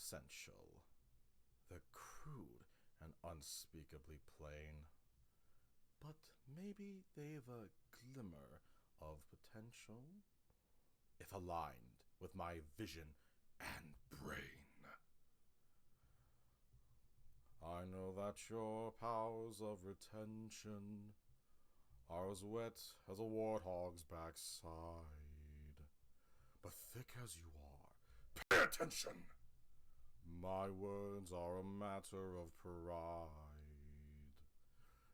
essential. They're crude and unspeakably plain. But maybe they've a glimmer of potential, if aligned with my vision and brain. I know that your powers of retention are as wet as a warthog's backside. But thick as you are, pay attention! My words are a matter of pride.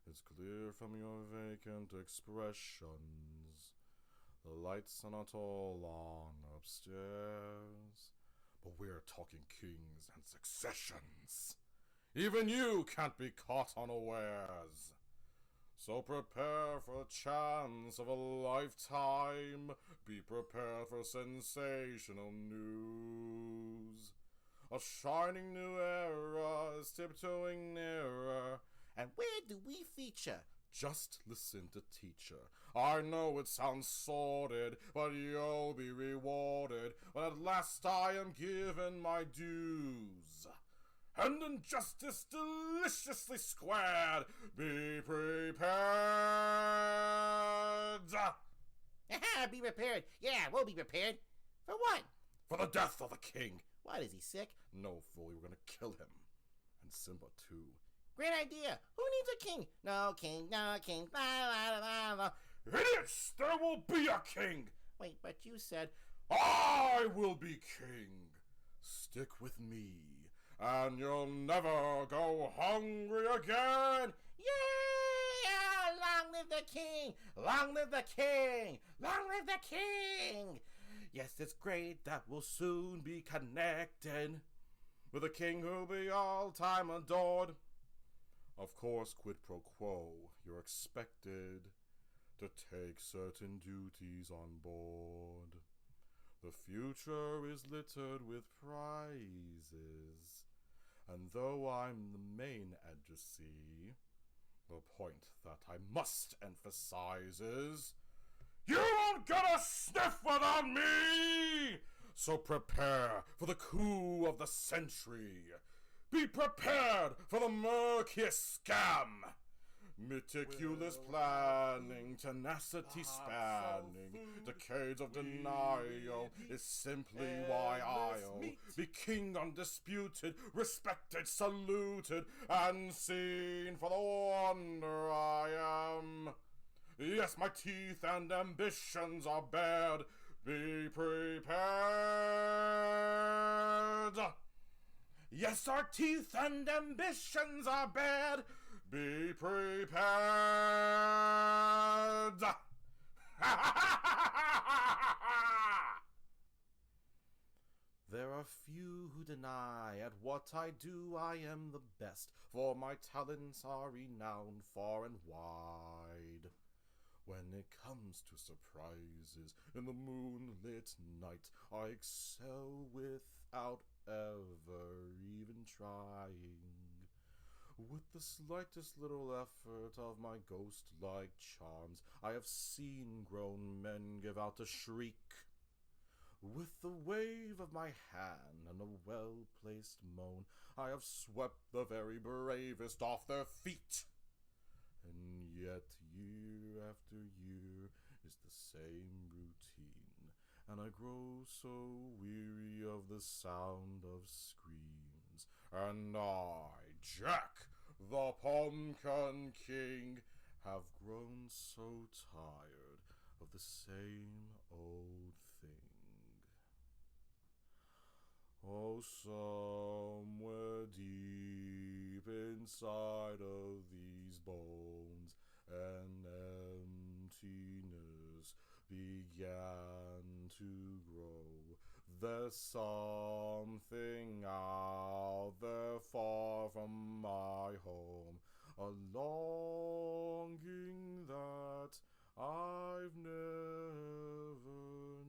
It's clear from your vacant expressions. The lights are not all on upstairs, but we're talking kings and successions. Even you can't be caught unawares. So prepare for the chance of a lifetime. Be prepared for sensational news. A shining new era is tiptoeing nearer. And where do we feature? Just listen to teacher. I know it sounds sordid, but you'll be rewarded when at last I am given my dues. And injustice deliciously squared, be prepared. Be prepared. Yeah, we'll be prepared. For what? For the death of the king. What, is he sick? No, fool, we're gonna kill him. And Simba too. Great idea. Who needs a king? No king, no king. Blah, blah, blah, blah. Idiots! There will be a king! Wait, but you said... I will be king. Stick with me, and you'll never go hungry again. Yeah! Long live the king! Long live the king! Long live the king! Yes, it's great that we'll soon be connected with a king who'll be all-time adored. Of course, quid pro quo, you're expected to take certain duties on board. The future is littered with prizes, and though I'm the main addressee, the point that I must emphasize is, you won't get a sniff without me! So prepare for the coup of the century. Be prepared for the murkiest scam. Meticulous planning, tenacity spanning, decades of denial is simply why I'll be king undisputed, respected, saluted, and seen for the wonder I am. Yes, my teeth and ambitions are bared. Be prepared. Yes, our teeth and ambitions are bad. Be prepared. There are few who deny at what I do I am the best, for my talents are renowned far and wide. When it comes to surprises in the moonlit night, I excel without ever even trying. With the slightest little effort of my ghost-like charms, I have seen grown men give out a shriek. With the wave of my hand and a well-placed moan, I have swept the very bravest off their feet. And yet year after year is the same routine, and I grow so weary of the sound of screams. And I, Jack, the Pumpkin King, have grown so tired of the same old thing. Oh, somewhere deep inside of these bones, an emptiness began to grow. There's something out there far from my home, a longing that I've never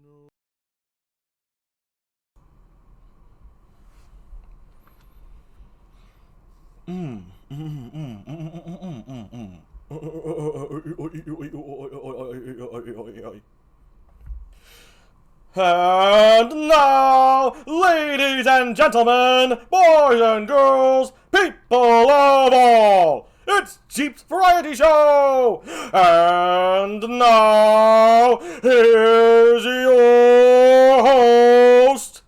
known. And now, ladies and gentlemen, boys and girls, people of all, it's Jeep's Variety Show! And now, here's your host,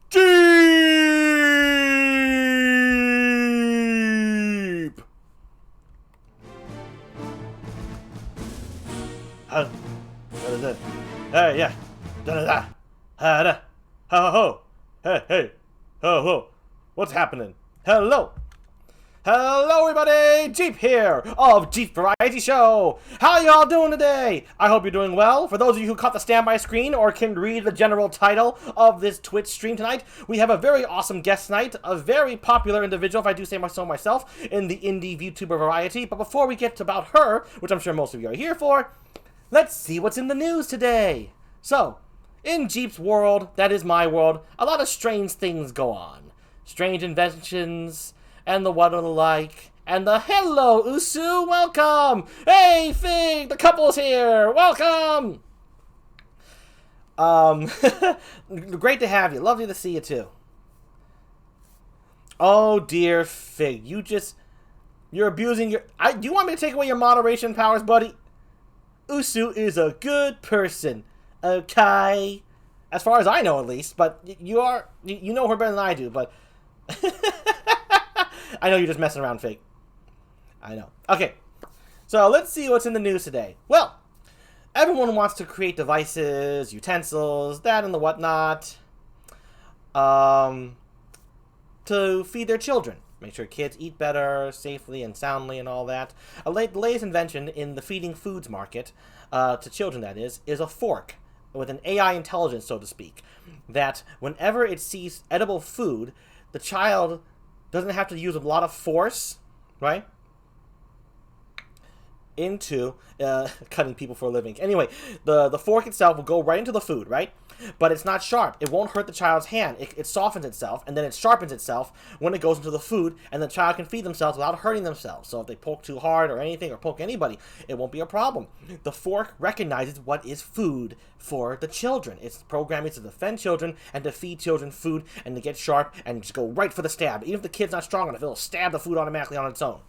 GEEP! Hey, yeah. Da-da-da. Ha-da. Ho-ho-ho. Hey, hey. Ho-ho. What's happening? Hello. Hello, everybody. Jeep here of Jeep Variety Show. How y'all doing today? I hope you're doing well. For those of you who caught the standby screen or can read the general title of this Twitch stream tonight, we have a very awesome guest tonight, a very popular individual, if I do say so myself, in the indie VTuber variety. But before we get about her, which I'm sure most of you are here for, let's see what's in the news today. So, in Jeep's world, that is my world, a lot of strange things go on. Strange inventions, and the what and the like, and the hello, Usu, welcome! Hey, Fig, the couple's here, welcome! Great to have you, lovely to see you too. Oh dear, Fig, you're abusing your, do you want me to take away your moderation powers, buddy? Usu is a good person. Okay, as far as I know, at least. But you know her better than I do. But I know you're just messing around, Fake. I know. Okay, so let's see what's in the news today. Well, everyone wants to create devices, utensils, that and the whatnot, to feed their children. Make sure kids eat better, safely and soundly and all that. The latest invention in the feeding foods market, to children that is a fork with an AI intelligence, so to speak, that whenever it sees edible food, the child doesn't have to use a lot of force, right, into cutting people for a living. Anyway, the fork itself will go right into the food, right? But it's not sharp. It won't hurt the child's hand. It softens itself, and then it sharpens itself when it goes into the food, and the child can feed themselves without hurting themselves. So if they poke too hard or anything, or poke anybody, it won't be a problem. The fork recognizes what is food for the children. Its programming is to defend children and to feed children food and to get sharp and just go right for the stab. Even if the kid's not strong enough, it'll stab the food automatically on its own.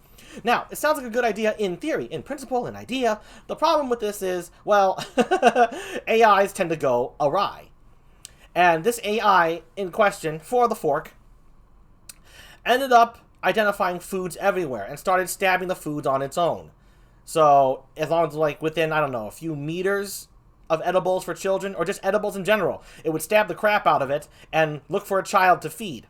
Now, it sounds like a good idea in theory, in principle, in idea. The problem with this is, well, AIs tend to go awry. And this AI in question for the fork ended up identifying foods everywhere and started stabbing the foods on its own. So, as long as, like, within, I don't know, a few meters of edibles for children, or just edibles in general, it would stab the crap out of it and look for a child to feed.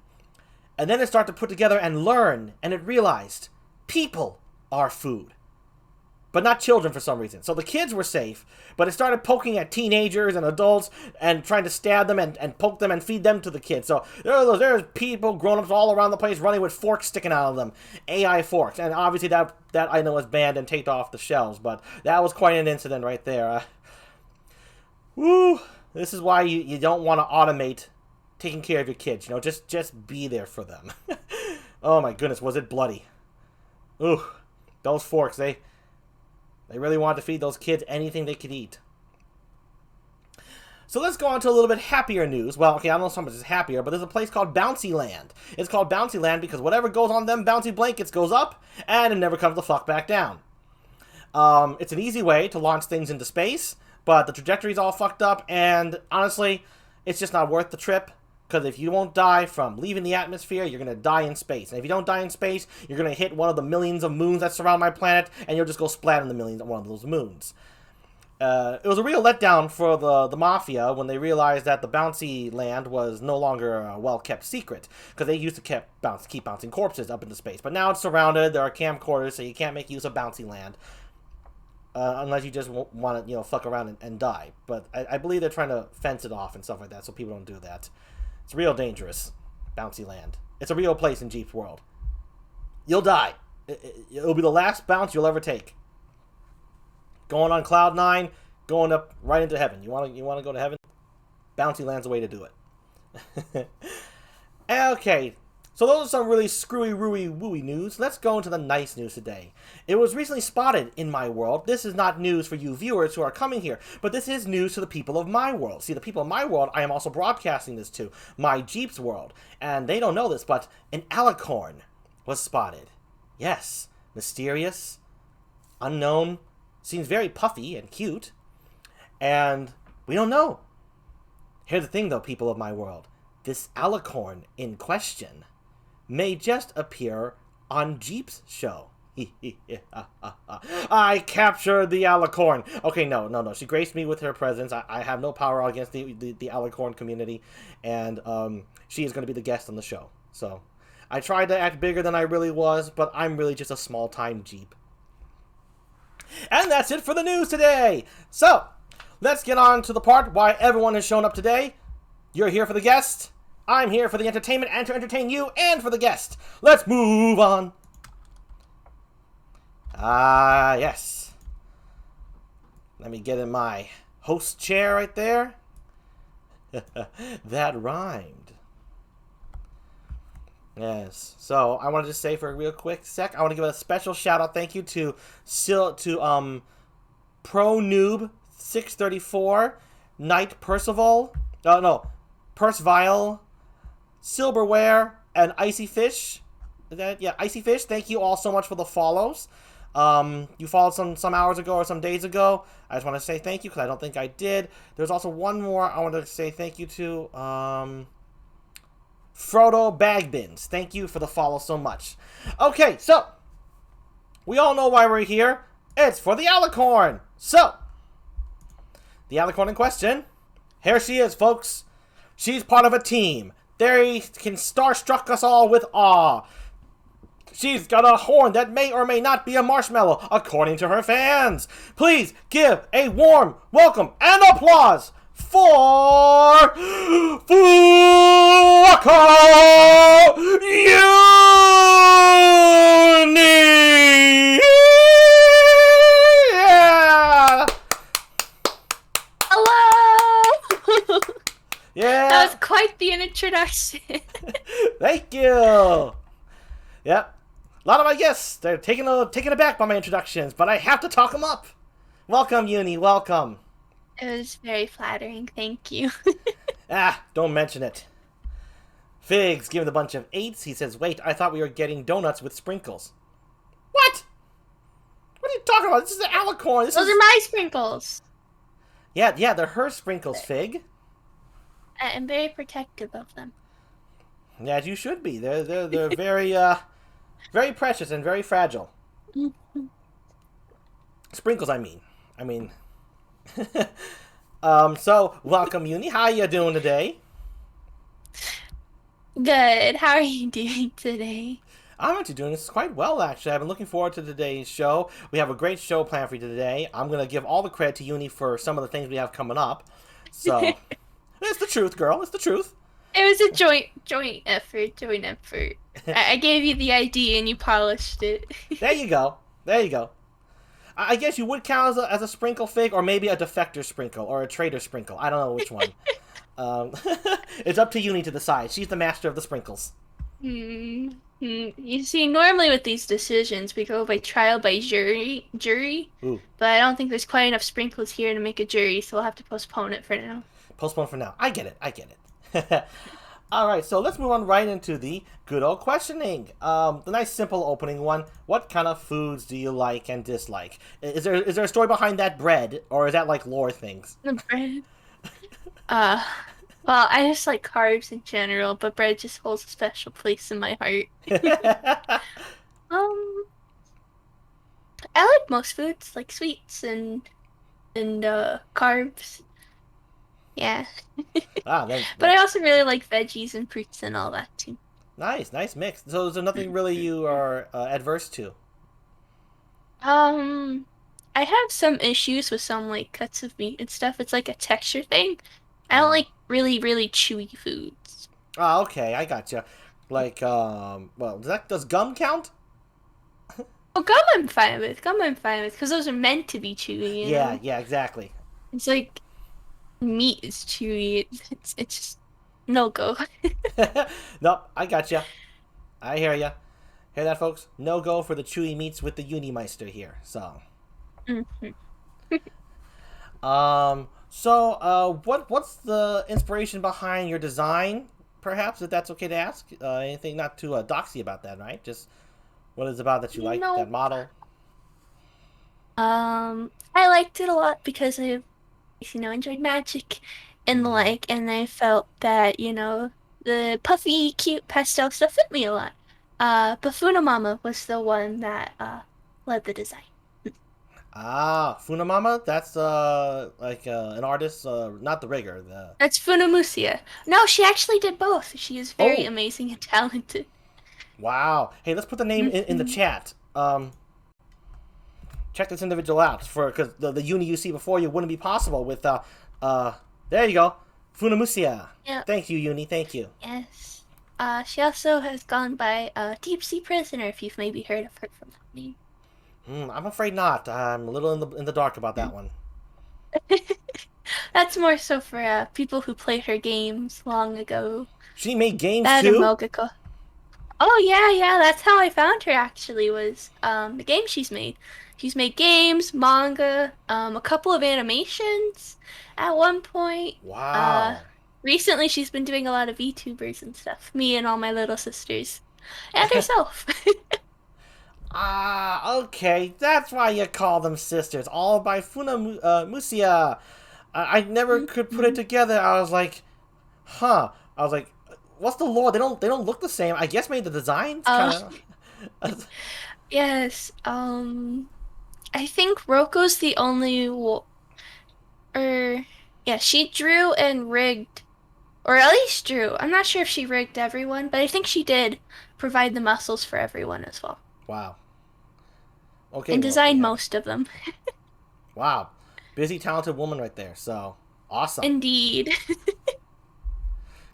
And then it started to put together and learn, and it realized people are food, but not children for some reason. So the kids were safe, but it started poking at teenagers and adults and trying to stab them and poke them and feed them to the kids. So there's people, grown-ups all around the place running with forks sticking out of them. AI forks. And obviously that I know was banned and taken off the shelves, but that was quite an incident right there. Woo! This is why you don't want to automate taking care of your kids. You know, just be there for them. Oh my goodness, was it bloody. Ooh, those forks, they really wanted to feed those kids anything they could eat. So let's go on to a little bit happier news. Well, okay, I don't know if so much is happier, but there's a place called Bouncy Land. It's called Bouncy Land because whatever goes on them bouncy blankets goes up, and it never comes the fuck back down. It's an easy way to launch things into space, but the trajectory's all fucked up, and honestly, it's just not worth the trip. Because if you won't die from leaving the atmosphere, you're going to die in space. And if you don't die in space, you're going to hit one of the millions of moons that surround my planet, and you'll just go splat on the millions of one of those moons. It was a real letdown for the Mafia when they realized that the Bouncy Land was no longer a well-kept secret. Because they used to keep bouncing corpses up into space. But now it's surrounded, there are camcorders, so you can't make use of Bouncy Land. Unless you just want to, fuck around and die. But I believe they're trying to fence it off and stuff like that, so people don't do that. It's real dangerous, Bouncy Land. It's a real place in Jeep's world. You'll die. It'll be the last bounce you'll ever take. Going on Cloud 9, going up right into heaven. You want to go to heaven? Bouncy Land's the way to do it. Okay, So those are some really screwy, rooey, wooey news. Let's go into the nice news today. It was recently spotted in my world. This is not news for you viewers who are coming here, but this is news to the people of my world. See, the people of my world, I am also broadcasting this to, my GEEP's world. And they don't know this, but an alicorn was spotted. Yes, mysterious, unknown, seems very puffy and cute, and we don't know. Here's the thing, though, people of my world. This alicorn in question may just appear on GEEP's show. I captured the alicorn. Okay, no. She graced me with her presence. I have no power against the alicorn community, and she is going to be the guest on the show. So I tried to act bigger than I really was, but I'm really just a small-time GEEP. And that's it for the news today. So let's get on to the part why everyone has shown up today. You're here for the guest. I'm here for the entertainment and to entertain you and for the guest. Let's move on. Yes. Let me get in my host chair right there. That rhymed. Yes. So I wanted to say for a real quick sec, I want to give a special shout out, thank you to Pro Noob 634, Knight Percival, Percival, Silverware, and Icy Fish. Icy Fish. Thank you all so much for the follows. You followed some hours ago or some days ago. I just want to say thank you because I don't think I did. There's also one more I want to say thank you to. Frodo Bagbins. Thank you for the follow so much. Okay, so we all know why we're here. It's for the alicorn. So the alicorn in question. Here she is, folks. She's part of a team. They can starstruck us all with awe. She's got a horn that may or may not be a marshmallow, according to her fans. Please give a warm welcome and applause for FUWAKO YUNI! Yeah! Hello! Yeah! That was quite the introduction. Thank you! Yep. A lot of my guests, they're taken aback by my introductions, but I have to talk them up. Welcome, Uni, welcome. It was very flattering, thank you. Don't mention it. Figs giving a bunch of 8s. He says, wait, I thought we were getting donuts with sprinkles. What? What are you talking about? This is the alicorn. Those are my sprinkles. Yeah, they're her sprinkles, Fig. I'm very protective of them. Yeah, you should be. They're very, very precious and very fragile. Sprinkles, I mean. So, welcome, Uni. How you doing today? Good. How are you doing today? I'm actually doing this quite well, actually. I've been looking forward to today's show. We have a great show planned for you today. I'm going to give all the credit to Uni for some of the things we have coming up. So, it's the truth, girl. It's the truth. It was a joint effort. I gave you the idea and you polished it. There you go. I guess you would count as a sprinkle, Fig, or maybe a defector sprinkle, or a traitor sprinkle. I don't know which one. It's up to Uni to decide. She's the master of the sprinkles. You see, normally with these decisions, we go by trial by jury. Ooh. But I don't think there's quite enough sprinkles here to make a jury, so we'll have to postpone it for now. Postpone for now. I get it. Alright, so let's move on right into the good old questioning. The nice simple opening one. What kind of foods do you like and dislike? Is there a story behind that bread, or is that like lore things? The bread? Well, I just like carbs in general, but bread just holds a special place in my heart. I like most foods, like sweets and carbs. Yeah. But I also really like veggies and fruits and all that too. Nice mix. So is there nothing really you are adverse to? I have some issues with some like cuts of meat and stuff. It's like a texture thing. I don't like really chewy foods. Oh, okay, I gotcha. Like, well, does gum count? Oh, gum I'm fine with. Because those are meant to be chewy. You know? Yeah, exactly. It's like meat is chewy. It's just no go. Nope, I gotcha. I hear ya. Hear that, folks? No go for the chewy meats with the Unimeister here. So, Mhm. what's the inspiration behind your design? Perhaps, if that's okay to ask. Anything not too doxy about that, right? Just what is it about that you like No. that model? I liked it a lot because I, enjoyed magic and the Mm-hmm. like, and I felt that, the puffy, cute pastel stuff fit me a lot. Bafuna Mama was the one that led the design. Ah, Funamama. That's like an artist, not the rigger. The That's Funamusia. No, she actually did both. She is very oh, amazing and talented. wow. Hey, let's put the name in the Hmm. chat. Check this individual out for because the uni you see before you wouldn't be possible with uh there you go, Funamusia. Yeah, Thank you, uni. Thank you. yes. She also has gone by Deep Sea Prisoner, if you've maybe heard of her from that name. I'm afraid not. I'm a little in the dark about that one. That's more so for people who played her games long ago. She made games That and too. Mogako. Oh yeah, yeah, that's how I found her actually was the game she's made. She's made games, manga, a couple of animations at one point. Uh Wow. Recently she's been doing a lot of VTubers and stuff. Me and all my little sisters. And herself. Ah, okay. That's why you call them sisters. All by Funamusia. I never could put it Mhm. together. I was like, huh. I was like, what's the lore? They don't look the same. I guess maybe the designs Uh kind of. yes, I think Roko's the only yeah, she drew and rigged, or at least drew. I'm not sure if she rigged everyone, but I think she did provide the muscles for everyone as well. Wow. Okay, And well, designed yeah. most of them. Wow. Busy, talented woman right there. So, awesome. Indeed.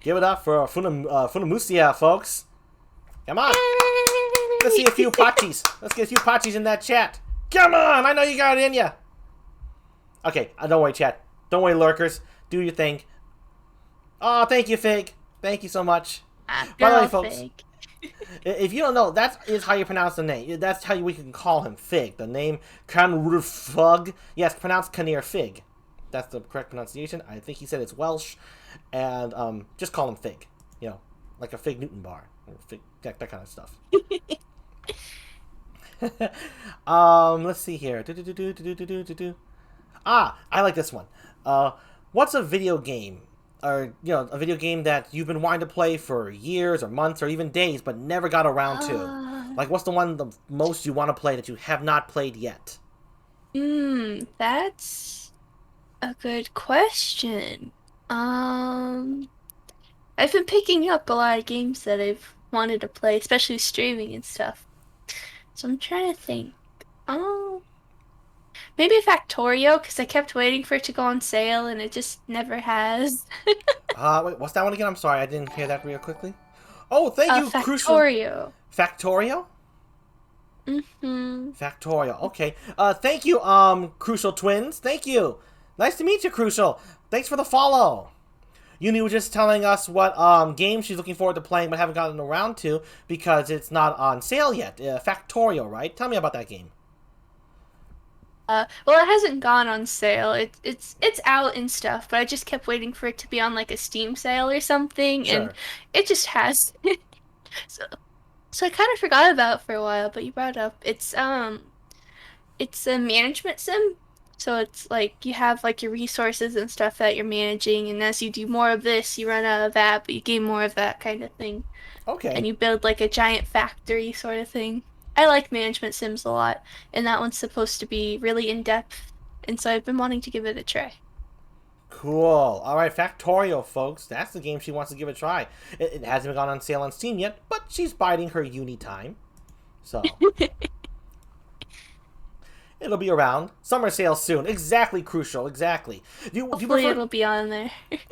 Give it up for Funamusia, folks. Come on. Let's see a few Yay! Pachis. Let's get a few Pachis in that chat. Come on. I know you got it in ya. Okay, don't worry, chat. Don't worry, lurkers. Do your thing. Oh, thank you, Fig. Thank you so much. By the way, Girl folks, fig. if you don't know, that is how you pronounce the name. That's how we can call him Fig. The name Canrfug. Yes, pronounced Canir Fig. That's the correct pronunciation. I think he said it's Welsh. And just call him Fig. You know, like a Fig Newton bar. Or Fig, that kind of stuff. Let's see here. Ah, I like this one. What's a video game, or a video game that you've been wanting to play for years or months or even days, but never got around to? Uh, Like, what's the one the most you want to play that you have not played yet? that's a good question. I've been picking up a lot of games that I've wanted to play, especially streaming and stuff. So I'm trying to think. Oh, maybe Factorio, because I kept waiting for it to go on sale and it just never has. Wait, what's that one again? I'm sorry, I didn't hear that real quickly. Oh, thank you, Crucial Factorio. Factorio. Mm-hmm. Factorial. Okay. Thank you, Crucial Twins. Thank you. Nice to meet you, Crucial. Thanks for the follow. Uni was just telling us what game she's looking forward to playing but haven't gotten around to because it's not on sale yet. Factorial, right? Tell me about that game. Well, it hasn't gone on sale. It's out and stuff, but I just kept waiting for it to be on like a Steam sale or something, and Sure. it just has. So, so I kind of forgot about it for a while, but you brought it up. It's a management sim. So it's like you have like your resources and stuff that you're managing, and as you do more of this, you run out of that, but you gain more of that kind of thing. And Okay. you build like a giant factory sort of thing. I like management sims a lot, and that one's supposed to be really in depth, and so I've been wanting to give it a try. Cool. All right, Factorial, folks. That's the game she wants to give a try. It hasn't gone on sale on Steam yet, but she's biding her uni time. So, it'll be around. Summer sale soon. Exactly, Crucial. Exactly. Do you Hopefully it'll be on there.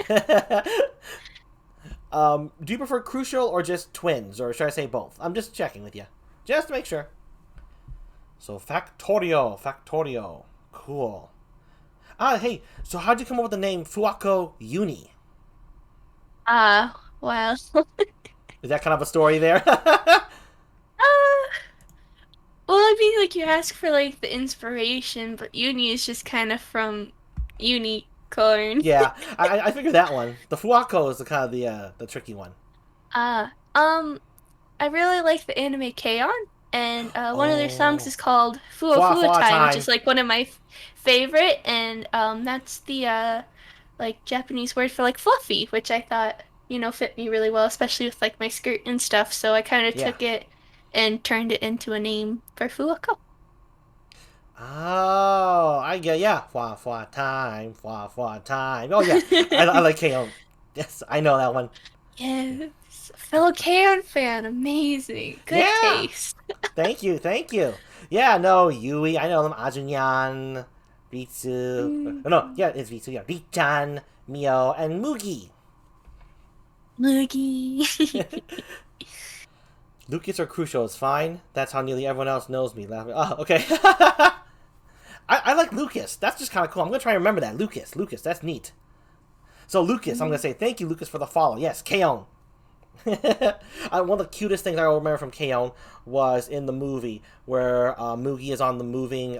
prefer... do you prefer Crucial or just Twins? Or should I say both? I'm just checking with you. Just to make sure. So, Factorio. Factorio. Cool. Ah, hey, so how'd you come up with the name FUWAKO Yuni? Well, Is that kind of a story there? Uh, well, I mean, like you ask for like the inspiration, but uni is just kind of from unicorn. Yeah, I figured that one. The FUWAKO is the kind of the tricky one. Uh, um, I really like the anime K-On! And one of their songs Oh, is called Fua Fua Fua Fua Time, which time. is like one of my favorite, and that's the like Japanese word for like fluffy, which I thought, fit me really well, especially with like my skirt and stuff. So I kind of Yeah. took it and turned it into a name for Fuako. Oh, I get yeah. Fua Fua time, Fua Fua time. Oh yeah, I like KO. Yes, I know that one. Yes, fellow K-On! Fan, amazing, good Yeah. taste. Thank you. Yeah, no, Yui, I know them. Ajunyan, Ritsu. No, Mm, yeah, it's Ritsu. Yeah, Richan, Mio, and Mugi. Moogie. Lucas or Crucial is fine. That's how nearly everyone else knows me. Laughing. Oh, okay. I like Lucas. That's just kind of cool. I'm gonna try and remember that. Lucas. That's neat. So Lucas, I'm gonna say thank you, Lucas, for the follow. Yes, Kaon. One of the cutest things I remember from Kaon was in the movie where Mugi is on the moving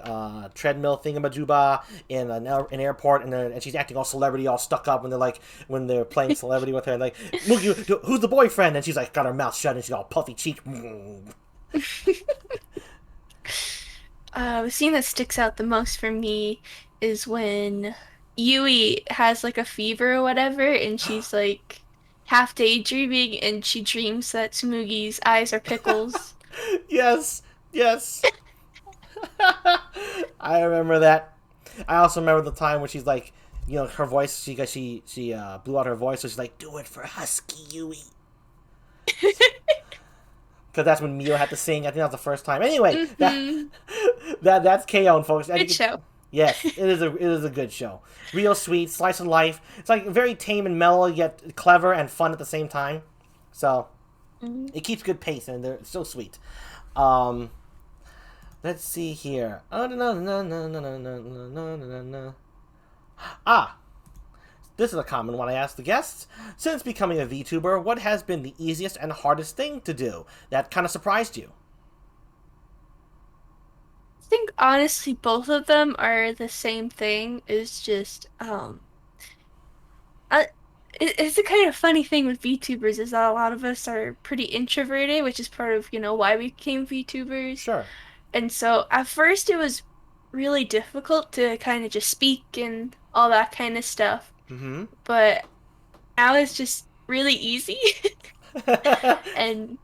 treadmill thingamajuba in an airport, and she's acting all celebrity, all stuck up when they're playing celebrity with her. Like, Mugi, who's the boyfriend? And she's like got her mouth shut and she's all puffy cheek. The scene that sticks out the most for me is when Yui has like a fever or whatever, and she's like half daydreaming, and she dreams that Tsumugi's eyes are pickles. Yes, yes. I remember that. I also remember the time when she's like, her voice. She blew out her voice, so she's like, "Do it for Husky Yui," because that's when Mio had to sing. I think that was the first time. Anyway, Hmm. that's KO, folks. Good show. Yes, it is a good show. Real sweet, slice of life. It's like very tame and mellow, yet clever and fun at the same time. So Mhm. it keeps good pace, and they're so sweet. Um, let's see here. Oh, no, no, no, no, no, no, no, no, no, no. Ah, this is a common one I ask the guests. Since becoming a VTuber, what has been the easiest and hardest thing to do that kind of surprised you? I think honestly both of them are the same thing. It's just I, it's a kind of funny thing with VTubers is that a lot of us are pretty introverted, which is part of, why we became VTubers. Sure. And so at first it was really difficult to kind of just speak and all that kind of stuff. Mm-hmm. But now it's just really easy. And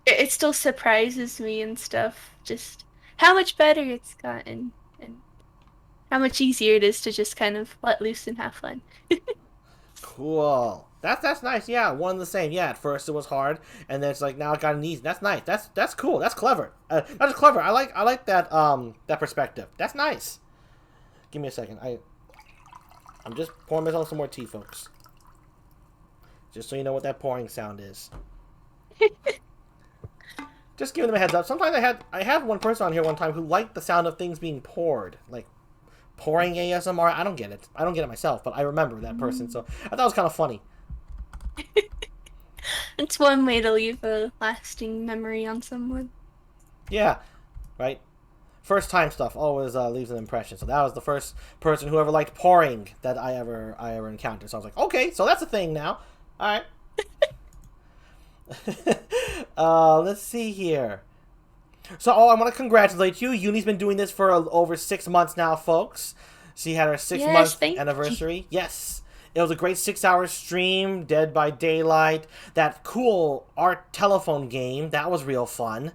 it still surprises me and stuff, just how much better it's gotten and how much easier it is to just kind of let loose and have fun. Cool. That's nice. Yeah, one and the same. Yeah, at first it was hard, and then it's like now it got an easy. That's nice. That's cool. That's clever. Not just clever. I like that perspective. That's nice. Give me a second. I'm just pouring myself some more tea, folks. Just so you know what that pouring sound is. Just giving them a heads up. Sometimes I had one person on here one time who liked the sound of things being poured, like pouring ASMR. I don't get it. I don't get it myself, but I remember that person, so I thought it was kind of funny. It's one way to leave a lasting memory on someone. Yeah, right. First time stuff always leaves an impression. So that was the first person who ever liked pouring that I ever encountered. So I was like, okay, so that's a thing now. All right. Let's see here. So, I want to congratulate you. Uni's been doing this for over 6 months now, folks. She had her 6 Yes, month thank you. anniversary. Yes. It was a great 6 hour stream, Dead by Daylight. That cool art telephone game. That was real fun.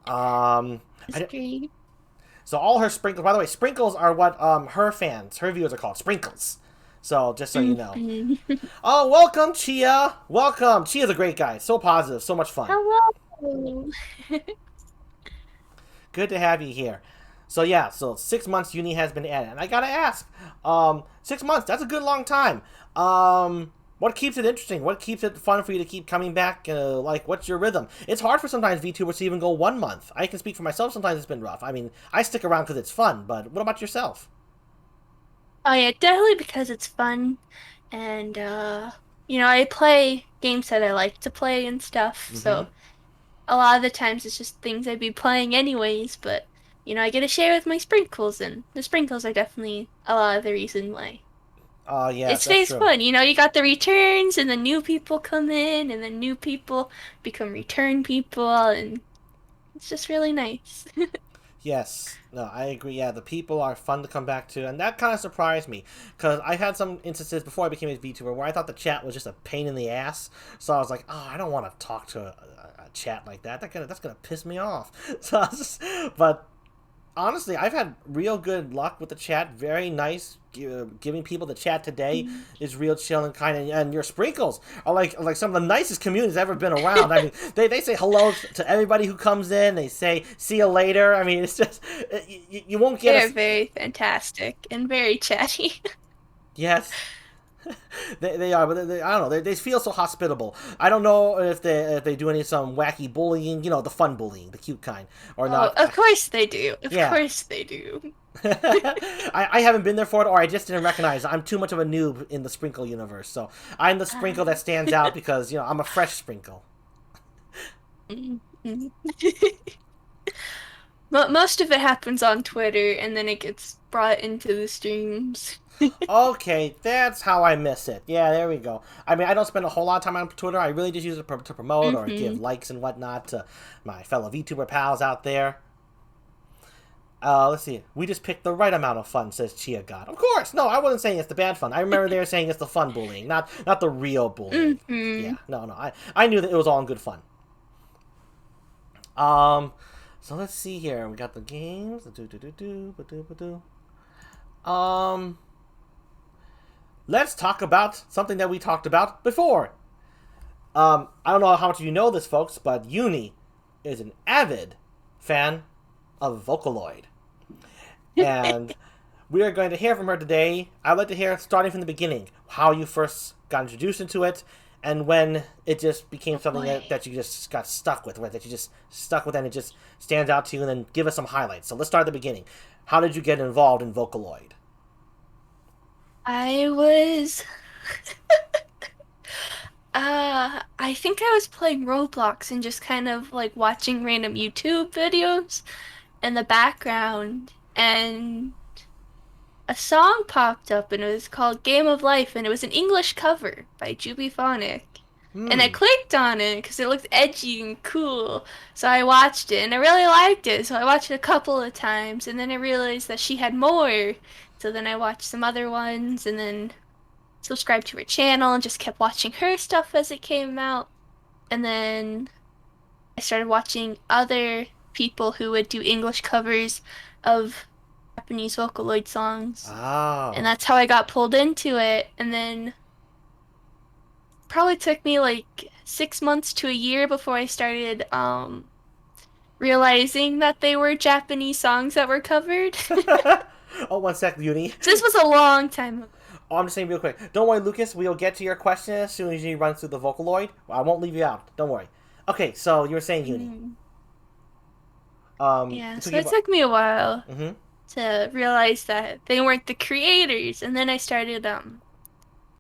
Um, It's great. so all her sprinkles, by the way, sprinkles are what her viewers are called. Sprinkles. So, just so you know. Mhm. Oh, welcome, Chia. Welcome. Chia's a great guy. So positive. So much fun. Hello. Good to have you here. So yeah, so 6 months Uni has been at it. And I gotta ask, 6 months, that's a good long time. What keeps it interesting? What keeps it fun for you to keep coming back? What's your rhythm? It's hard for sometimes VTubers to even go 1 month. I can speak for myself, sometimes it's been rough. I mean, I stick around because it's fun, but what about yourself? Oh yeah, definitely because it's fun, and I play games that I like to play and stuff. Mm-hmm. So a lot of the times it's just things I'd be playing anyways, but I get to share with my sprinkles, and the sprinkles are definitely a lot of the reason why. Yeah, It that's stays true. fun. You got the returns, and then new people come in, and then new people become return people, and it's just really nice. Yes, no, I agree. Yeah, the people are fun to come back to, and that kind of surprised me because I had some instances before I became a VTuber where I thought the chat was just a pain in the ass. So I was like, oh, I don't want to talk to a chat like that. That's gonna piss me off. So I was just, but honestly, I've had real good luck with the chat. Very nice. Giving people the chat today is real chill and kind of, and your sprinkles are like some of the nicest communities I've ever been around. I mean, they say hello to everybody who comes in. They say see you later. I mean, it's just you won't get They're very fantastic and very chatty. yes. They are, but I don't know. They feel so hospitable. I don't know if they do some wacky bullying, the fun bullying, the cute kind, or Oh, not. of course they do. Of Yeah. course they do. I haven't been there for it, or I just didn't recognize it. I'm too much of a noob in the sprinkle universe, so I'm the sprinkle that stands out because I'm a fresh sprinkle. Most of it happens on Twitter, and then it gets brought into the streams. Okay, that's how I miss it. Yeah, there we go. I mean, I don't spend a whole lot of time on Twitter. I really just use it to promote or give likes and whatnot to my fellow VTuber pals out there. Let's see. We just picked the right amount of fun, says Chia God. Of course. No, I wasn't saying it's the bad fun. I remember they were saying it's the fun bullying, not the real bullying. Yeah, no. I knew that it was all in good fun. So let's see here. We got the games. Let's talk about something that we talked about before. I don't know how much of you know this, folks, but Uni is an avid fan of Vocaloid. And we are going to hear from her today. I'd like to hear, starting from the beginning, how you first got introduced into it, and when it just became something that you just got stuck with, that you just stuck with and it just stands out to you, and then give us some highlights. So let's start at the beginning. How did you get involved in Vocaloid? I was I think I was playing Roblox and just kind of like watching random YouTube videos in the background, and a song popped up, and it was called Game of Life, and it was an English cover by Jubiphonic. And I clicked on it because it looked edgy and cool. So I watched it, and I really liked it. So I watched it a couple of times, and then I realized that she had more. So then I watched some other ones, and then subscribed to her channel and just kept watching her stuff as it came out. And then I started watching other people who would do English covers of Japanese Vocaloid songs. Oh. And that's how I got pulled into it. And then probably took me like 6 months to a year before I started realizing that they were Japanese songs that were covered. Oh, one sec, Uni. So this was a long time ago. Oh, I'm just saying real quick. Don't worry, Lucas. We'll get to your question as soon as you run through the Vocaloid. I won't leave you out. Don't worry. Okay, so you were saying Uni. Yeah, so it took me a while Mm-hmm. to realize that they weren't the creators, and then I started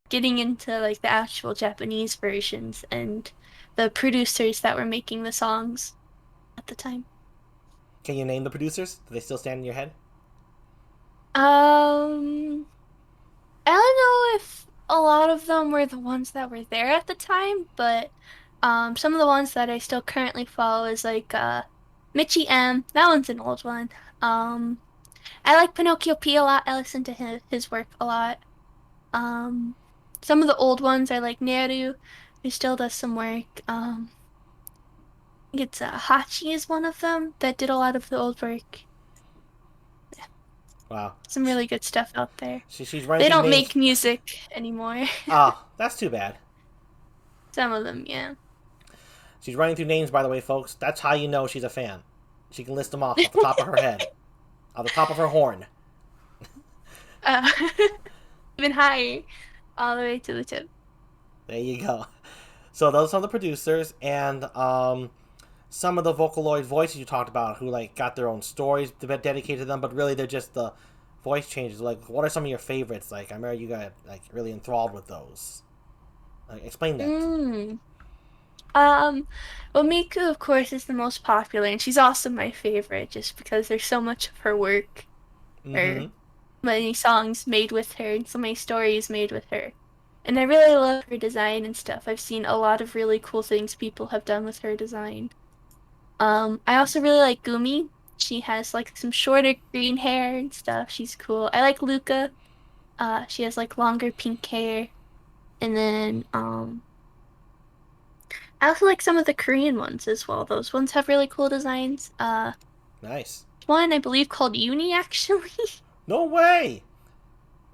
getting into like the actual Japanese versions and the producers that were making the songs at the time. Can you name the producers? Do they still stand in your head? I don't know if a lot of them were the ones that were there at the time, but some of the ones that I still currently follow is like Michi M. That one's an old one. I like Pinocchio P a lot. I listen to his work a lot. Some of the old ones I like Neru, who still does some work. I think it's Hachi is one of them that did a lot of the old work. Wow. Some really good stuff out there. She's running. They don't names. make music anymore. Oh, that's too bad. Some of them, yeah. She's running through names, by the way, folks. That's how you know she's a fan. She can list them off the top of her head. Off the top of her horn. Even higher. All the way to the tip. There you go. So those are some of the producers, and some of the Vocaloid voices you talked about who like got their own stories dedicated to them, but really they're just the voice changes. Like, what are some of your favorites? Like, I remember you got like really enthralled with those. Explain that. Mm. Um, well, Miku, of course, is the most popular, and she's also my favorite just because there's so much of her work, or Mm-hmm. many songs made with her, and so many stories made with her. And I really love her design and stuff. I've seen a lot of really cool things people have done with her design. I also really like Gumi. She has like some shorter green hair and stuff. She's cool. I like Luca. She has like longer pink hair. And then I also like some of the Korean ones as well. Those ones have really cool designs. Nice. One I believe called Uni actually. No way.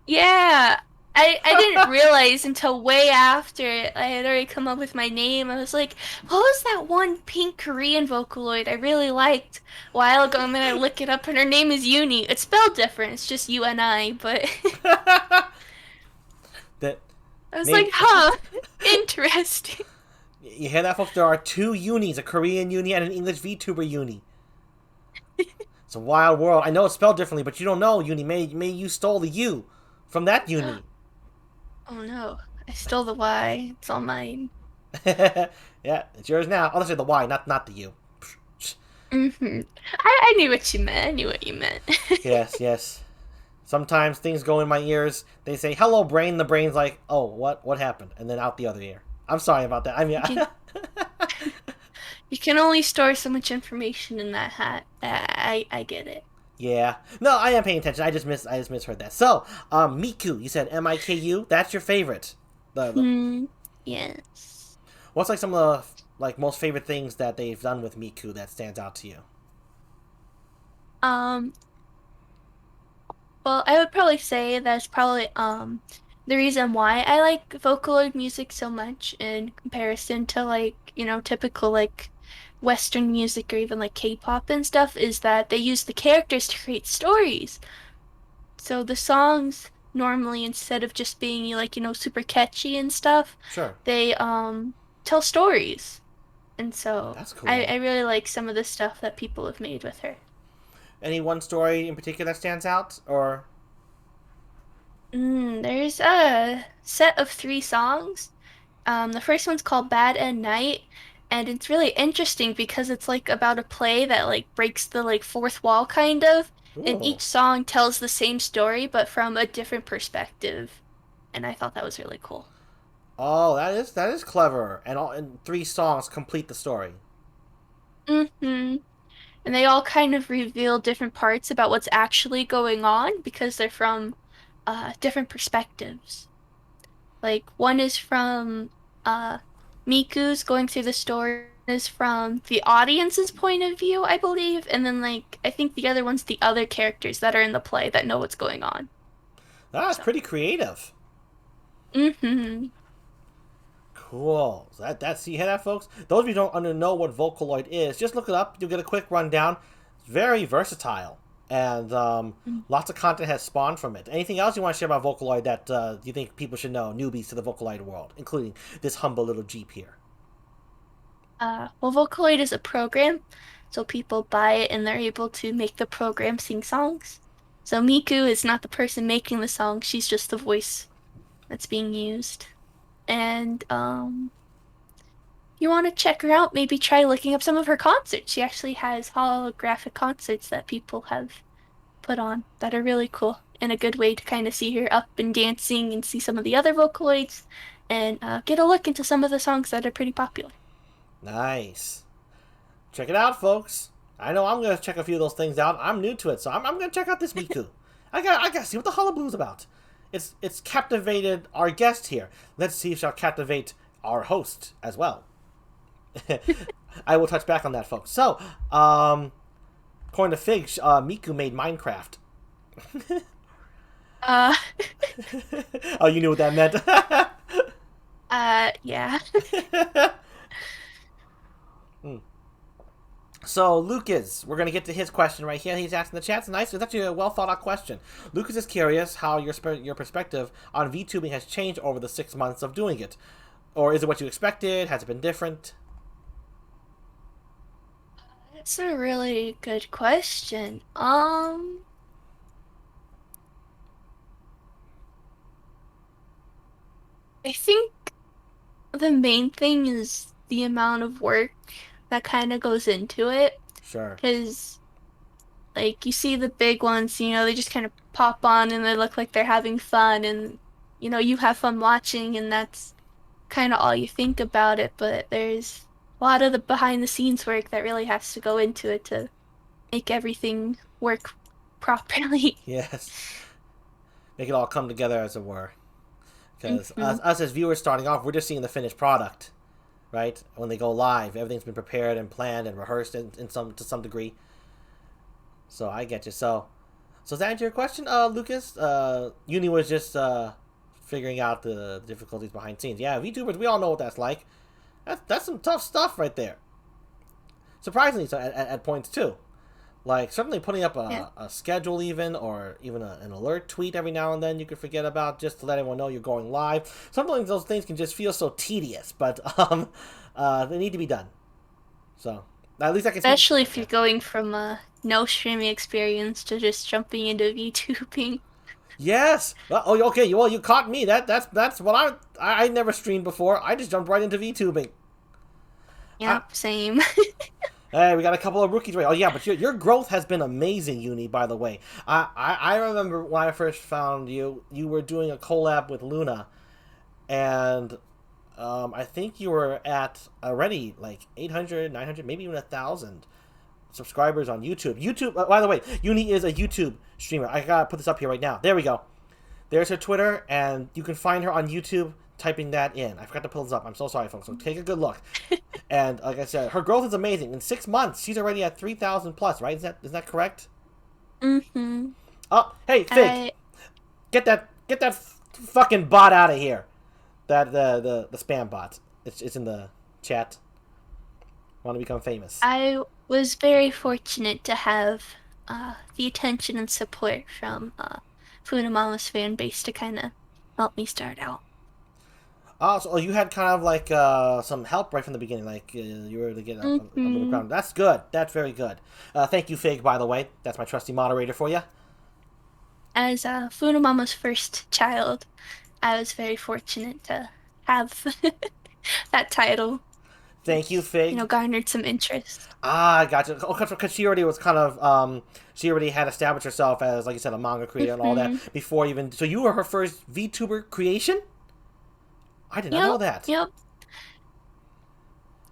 Yeah. I didn't realize until way after I had already come up with my name. I was like, what was that one pink Korean Vocaloid I really liked a while ago? And then I look it up and her name is Uni. It's spelled different. It's just UNI, but That I was like, maybe huh, interesting. you hear that, folks? There are two unis: a Korean uni and an English VTuber uni. It's a wild world. I know it's spelled differently, but you don't know uni. May you stole the U from that uni. Oh no, I stole the Y. It's all mine. Yeah, it's yours now. Oh, let's say the Y, not the U. hmm I knew what you meant. I knew what you meant. Yes, yes. Sometimes things go in my ears. They say, "Hello, brain." The brain's like, "Oh, what happened?" And then out the other ear. I'm sorry about that. I mean, You can, you can only store so much information in that hat. I get it. yeah. No, I am paying attention. I just misheard that. So, Miku, you said Miku. That's your favorite. The Hmm. Yes. what's like some of the like most favorite things that they've done with Miku that stands out to you? Um. Well, I would probably say that's probably the reason why I like Vocaloid music so much in comparison to like, typical like Western music or even like K-pop and stuff is that they use the characters to create stories. So the songs normally instead of just being like, super catchy and stuff, Sure. they tell stories. And so That's I cool. really like some of the stuff that people have made with her. Any one story in particular that stands out, or There's a set of three songs. The first one's called Bad and Night, and it's really interesting because it's like about a play that like breaks the like fourth wall kind of, and ooh, each song tells the same story but from a different perspective. And I thought that was really cool. oh, that is clever, and three songs complete the story. Mm-hmm. And they all kind of reveal different parts about what's actually going on because they're from different perspectives. Like one is from uh Miku's going through the story is from the audience's point of view, I believe, and then like I think the other one's the other characters that are in the play that know what's going on. That's So, pretty creative. mm-hmm. Cool. So that's you hear that, folks. Those of you who don't know what Vocaloid is, just look it up. You'll get a quick rundown. It's very versatile, and lots of content has spawned from it. Anything else you want to share about Vocaloid that you think people should know, newbies to the Vocaloid world, including this humble little Jeep here? Well, Vocaloid is a program, so people buy it and they're able to make the program sing songs. So Miku is not the person making the song, she's just the voice that's being used. And you want to check her out, maybe try looking up some of her concerts. She actually has holographic concerts that people have put on that are really cool and a good way to kind of see her up and dancing and see some of the other Vocaloids and get a look into some of the songs that are pretty popular. Nice. Check it out, folks. I know I'm gonna check a few of those things out. I'm new to it, so I'm gonna check out this Miku. I gotta see what the hullablue's about. It's captivated our guest here. Let's see if she'll captivate our host as well. I will touch back on that, folks. So, according to Fig, Miku made Minecraft. Uh, Oh, you knew what that meant. yeah. So, Lucas, we're going to get to his question right here. He's asking the chat. It's nice. It's actually a well thought out question. Lucas is curious how your perspective on VTubing has changed over the 6 months of doing it. Or is it what you expected? Has it been different? That's a really good question. I think the main thing is the amount of work that kind of goes into it. Sure. Because, like, you see the big ones, they just kind of pop on and they look like they're having fun, and, you have fun watching, and that's kind of all you think about it. But there's a lot of the behind the scenes work that really has to go into it to make everything work properly. Yes. Make it all come together, as it were. Because Hmm. us as viewers starting off, we're just seeing the finished product, right? When they go live, everything's been prepared and planned and rehearsed in some to some degree. So I get you. So does that answer your question, Lucas? Uni was just figuring out the difficulties behind scenes. Yeah, VTubers, we all know what that's like. That's some tough stuff right there. Surprisingly, so at points too. Like certainly putting up Yeah. a schedule or even an alert tweet every now and then you could forget about just to let everyone know you're going live. Sometimes those things can just feel so tedious, but they need to be done. So at least I can speak. Especially if you're going from a no streaming experience to just jumping into VTubing. Yes. Oh, okay. Well, you caught me. That's what I never streamed before. I just jumped right into VTubing. I, Yep, same. Hey, we got a couple of rookies right. Oh yeah, but your growth has been amazing, Uni. By the way, I remember when I first found you, you were doing a collab with Luna, and I think you were at already like 800, 900, maybe even 1,000 subscribers on YouTube. YouTube. By the way, Uni is a YouTube streamer. I gotta put this up here right now. There we go. There's her Twitter, and you can find her on YouTube typing that in. I forgot to pull this up. I'm so sorry, folks. So take a good look. And like I said, her growth is amazing. In 6 months, she's already at 3,000 plus. Right? Is that correct? Mm-hmm. Oh, hey, Fig, I get that fucking bot out of here. That the spam bot. It's in the chat. Want to become famous? I was very fortunate to have the attention and support from Funamama's fan base to kind of help me start out. Oh, so you had kind of like some help right from the beginning, like you were to get up on the Mm-hmm. ground. That's good. That's very good. Thank you, Fig. By the way, that's my trusty moderator for you. As Funamama's first child, I was very fortunate to have that title, Thank you, which, Fig. garnered some interest. Ah, I gotcha. Oh, because she already was kind of she already had established herself as, like you said, a manga creator and all that Mm-hmm. before even. So you were her first VTuber creation. I did not know Yep, that. yep.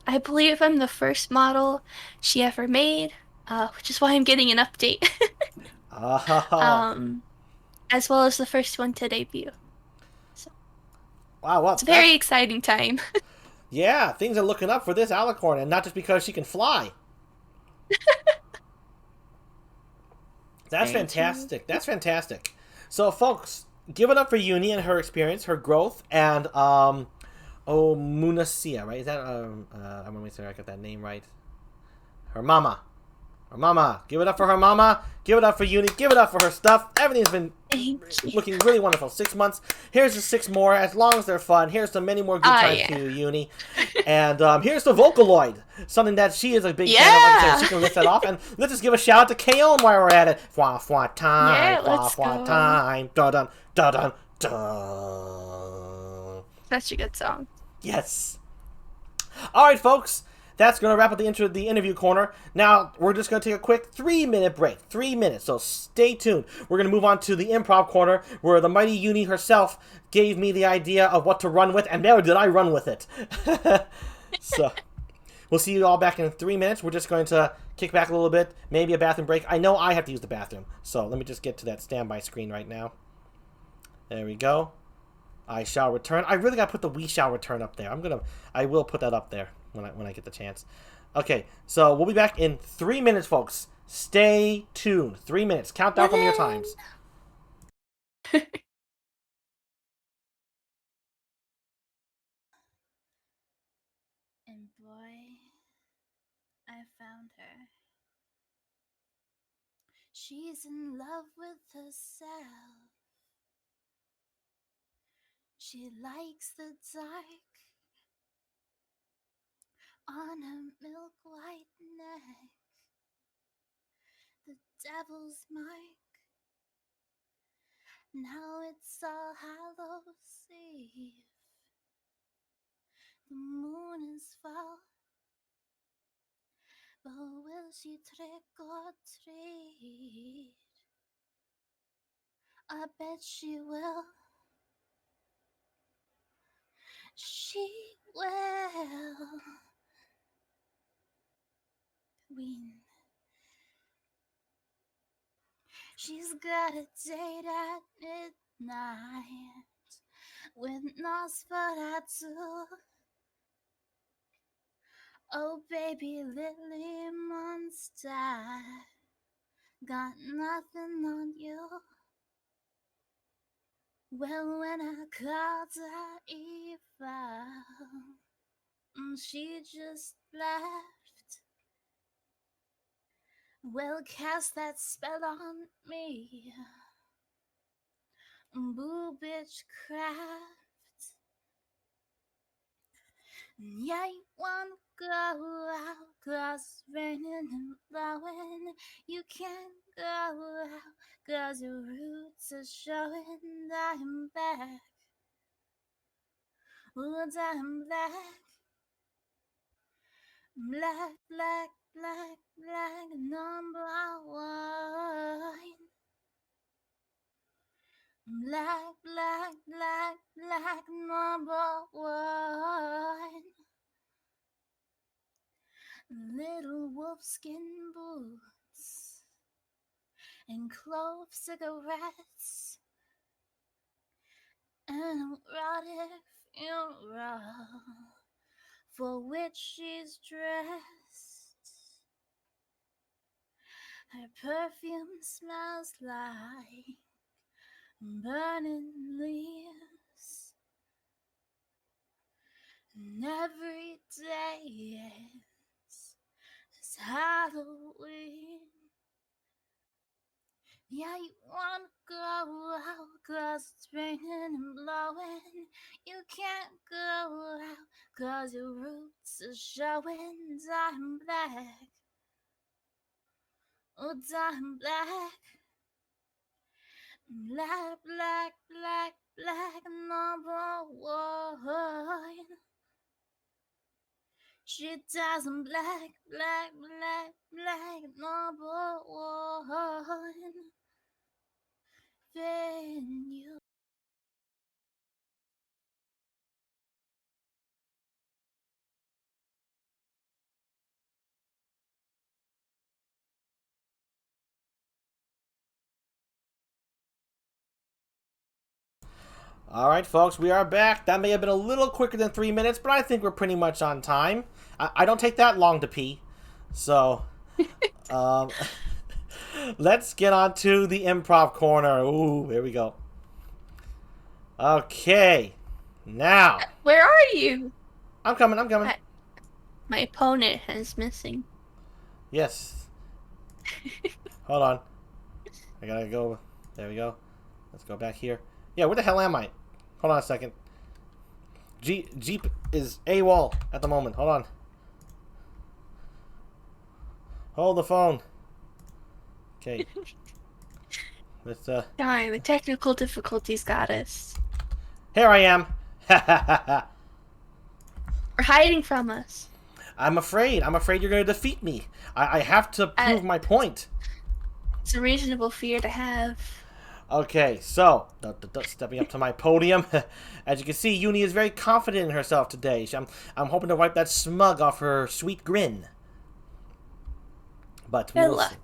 I believe I'm the first model she ever made, which is why I'm getting an update. Ah, um, as well as the first one to debut. So wow. it's Well, a very that's exciting time. yeah. Things are looking up for this alicorn, and not just because she can fly. That's Very true. fantastic. That's fantastic. So, folks, give it up for Uni and her experience, her growth, and oh, Munasia, right? Is that I want to make sure I got that name right. Her mama. Her mama. Give it up for her mama. Give it up for Uni. Give it up for her stuff. Everything's been Thank you. looking really wonderful. 6 months. Here's the 6 more. As long as they're fun. Here's the many more good Ah, times yeah. to you, Uni. And here's the Vocaloid. Something that she is a big fan of. Like I said, Yeah. she can list that off. And let's just give a shout out to Kaon while we're at it. Fwa fwa time. Yeah, Fwa let's fwa go. time. Dun dun dun dun dun. Such a good song. Yes. All right, folks. That's going to wrap up the interview corner. Now, we're just going to take a quick 3-minute break. 3 minutes, so stay tuned. We're going to move on to the improv corner, where the mighty Uni herself gave me the idea of what to run with, and now did I run with it. So, we'll see you all back in 3 minutes. We're just going to kick back a little bit, maybe a bathroom break. I know I have to use the bathroom, so let me just get to that standby screen right now. There we go. I shall return. I really gotta put the we shall return up there. I will put that up there when I get the chance. Okay, so we'll be back in 3 minutes, folks. Stay tuned. 3 minutes. Count down from your Yay! times. And boy, I found her. She's in love with herself. She likes the dark on her milk white neck. The devil's mark. Now it's all Hallows Eve. The moon is full, but will she trick or treat? I bet she will. She will. Queen. She's got a date at midnight with Nosferatu. Oh, baby, Lily Monster, got nothing on you. Well, when I called her Eva, she just laughed. Well, cast that spell on me, boo bitch craft. Yeah, you wanna go out, 'cause it's raining and blowing. You can't go out, 'cause your roots are showing. I'm back, oh, I'm black. Black, black, black, black, number one. Black, black, black, black, number one. Little wolfskin boots and clove cigarettes and a rotted funeral for which she's dressed. Her perfume smells like burning leaves, and every day it's Halloween. Yeah, you wanna go out, 'cause it's raining and blowing. You can't go out, 'cause your roots are showing. I'm black, oh, I'm black. Black, black, black, black, number one. She doesn't black, black, black, black, number one. Venue. All right, folks, we are back. That may have been a little quicker than 3 minutes, but I think we're pretty much on time. I don't take that long to pee. So, let's get on to the improv corner. Ooh, here we go. Okay, now. Where are you? I'm coming, I'm coming. My opponent is missing. Yes. Hold on. I gotta go. There we go. Let's go back here. Yeah, where the hell am I? Hold on a second. GEEP is AWOL at the moment. Hold on. Hold the phone. Okay. Let's, Darn, the technical difficulties got us. Here I am. Or hiding from us. I'm afraid. I'm afraid you're going to defeat me. I have to prove my point. It's a reasonable fear to have. Okay, so, stepping up to my podium. As you can see, Uni is very confident in herself today. I'm hoping to wipe that smug off her sweet grin. But we will see.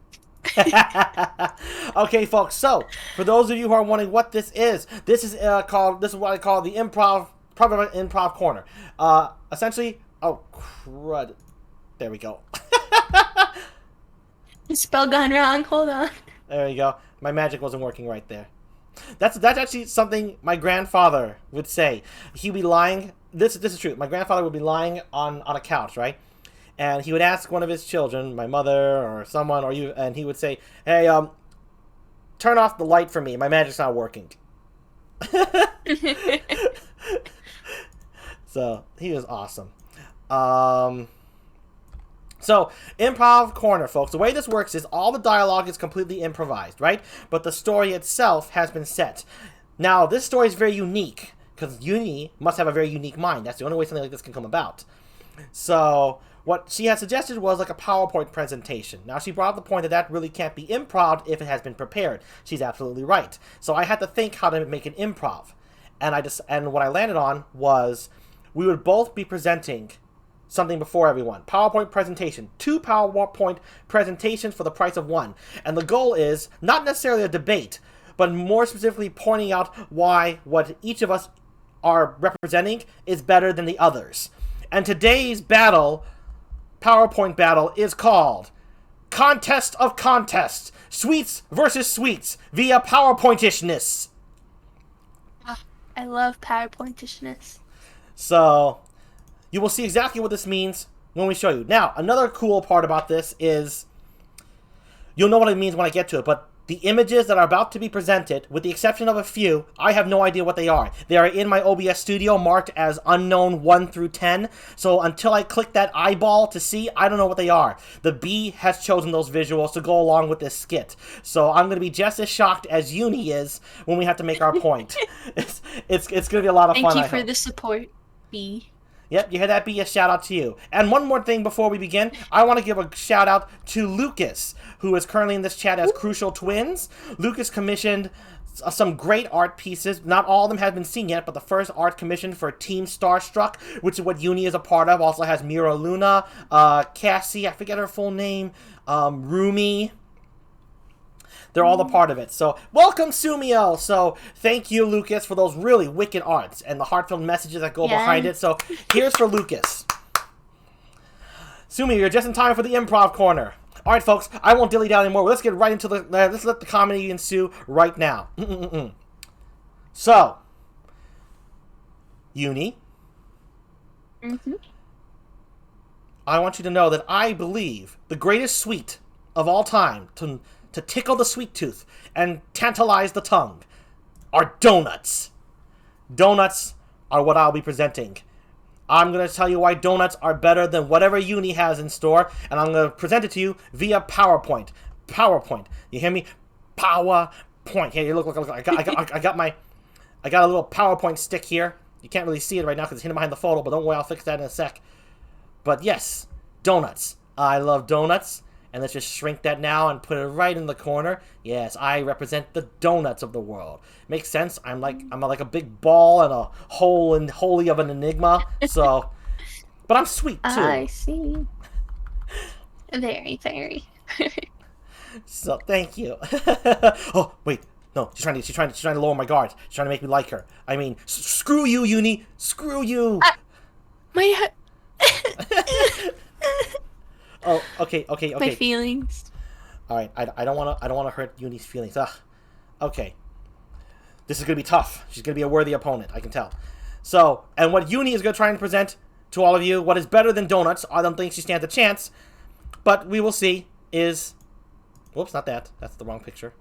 Okay, folks, so, for those of you who are wondering what this is what I call the improv corner. Essentially, oh, crud. There we go. Spell gone wrong, hold on. There you go. My magic wasn't working right there. That's actually something my grandfather would say. He'd be lying. This is true. My grandfather would be lying on a couch, right? And he would ask one of his children, my mother or someone, or you, and he would say, "Hey, turn off the light for me. My magic's not working." So he was awesome. So, improv corner, folks. The way this works is all the dialogue is completely improvised, right? But the story itself has been set. Now, this story is very unique because Uni must have a very unique mind. That's the only way something like this can come about. So what she had suggested was like a PowerPoint presentation. Now, she brought up the point that that really can't be improv if it has been prepared. She's absolutely right. So I had to think how to make an improv. And what I landed on was we would both be presenting something before everyone. PowerPoint presentation. 2 PowerPoint presentations for the price of 1. And the goal is not necessarily a debate, but more specifically pointing out why what each of us are representing is better than the others. And today's battle, PowerPoint battle, is called Contest of Contests. Sweets versus Sweets via PowerPointishness. I love PowerPointishness. So, you will see exactly what this means when we show you. Now, another cool part about this is, you'll know what it means when I get to it, but the images that are about to be presented, with the exception of a few, I have no idea what they are. They are in my OBS studio, marked as unknown 1 through 10, so until I click that eyeball to see, I don't know what they are. The B has chosen those visuals to go along with this skit, so I'm going to be just as shocked as Uni is when we have to make our point. It's going to be a lot of fun. Thank you for the support, B. Yep, you hear that? Be a shout out to you. And one more thing before we begin, I want to give a shout out to Lucas, who is currently in this chat as Crucial Twins. Lucas commissioned some great art pieces. Not all of them have been seen yet, but the first art commissioned for Team Starstruck, which is what Uni is a part of, also has Mira Luna, Cassie, I forget her full name, Rumi. They're all a part of it. So, welcome, Sumio! So, thank you, Lucas, for those really wicked arts and the heartfelt messages that go behind it. So, here's for Lucas. Sumio, you're just in time for the improv corner. Alright, folks, I won't dilly down anymore. Let's get right into the... let's let the comedy ensue right now. So, Uni. I want you to know that I believe the greatest sweet of all time to tickle the sweet tooth and tantalize the tongue are donuts. Donuts are what I'll be presenting. I'm going to tell you why donuts are better than whatever Uni has in store, and I'm going to present it to you via PowerPoint. PowerPoint. You hear me? PowerPoint. Hey, look. I got a little PowerPoint stick here. You can't really see it right now because it's hidden behind the photo, but don't worry, I'll fix that in a sec. But yes, donuts. I love donuts. And let's just shrink that now and put it right in the corner. Yes, I represent the donuts of the world. Makes sense? I'm like a big ball and a hole and holy of an enigma. So, but I'm sweet too. I see. Very, very. So thank you. Oh wait, no, she's trying to lower my guard. She's trying to make me like her. I mean, screw you, Uni. Screw you. My. Oh, okay. My feelings. All right, I don't want to hurt Uni's feelings. Ugh. Okay. This is gonna be tough. She's gonna be a worthy opponent, I can tell. So, and what Uni is gonna try and present to all of you, what is better than donuts? I don't think she stands a chance, but we will see. Is, whoops, not that. That's the wrong picture.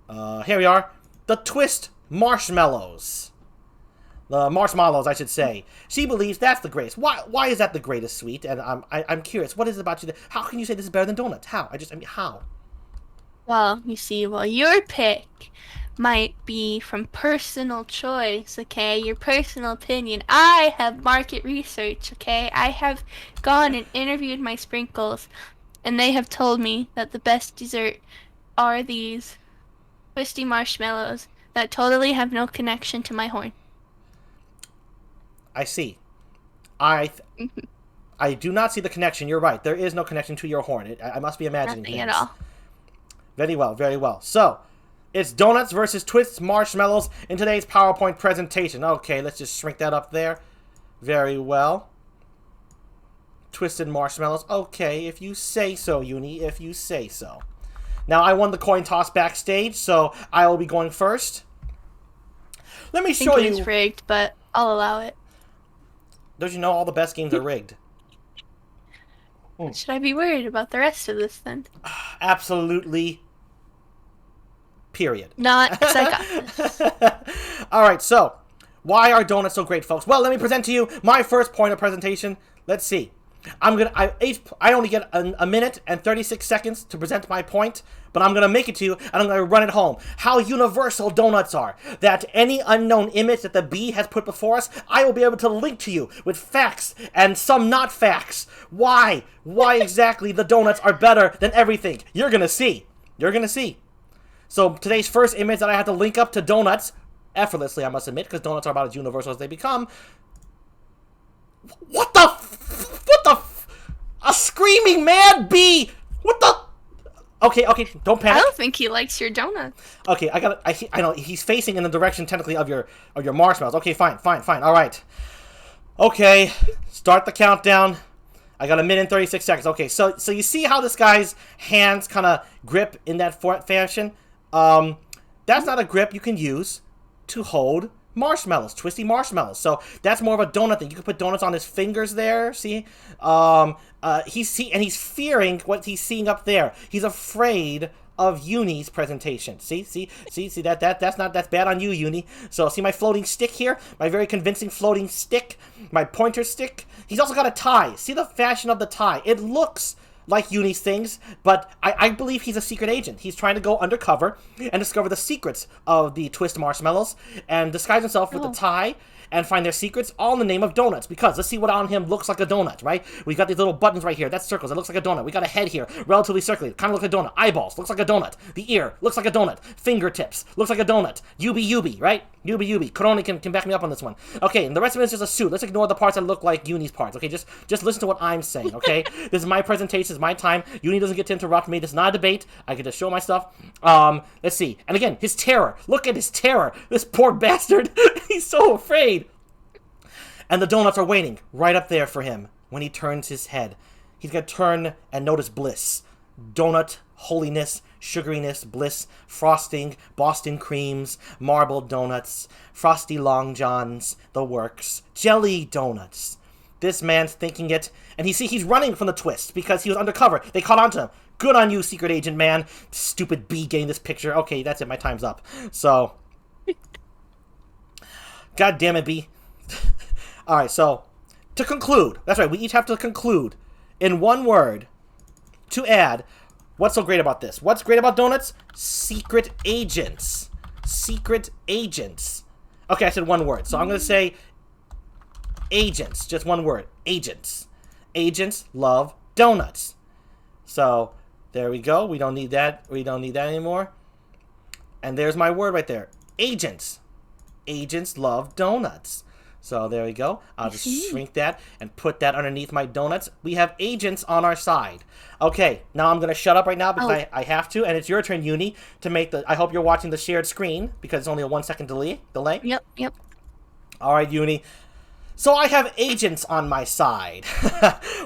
Here we are. The Twist Marshmallows. The marshmallows, I should say. She believes that's the greatest. Why is that the greatest sweet? And I'm curious. What is it about you? How can you say this is better than donuts? How? How? Well, you see, your pick might be from personal choice, okay? Your personal opinion. I have market research, okay? I have gone and interviewed my sprinkles, and they have told me that the best dessert are these twisty marshmallows that totally have no connection to my horn. I see. I do not see the connection. You're right. There is no connection to your horn. I must be imagining Nothing things. at all. Very well, very well. So, it's donuts versus Twist marshmallows in today's PowerPoint presentation. Okay, let's just shrink that up there. Very well. Twisted marshmallows. Okay, if you say so, Uni. If you say so. Now, I won the coin toss backstage, so I will be going first. Let me show you. It's rigged, but I'll allow it. Don't you know all the best games are rigged? Should I be worried about the rest of this then? Absolutely. Period. Not, because I got this. Alright, so, why are donuts so great, folks? Well, let me present to you my first point of presentation. Let's see. I only get a minute and 36 seconds to present my point, but I'm gonna make it to you, and I'm gonna run it home. How universal donuts are. That any unknown image that the bee has put before us, I will be able to link to you with facts and some not facts. Why? Why exactly the donuts are better than everything? You're gonna see. You're gonna see. So today's first image that I had to link up to donuts, effortlessly I must admit, because donuts are about as universal as they become. What the a screaming mad bee! What the? Okay, don't panic. I don't think he likes your donut. Okay, I know he's facing in the direction technically of your marshmallows. Okay, fine. All right. Okay, start the countdown. I got a minute and 36 seconds. Okay, so you see how this guy's hands kind of grip in that fashion? That's not a grip you can use to hold marshmallows, twisty marshmallows. So that's more of a donut thing. You can put donuts on his fingers there. See, he's fearing what he's seeing up there. He's afraid of Uni's presentation. See that's bad on you, Uni. So see my floating stick here, my very convincing floating stick, my pointer stick. He's also got a tie. See the fashion of the tie. It looks like Uni's things, but I believe he's a secret agent. He's trying to go undercover and discover the secrets of the twist marshmallows and disguise himself with the tie and find their secrets, all in the name of donuts. Because let's see what on him looks like a donut, right? We've got these little buttons right here. That's circles. It looks like a donut. We got a head here, relatively circular. Kind of looks like a donut. Eyeballs. Looks like a donut. The ear. Looks like a donut. Fingertips. Looks like a donut. Yubi, right? Yubi. Corona can back me up on this one. Okay, and the rest of it is just a suit. Let's ignore the parts that look like Uni's parts. Okay, just listen to what I'm saying, okay? This is my presentation. This is my time. Uni doesn't get to interrupt me. This is not a debate. I get to show my stuff. Let's see. And again, his terror. Look at his terror. This poor bastard. He's so afraid. And the donuts are waiting right up there for him when he turns his head. He's going to turn and notice bliss. Donut, holiness, sugariness, bliss, frosting, Boston creams, marble donuts, frosty long johns, the works, jelly donuts. This man's thinking it, and he's running from the twist because he was undercover. They caught on to him. Good on you, secret agent man. Stupid bee getting this picture. Okay, that's it. My time's up. So, God damn it, bee. All right, so to conclude, that's right, we each have to conclude in one word to add what's so great about this. What's great about donuts? Secret agents. Secret agents. Okay, I said one word, so I'm going to say agents. Just one word. Agents. Agents love donuts. So there we go. We don't need that. We don't need that anymore. And there's my word right there. Agents. Agents love donuts. So there we go. I'll just shrink that and put that underneath my donuts. We have agents on our side. Okay, now I'm going to shut up right now because I have to. And it's your turn, Uni, to make the... I hope you're watching the shared screen because it's only a 1 second delay. Yep. All right, Uni. So I have agents on my side.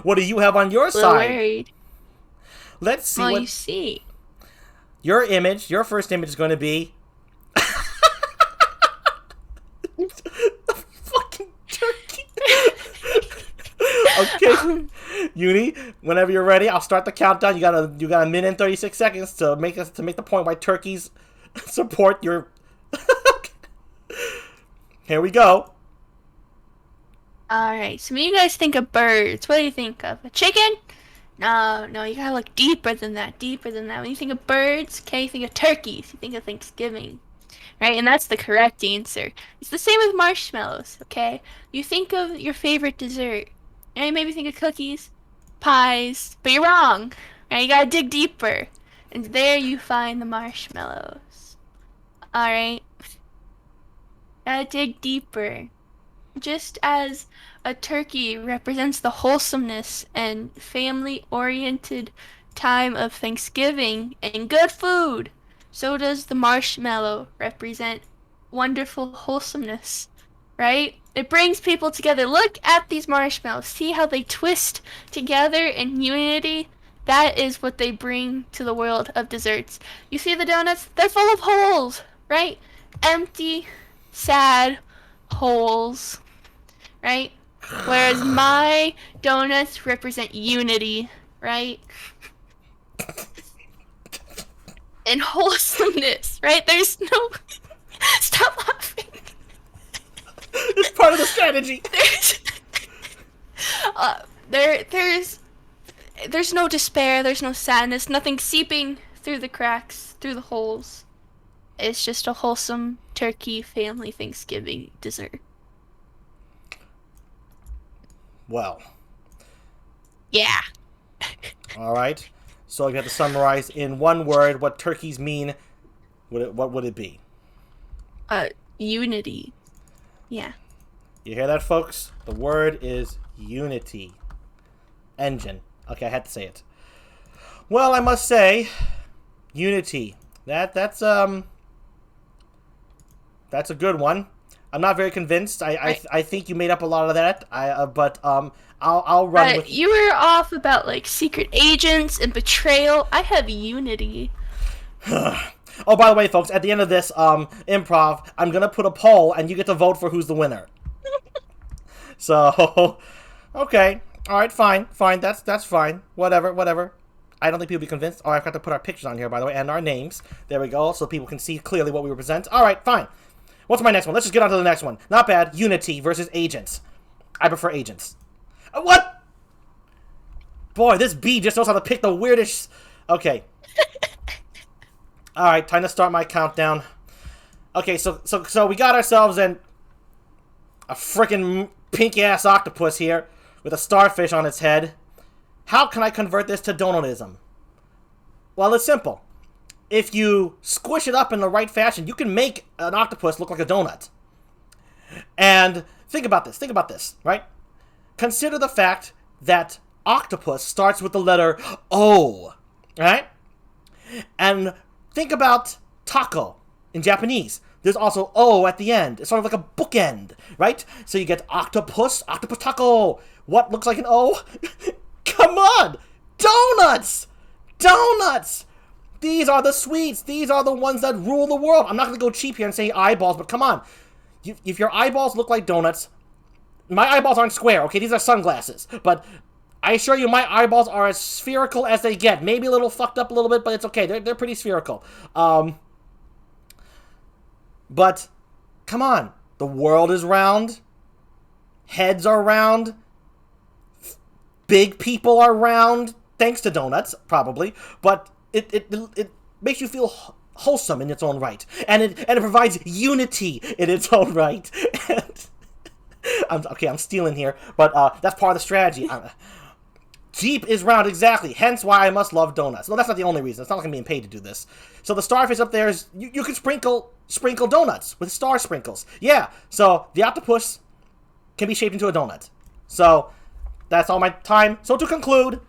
What do you have on your side? Worried. Let's see Well, what... you see. Your image, your first image is going to be... turkey. Okay, Uni, whenever you're ready, I'll start the countdown. You got a minute and 36 seconds to make the point why turkeys support your. Here we go. All right. So when you guys think of birds, what do you think of? A chicken? No, you gotta look deeper than that. When you think of birds, okay, you think of turkeys. You think of Thanksgiving. Right, and that's the correct answer. It's the same with marshmallows, okay? You think of your favorite dessert, and you maybe think of cookies, pies, but you're wrong. Right, you gotta dig deeper, and there you find the marshmallows. Alright? Gotta dig deeper. Just as a turkey represents the wholesomeness and family-oriented time of Thanksgiving and good food, so does the marshmallow represent wonderful wholesomeness, right? It brings people together. Look at these marshmallows. See how they twist together in unity? That is what they bring to the world of desserts. You see the donuts? They're full of holes, right? Empty, sad holes, right? Whereas my donuts represent unity, right? And wholesomeness, right? There's no... Stop laughing. It's part of the strategy. There's no despair, there's no sadness, nothing seeping through the cracks, through the holes. It's just a wholesome turkey family Thanksgiving dessert. Well. Yeah. All right. So you have to summarize in one word what turkeys mean. What would it be? Unity. Yeah. You hear that, folks? The word is unity. Engine. Okay, I had to say it. Well, I must say, unity. That's a good one. I'm not very convinced. I think you made up a lot of that. I'll run with. You were off about like secret agents and betrayal. I have unity. Oh, by the way, folks, at the end of this improv, I'm gonna put a poll, and you get to vote for who's the winner. So, okay, all right, fine. That's fine. Whatever. I don't think people will be convinced. Oh, I've got to put our pictures on here, by the way, and our names. There we go, so people can see clearly what we represent. All right, fine. What's my next one? Let's just get on to the next one. Not bad. Unity versus agents. I prefer agents. What? Boy, this bee just knows how to pick the weirdest. Okay. All right, time to start my countdown. Okay, so we got ourselves a freaking pink-ass octopus here with a starfish on its head. How can I convert this to donutism? Well, it's simple. If you squish it up in the right fashion, you can make an octopus look like a donut. And think about this, right? Consider the fact that octopus starts with the letter O, right? And think about taco in Japanese. There's also O at the end. It's sort of like a bookend, right? So you get octopus taco. What looks like an O? Come on! Donuts! These are the sweets. These are the ones that rule the world. I'm not going to go cheap here and say eyeballs, but come on. If your eyeballs look like donuts, my eyeballs aren't square, okay? These are sunglasses. But I assure you my eyeballs are as spherical as they get. Maybe a little fucked up a little bit, but it's okay. They're pretty spherical. But, come on. The world is round. Heads are round. Big people are round. Thanks to donuts, probably. But it makes you feel wholesome in its own right. And it provides unity in its own right. I'm stealing here, but that's part of the strategy. GEEP is round, exactly. Hence why I must love donuts. No, that's not the only reason. It's not like I'm being paid to do this. So the starfish up there is... You can sprinkle donuts with star sprinkles. Yeah, so the octopus can be shaped into a donut. So that's all my time. So to conclude,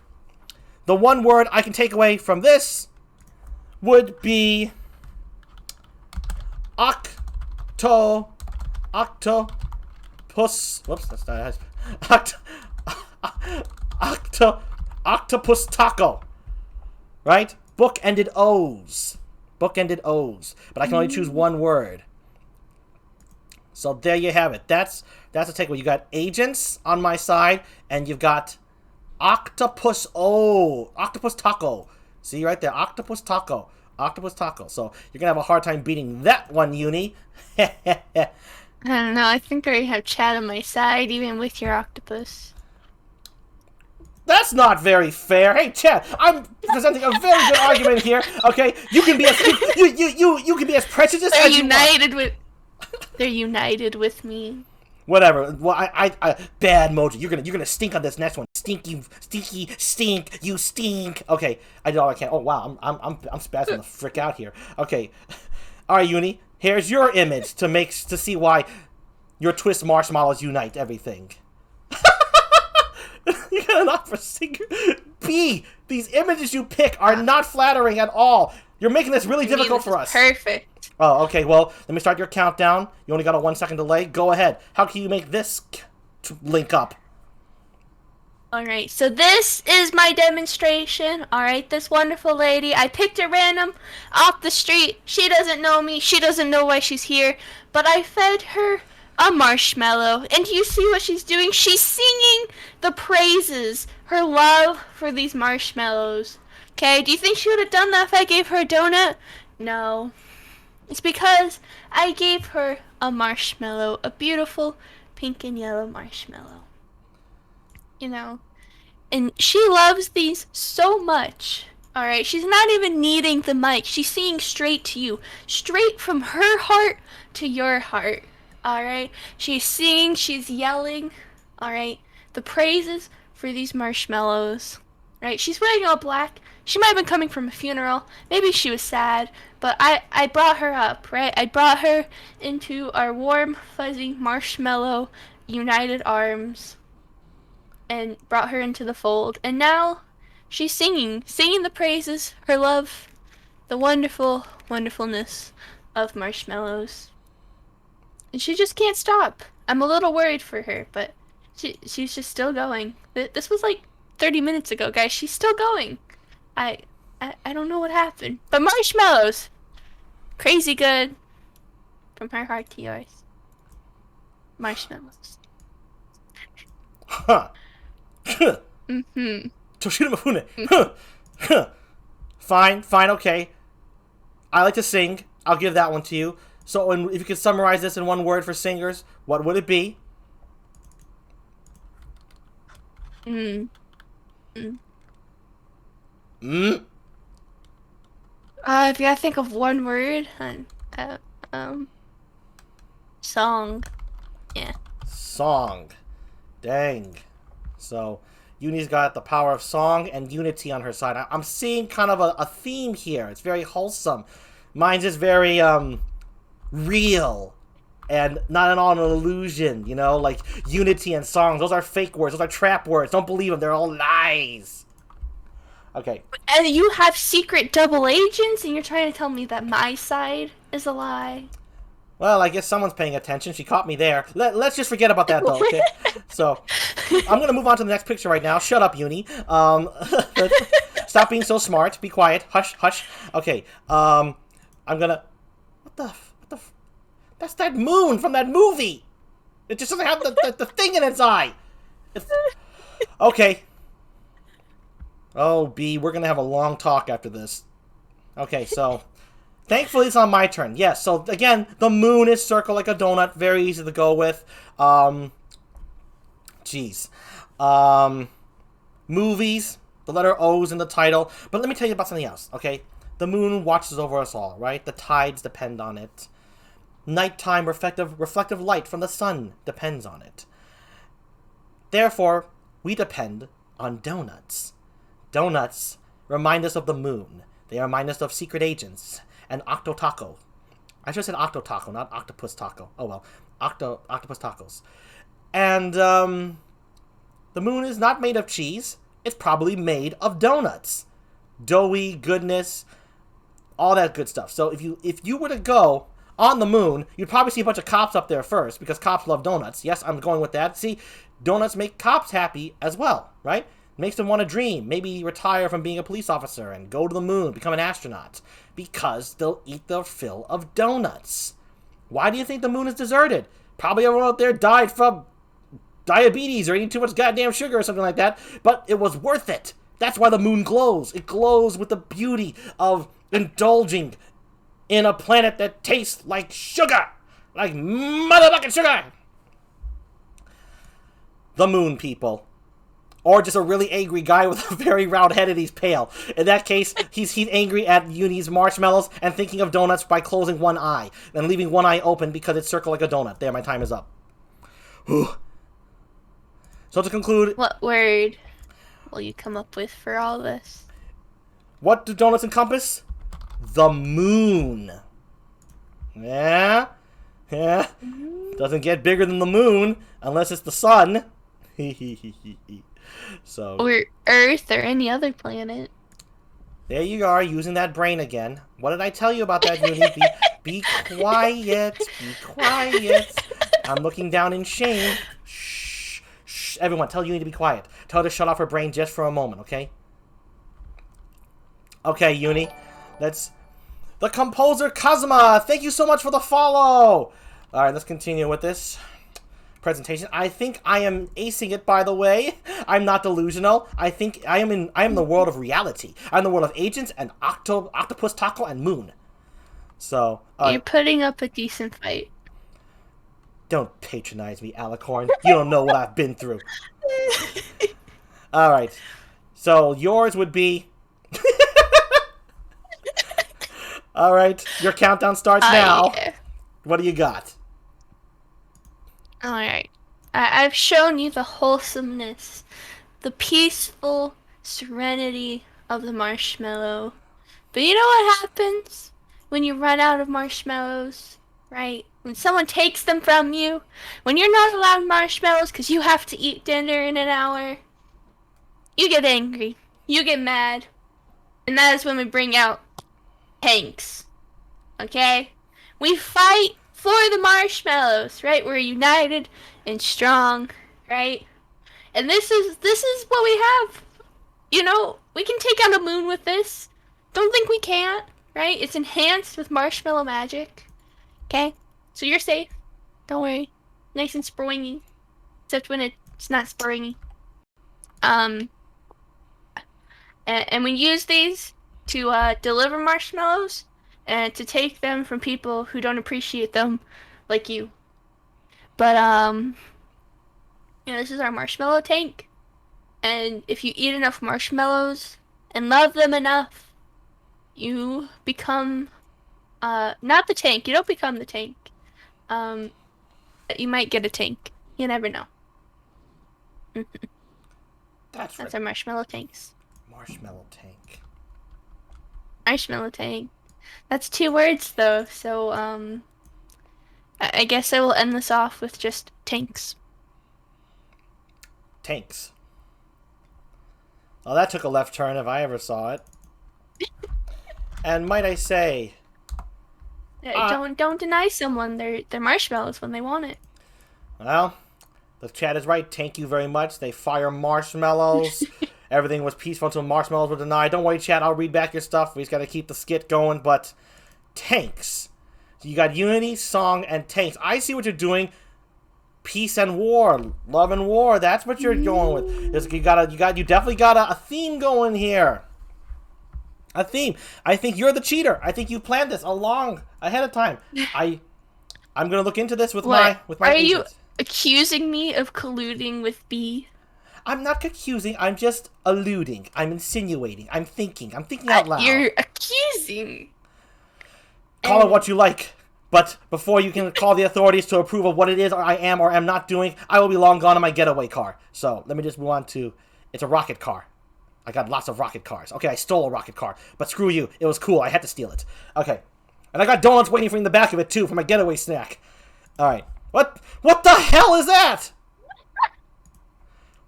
the one word I can take away from this would be... Octopus. Whoops, that's not... Octopus taco. Right? Book-ended O's. But I can only choose one word. So there you have it. That's a takeaway. You got agents on my side, and you've got octopus taco. See right there? Octopus taco. So you're gonna have a hard time beating that one, Uni. I don't know. I think I already have Chad on my side, even with your octopus. That's not very fair. Hey, Chad, I'm presenting a very good argument here. Okay, you can be as you can be as prejudiced as you want. They're united with me. Whatever. Well, I bad Mojo. You're gonna stink on this next one. Stinky, stink. You stink. Okay, I did all I can. Oh wow, I'm spazzing the frick out here. Okay, all right, Uni. Here's your image to see why your twist marshmallows unite everything. You got an opera singer. B, these images you pick are not flattering at all. You're making this really difficult for us. Perfect. Oh, okay. Well, let me start your countdown. You only got a 1 second delay. Go ahead. How can you make this link up? Alright, so this is my demonstration. Alright, this wonderful lady. I picked her random off the street. She doesn't know me. She doesn't know why she's here. But I fed her a marshmallow. And do you see what she's doing? She's singing the praises, her love for these marshmallows. Okay, do you think she would have done that if I gave her a donut? No. It's because I gave her a marshmallow, a beautiful pink and yellow marshmallow. You know, And she loves these so much. Alright, she's not even needing the mic. She's singing straight to you. Straight from her heart to your heart. Alright? She's singing, she's yelling. Alright? The praises for these marshmallows. Right? She's wearing all black. She might have been coming from a funeral. Maybe she was sad. But I brought her up, right? I brought her into our warm, fuzzy, marshmallow, united arms. And brought her into the fold. And now she's singing the praises, her love, the wonderful wonderfulness of marshmallows. And she just can't stop. I'm a little worried for her, but she's just still going. This was like 30 minutes ago, guys. She's still going. I don't know what happened. But marshmallows! Crazy good. From her heart to yours. Marshmallows. Huh. Mm-hmm. Fine, okay. I like to sing. I'll give that one to you. So if you could summarize this in one word for singers, what would it be? Mm. If you gotta think of one word, song. Yeah. Song. Dang. So, Uni's got the power of song and unity on her side. I'm seeing kind of a theme here. It's very wholesome. Mine's just very, real. And not at all an illusion, you know? Like, unity and songs. Those are fake words. Those are trap words. Don't believe them. They're all lies. Okay. And you have secret double agents, and you're trying to tell me that my side is a lie? Well, I guess someone's paying attention. She caught me there. Let's just forget about that, though, okay? So, I'm going to move on to the next picture right now. Shut up, Uni. Stop being so smart. Be quiet. Hush, hush. Okay, I'm going to... What the... That's that moon from that movie! It just doesn't have the thing in its eye! Okay. Oh, B, we're going to have a long talk after this. Okay, so... Thankfully, it's on my turn. Yes, so again, the moon is circled like a donut. Very easy to go with. Movies. The letter O's in the title. But let me tell you about something else, okay? The moon watches over us all, right? The tides depend on it. Nighttime reflective light from the sun depends on it. Therefore, we depend on donuts. Donuts remind us of the moon. They remind us of secret agents. And Octo Taco. I should have said Octo Taco, not Octopus Taco. Oh well. Octopus Tacos. And, the moon is not made of cheese. It's probably made of donuts. Doughy goodness. All that good stuff. So if you were to go on the moon, you'd probably see a bunch of cops up there first, because cops love donuts. Yes, I'm going with that. See, donuts make cops happy as well, right? Makes them want to dream, maybe retire from being a police officer and go to the moon, become an astronaut, because they'll eat their fill of donuts. Why do you think the moon is deserted? Probably everyone out there died from diabetes or eating too much goddamn sugar or something like that, but it was worth it. That's why the moon glows. It glows with the beauty of indulging in a planet that tastes like sugar. Like motherfucking sugar. The moon, people. Or just a really angry guy with a very round head and he's pale. In that case, he's angry at Uni's marshmallows and thinking of donuts by closing one eye. And leaving one eye open because it's circled like a donut. There, my time is up. So to conclude... What word will you come up with for all this? What do donuts encompass? The moon. Yeah? Yeah? Doesn't get bigger than the moon unless it's the sun. So, or Earth or any other planet. There you are, using that brain again. What did I tell you about that, Uni? Be quiet. Be quiet. I'm looking down in shame. Shh. Shh. Everyone, tell Uni to be quiet. Tell her to shut off her brain just for a moment, okay? Okay, Uni. Let's... The composer Kazuma! Thank you so much for the follow! Alright, let's continue with this presentation. I think I am acing it, by the way. I'm not delusional. I think I am the world of reality. I'm the world of agents and octopus taco and moon. So you're putting up a decent fight. Don't patronize me, alicorn. You don't know what I've been through. All right. So yours would be. All right. Your countdown starts now. Yeah. What do you got? All right. I've shown you the wholesomeness, the peaceful serenity of the marshmallow. But you know what happens when you run out of marshmallows, right? When someone takes them from you, when you're not allowed marshmallows because you have to eat dinner in an hour, you get angry, you get mad, and that is when we bring out tanks, okay? We fight for the marshmallows, right? We're united and strong, right? And this is what we have. You know, we can take out a moon with this. Don't think we can't, right? It's enhanced with marshmallow magic. Okay? So you're safe. Don't worry. Nice and springy. Except when it's not springy. And we use these to deliver marshmallows and to take them from people who don't appreciate them like you. But this is our marshmallow tank. And if you eat enough marshmallows and love them enough, you become not the tank. You don't become the tank. You might get a tank. You never know. That's right. That's our marshmallow tanks. Marshmallow tank. Marshmallow tank. That's 2 words though, so I guess I will end this off with just tanks. Tanks. Well, that took a left turn if I ever saw it. And might I say, Don't deny someone their marshmallows when they want it. well, the chat is right. Thank you very much. They fire marshmallows. Everything was peaceful until marshmallows were denied. Don't worry, chat. I'll read back your stuff. We just got to keep the skit going. But tanks. So you got unity, song, and tanks. I see what you're doing. Peace and war, love and war. That's what you're going with. You definitely got a theme going here. A theme. I think you're the cheater. I think you planned this ahead of time. I'm gonna look into this with my Are agent. you accusing me of colluding with B? I'm not accusing. I'm just alluding. I'm insinuating. I'm thinking out loud. You're accusing. Call it what you like. But before you can call the authorities to approve of what it is I am or am not doing, I will be long gone in my getaway car. So let me just move on to, it's a rocket car. I got lots of rocket cars. Okay, I stole a rocket car. But screw you. It was cool. I had to steal it. Okay. And I got donuts waiting for me in the back of it, too, for my getaway snack. Alright. What the hell is that?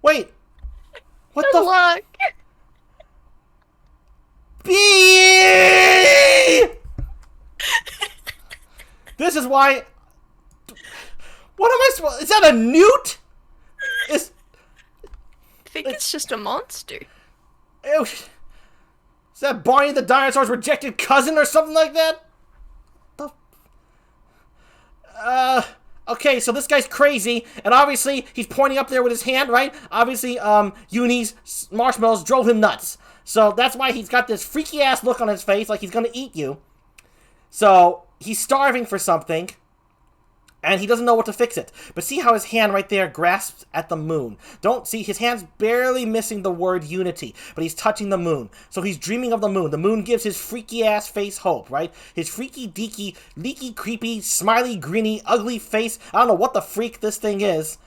Wait. What Good the luck. B. This is why. What am I supposed? Is that a newt? I think it's just a monster. Is that Barney the dinosaur's rejected cousin or something like that? Okay, so this guy's crazy, and obviously he's pointing up there with his hand, right? Obviously, Uni's marshmallows drove him nuts. So that's why he's got this freaky ass look on his face, like he's gonna eat you. So he's starving for something, and he doesn't know what to fix it. But see how his hand right there grasps at the moon. Don't see, his hand's barely missing the word unity, but he's touching the moon. So he's dreaming of the moon. The moon gives his freaky ass face hope, right? His freaky, deaky, leaky, creepy, smiley, grinny, ugly face. I don't know what the freak this thing is,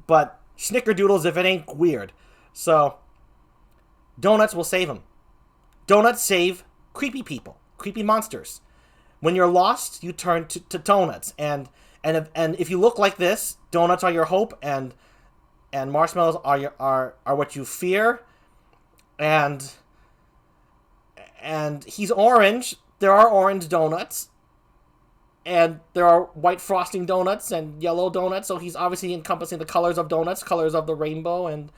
but snickerdoodles if it ain't weird. So donuts will save him. Donuts save creepy people, creepy monsters. When you're lost, you turn to donuts, and if you look like this, donuts are your hope, and marshmallows are what you fear, and he's orange. There are orange donuts, and there are white frosting donuts and yellow donuts. So he's obviously encompassing the colors of donuts, colors of the rainbow, and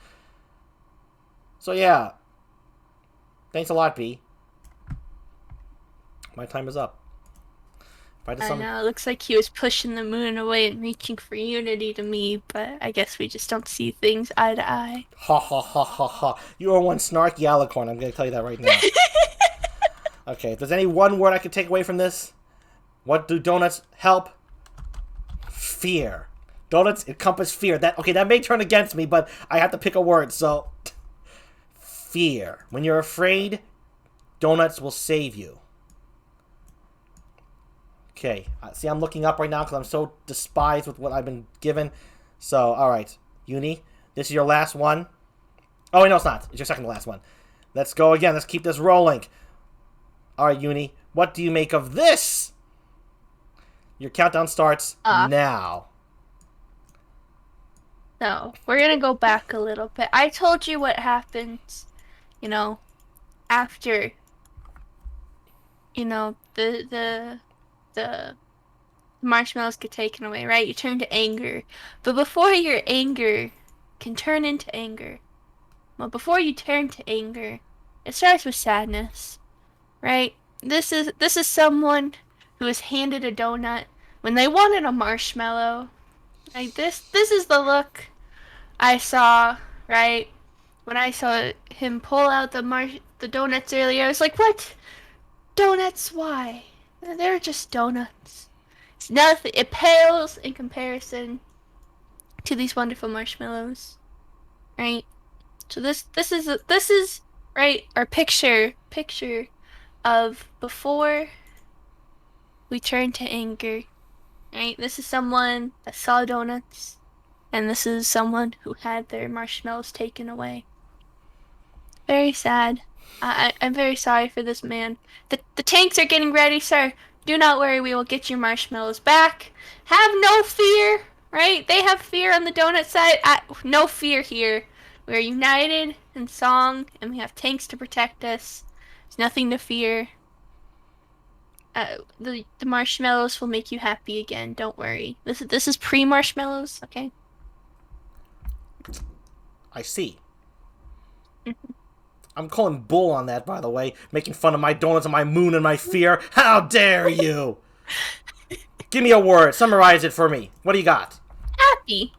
so yeah. Thanks a lot, B. My time is up. I know, it looks like he was pushing the moon away and reaching for unity to me, but I guess we just don't see things eye to eye. Ha ha ha ha ha. You are one snarky alicorn, I'm going to tell you that right now. Okay, if there's any one word I could take away from this, what do donuts help? Fear. Donuts encompass fear. That may turn against me, but I have to pick a word, so fear. When you're afraid, donuts will save you. Okay, see, I'm looking up right now because I'm so despised with what I've been given. So, alright, Uni, this is your last one. Oh, wait, no, it's not. It's your second to last one. Let's go again. Let's keep this rolling. Alright, Uni, what do you make of this? Your countdown starts now. No, we're gonna go back a little bit. I told you what happens, you know, after, you know, the marshmallows get taken away, right? You turn to anger. But before your anger can turn into anger, well, before you turn to anger, it starts with sadness, right? This is someone who was handed a donut when they wanted a marshmallow. Like this is the look I saw, right? When I saw him pull out the donuts earlier, I was like, what? Donuts? Why? They're just donuts. It's nothing. It pales in comparison to these wonderful marshmallows, right? So this is right our picture of before we turn to anger, right? This is someone that saw donuts, and this is someone who had their marshmallows taken away. Very sad. I'm very sorry for this man. The tanks are getting ready, sir. Do not worry, we will get your marshmallows back. Have no fear, right? They have fear on the donut side. No fear here. We are united in song, and we have tanks to protect us. There's nothing to fear. The marshmallows will make you happy again. Don't worry. This is pre-marshmallows, okay? I see. I'm calling bull on that, by the way. Making fun of my donuts and my moon and my fear. How dare you! Give me a word. Summarize it for me. What do you got? Happy.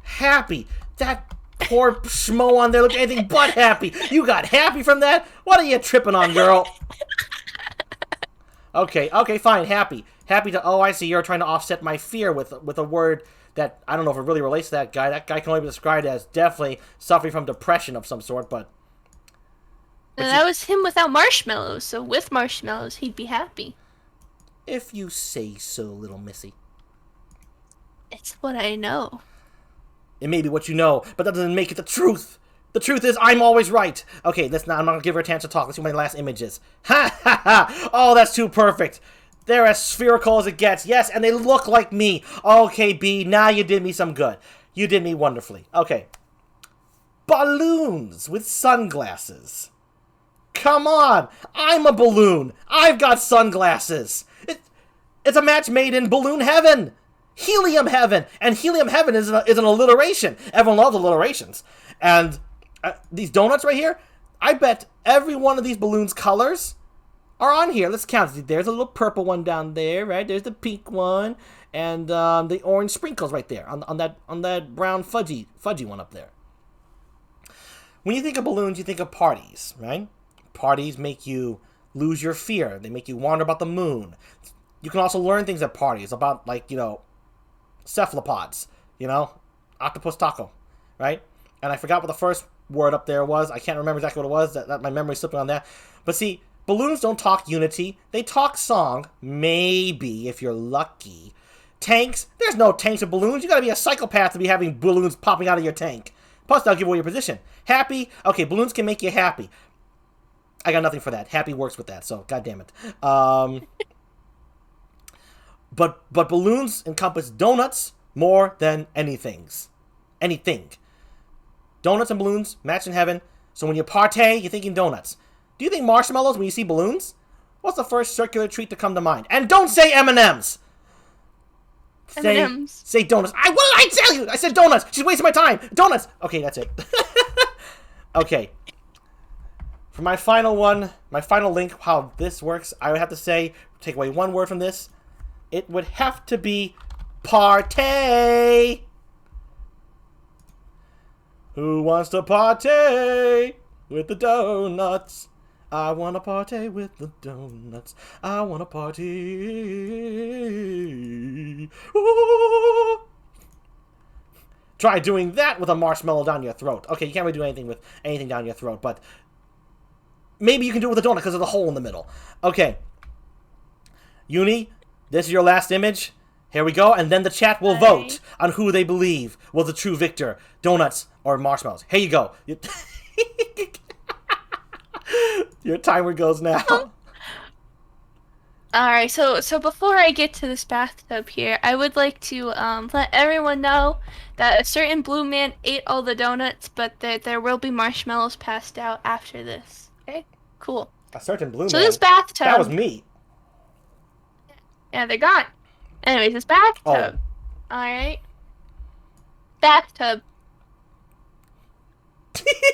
Happy. That poor schmo on there looked anything but happy. You got happy from that? What are you tripping on, girl? Okay, fine. Happy. Happy to... Oh, I see. You're trying to offset my fear with a word that... I don't know if it really relates to that guy. That guy can only be described as definitely suffering from depression of some sort, but... That was him without marshmallows, so with marshmallows, he'd be happy. If you say so, little missy. It's what I know. It may be what you know, but that doesn't make it the truth. The truth is, I'm always right. Okay, I'm not gonna give her a chance to talk. Let's see what my last image is. Ha ha ha! Oh, that's too perfect. They're as spherical as it gets. Yes, and they look like me. Okay, B, now you did me some good. You did me wonderfully. Okay. Balloons with sunglasses. Come on! I'm a balloon! I've got sunglasses! It's a match made in balloon heaven! Helium heaven! And helium heaven is an alliteration. Everyone loves alliterations. And these donuts right here, I bet every one of these balloons' colors are on here. Let's count. There's a little purple one down there, right? There's the pink one. And the orange sprinkles right there on that brown fudgy one up there. When you think of balloons, you think of parties, right? Parties make you lose your fear. They make you wander about the moon. You can also learn things at parties about, like, cephalopods, octopus taco, right? And I forgot what the first word up there was. I can't remember exactly what it was. That my memory's slipping on that. But see, balloons don't talk unity. They talk song. Maybe, if you're lucky. Tanks? There's no tanks with balloons. You gotta be a psychopath to be having balloons popping out of your tank. Plus, they'll give away your position. Happy? Okay, balloons can make you happy. I got nothing for that. Happy works with that, so god damn it. But balloons encompass donuts more than anything. Donuts and balloons match in heaven. So when you partay, you're thinking donuts. Do you think marshmallows when you see balloons? What's the first circular treat to come to mind? And don't say M&Ms. M&Ms. Say donuts. What did I tell you? I said donuts. She's wasting my time. Donuts. Okay, that's it. Okay. For my final one, my final link, how this works, I would have to say, take away one word from this. It would have to be partay. Who wants to partay with the donuts? I want to partay with the donuts. I want to party. Ooh. Try doing that with a marshmallow down your throat. Okay, you can't really do anything with anything down your throat, but maybe you can do it with a donut because of the hole in the middle. Okay. Uni, this is your last image. Here we go, and then the chat will vote on who they believe was the true victor, donuts or marshmallows. Here you go. Your timer goes now. Alright, so before I get to this bathtub here, I would like to let everyone know that a certain blue man ate all the donuts, but that there will be marshmallows passed out after this. Okay? Cool. A certain blue man? So this bathtub... That was me. Yeah, they're gone. Anyways, this bathtub. Oh. Alright. Bathtub.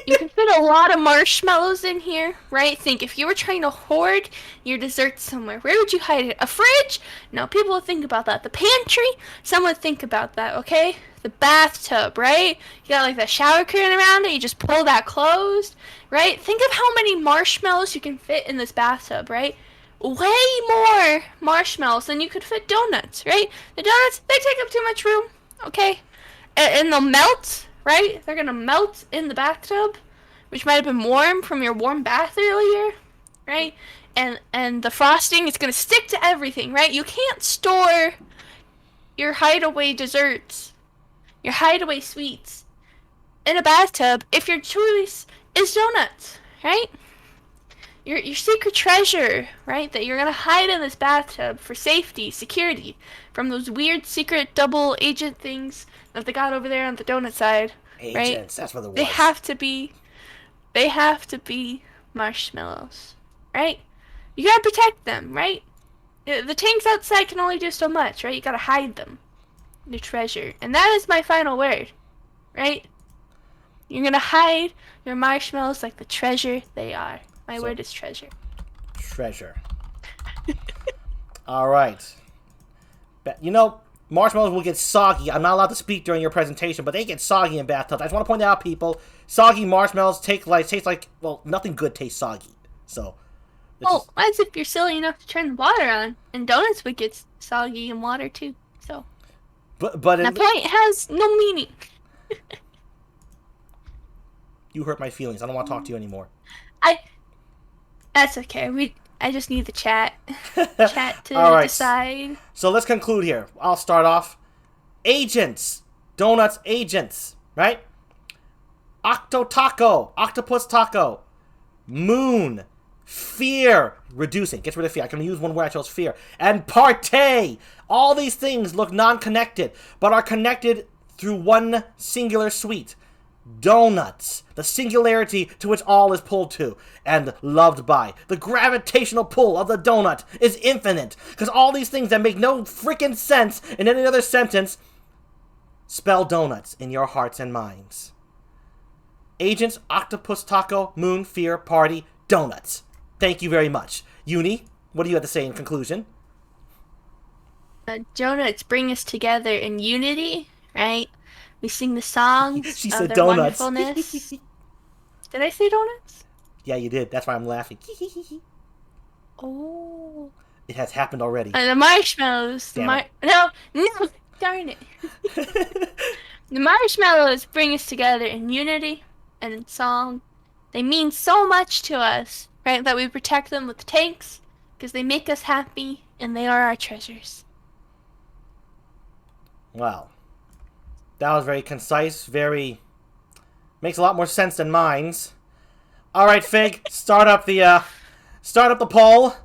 You can fit a lot of marshmallows in here, right? Think, if you were trying to hoard your dessert somewhere, where would you hide it? A fridge? No, people would think about that. The pantry? Someone would think about that, okay? The bathtub, right? You got like that shower curtain around it, you just pull that closed, right? Think of how many marshmallows you can fit in this bathtub, right? Way more marshmallows than you could fit donuts, right? The donuts, they take up too much room, okay? And they'll melt, right? They're gonna melt in the bathtub, which might have been warm from your warm bath earlier, right? And the frosting is gonna stick to everything, right? You can't store your hideaway desserts, your hideaway sweets in a bathtub if your choice is donuts, right? Your secret treasure, right, that you're gonna hide in this bathtub for safety, security, from those weird secret double agent things that they got over there on the donut side, Agents, right? that's what it was. They have to be marshmallows, right? You gotta protect them, right? The tanks outside can only do so much, right? You gotta hide them, your treasure, and that is my final word, right? You're gonna hide your marshmallows like the treasure they are. My word is treasure. Treasure. All right. You know, marshmallows will get soggy. I'm not allowed to speak during your presentation, but they get soggy in bathtubs. I just want to point out, people, soggy marshmallows taste like, well, nothing good tastes soggy. So. Well, as if you're silly enough to turn the water on, and donuts would get soggy in water too. So. But that point has no meaning. You hurt my feelings. I don't want to talk to you anymore. That's okay. I just need the chat to decide. So let's conclude here. I'll start off. Agents. Donuts agents. Right? Octopus taco. Moon. Fear. Reducing. Gets rid of fear. I can use one word. I chose fear. And partay. All these things look non-connected, but are connected through one singular sweet. Donuts, the singularity to which all is pulled to and loved by. The gravitational pull of the donut is infinite, because all these things that make no freaking sense in any other sentence spell donuts in your hearts and minds. Agents, octopus taco, moon, fear, party, donuts. Thank you very much. Uni, what do you have to say in conclusion? Donuts bring us together in unity, right? We sing the songs she of said their donuts. wonderfulness. Did I say donuts? Yeah, you did. That's why I'm laughing. Oh. It has happened already. The marshmallows. No, darn it. The marshmallows bring us together in unity and in song. They mean so much to us, right? That we protect them with tanks because they make us happy and they are our treasures. Wow. That was very concise, makes a lot more sense than mine's. All right, Fig, start up the poll.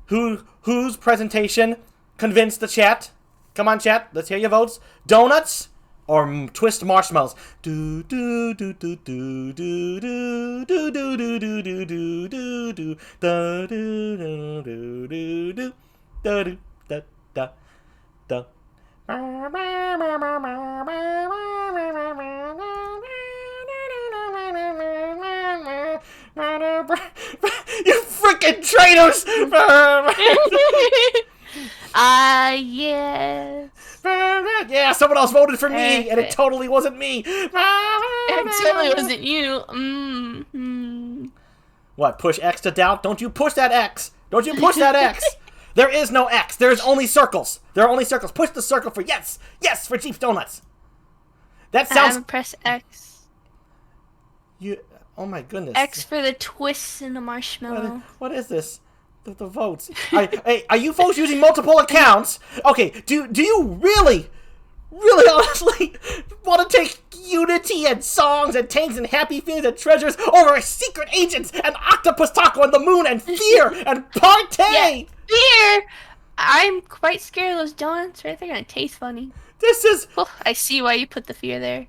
Whose presentation convinced the chat? Come on, chat, let's hear your votes. Donuts or twist marshmallows? Do do do do do do do do do do do do do do do da do do do do do da do da da da. You freaking traitors! Yes. Yeah, someone else voted for me, and it totally wasn't me. It totally wasn't you. What, push X to doubt? Don't you push that X! Don't you push that X! There is no X. There is only circles. There are only circles. Push the circle for yes! Yes, for Jeep Donuts! That I'm gonna sounds... press X. You... Oh my goodness. X for the twists in the marshmallow. What is this? The votes. Hey, are you folks using multiple accounts? Okay, do you really honestly want to take unity and songs and tanks and happy feelings and treasures over secret agents and octopus taco on the moon and fear and partay? Fear! I'm quite scared of those donuts, right? They're gonna taste funny. This is... Oh, I see why you put the fear there.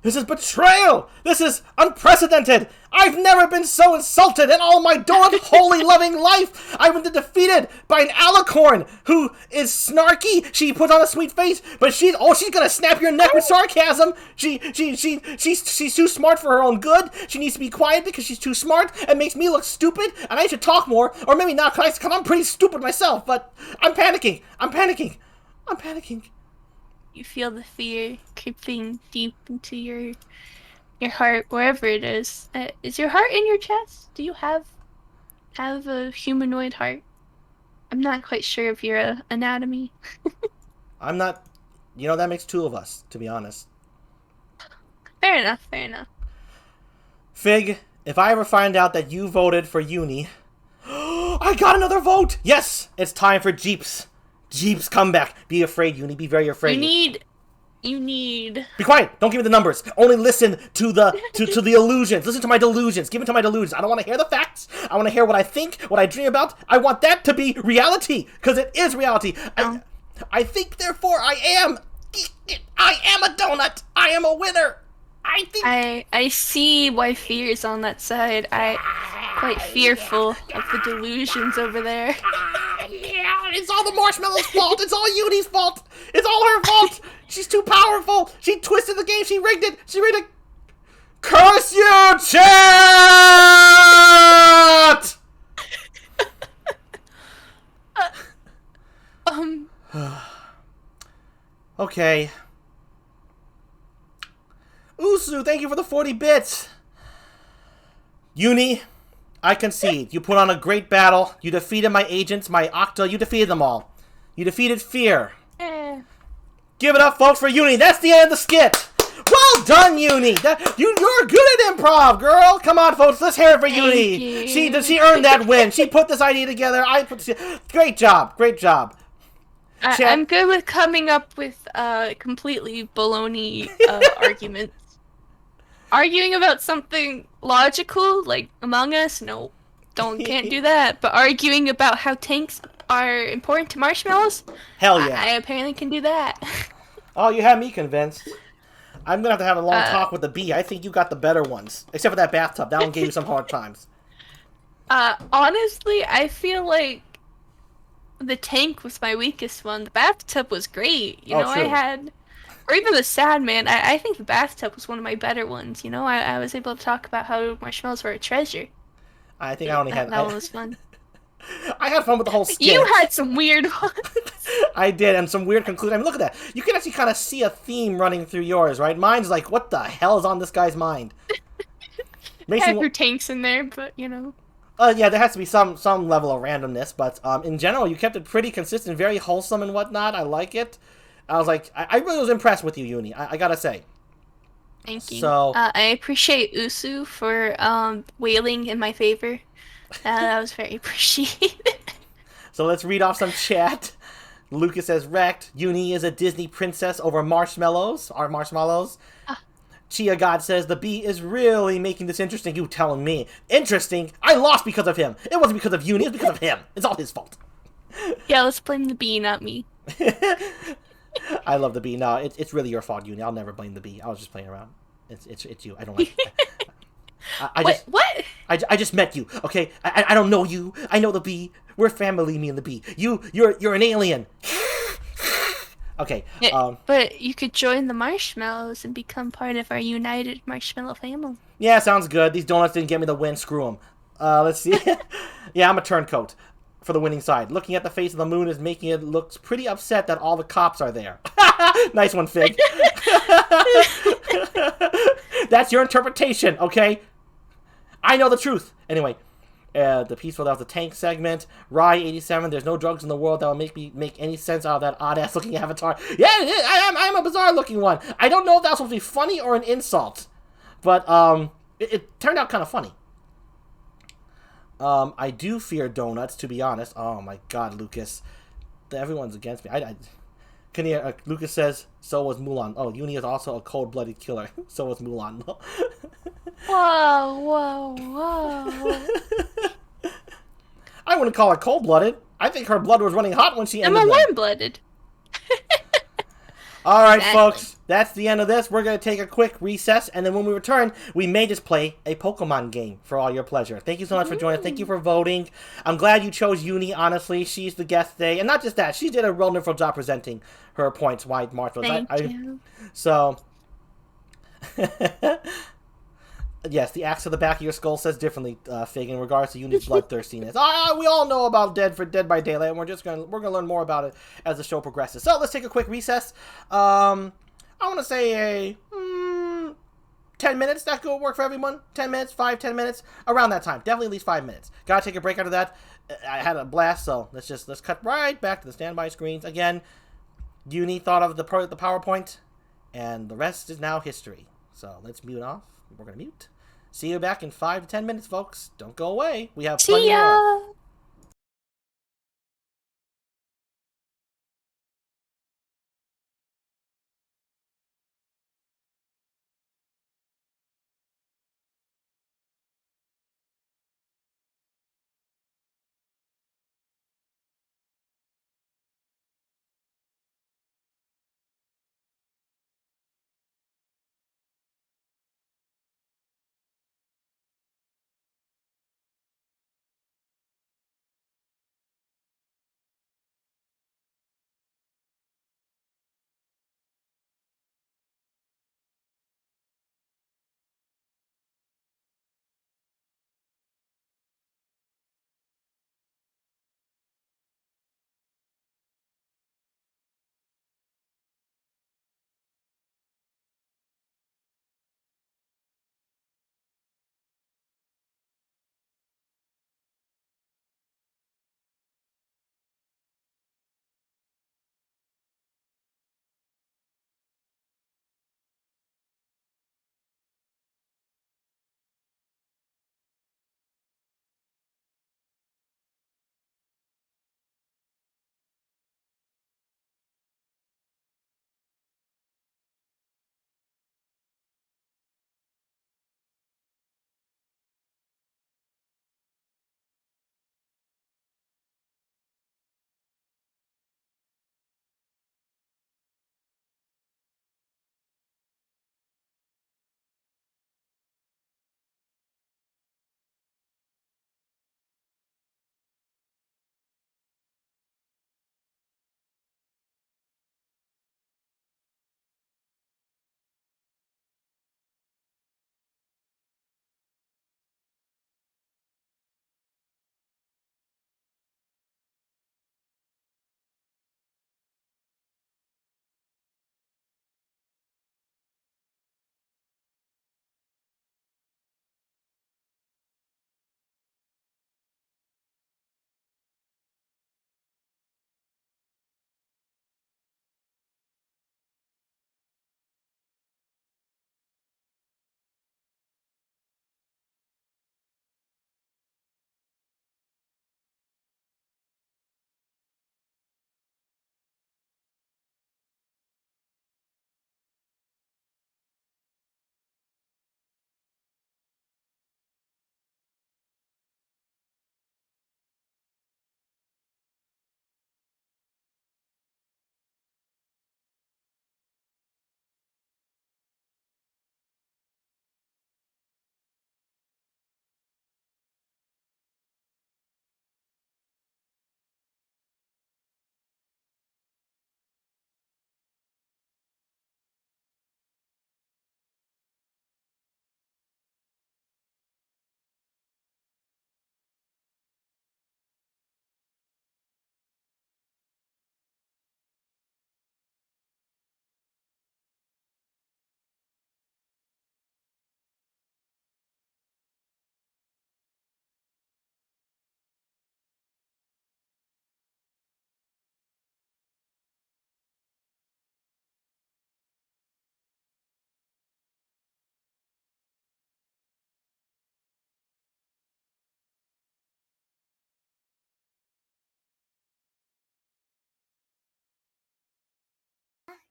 This is betrayal! This is unprecedented! I've never been so insulted in all my donut holy loving life! I've been defeated by an alicorn who is snarky. She puts on a sweet face, but she's gonna snap your neck with sarcasm. She's too smart for her own good. She needs to be quiet because she's too smart and makes me look stupid, and I should talk more, or maybe not, because I'm pretty stupid myself, but I'm panicking. You feel the fear creeping deep into your heart, wherever it is. Is your heart in your chest? Do you have a humanoid heart? I'm not quite sure of your anatomy. I'm not... You know, that makes two of us, to be honest. Fair enough. Fig, if I ever find out that you voted for Uni... I got another vote! Yes! It's time for GEEP's comeback. Be afraid, Uni. Be very afraid. You need... Be quiet! Don't give me the numbers. Only listen to the illusions. Listen to my delusions. Give it to my delusions. I don't want to hear the facts. I want to hear what I think, what I dream about. I want that to be reality, because it is reality. I think, therefore, I am a donut. I am a winner. I see why fear is on that side. I'm quite fearful of the delusions over there. Yeah, it's all the marshmallow's fault. It's all Uni's fault. It's all her fault. She's too powerful. She twisted the game. She rigged it. Curse you, chat! Okay. Usu, thank you for the 40 bits. Uni, I concede. You put on a great battle. You defeated my agents, my Octa. You defeated them all. You defeated fear. Give it up, folks, for Uni. That's the end of the skit. Well done, Uni. You're good at improv, girl. Come on, folks. Let's hear it for Uni. She earned that win. She put this idea together. Great job. I'm good with coming up with completely baloney arguments. Arguing about something logical, like Among Us, no. Can't do that. But arguing about how tanks are important to marshmallows? Hell yeah. I apparently can do that. Oh, you have me convinced. I'm gonna have a long talk with the bee. I think you got the better ones. Except for that bathtub. That one gave you some hard times. Honestly, I feel like the tank was my weakest one. The bathtub was great. You know, true. Or even the sad man. I think the bathtub was one of my better ones. You know, I was able to talk about how marshmallows were a treasure. I think I only had... That one was fun. I had fun with the whole skit. You had some weird ones. I did, and some weird conclusions. I mean, look at that. You can actually kind of see a theme running through yours, right? Mine's like, what the hell is on this guy's mind? Have your tanks in there, but, you know. Yeah, there has to be some level of randomness, but in general, you kept it pretty consistent, very wholesome and whatnot. I like it. I was like, I really was impressed with you, Uni. I gotta say. Thank you. So, I appreciate Usu for wailing in my favor. That was very appreciated. So let's read off some chat. Lucas says, wrecked. Uni is a Disney princess over marshmallows. Our marshmallows. Chia God says, the bee is really making this interesting. You telling me. Interesting? I lost because of him. It wasn't because of Uni. It was because of him. It's all his fault. Yeah, let's blame the bee, not me. I love the bee. No, it's really your fault, Uni. I'll never blame the bee. I was just playing around. It's you. I don't like it. What? I just met you, okay? I don't know you. I know the bee. We're family, me and the bee. You're an alien. Okay. But you could join the marshmallows and become part of our united marshmallow family. Yeah, sounds good. These donuts didn't get me the win. Screw them. Let's see. Yeah, I'm a turncoat for the winning side. Looking at the face of the moon is making it look pretty upset that all the cops are there. Nice one, Fig. That's your interpretation, okay? I know the truth. Anyway, The Peaceful, that was the tank segment. Rye87, there's no drugs in the world that will make any sense out of that odd ass looking avatar. Yeah, I am a bizarre looking one. I don't know if that was supposed to be funny or an insult, but it turned out kind of funny. I do fear donuts, to be honest. Oh my god, Lucas. Everyone's against me. Lucas says, so was Mulan. Oh, Uni is also a cold-blooded killer. So was Mulan. Whoa. I wouldn't call her cold-blooded. I think her blood was running hot when she ended I'm a them. warm-blooded. All right, Exactly. folks. That's the end of this. We're going to take a quick recess, and then when we return, we may just play a Pokemon game for all your pleasure. Thank you so much for joining. Thank you for voting. I'm glad you chose Uni, honestly. She's the guest today. And not just that, she did a wonderful job presenting her points, why March was. Thank you. So, yes, the axe to the back of your skull says differently, Fig, in regards to Uni's bloodthirstiness. We all know about Dead by Daylight, and we're gonna learn more about it as the show progresses. So let's take a quick recess. I want to say a 10 minutes. That could work for everyone. 10 minutes, 10 minutes, around that time. Definitely at least 5 minutes. Gotta take a break out of that. I had a blast, so let's cut right back to the standby screens again. Uni thought of the PowerPoint, and the rest is now history. So let's mute off. We're gonna mute. See you back in 5 to 10 minutes, folks. Don't go away. We have plenty See ya. more.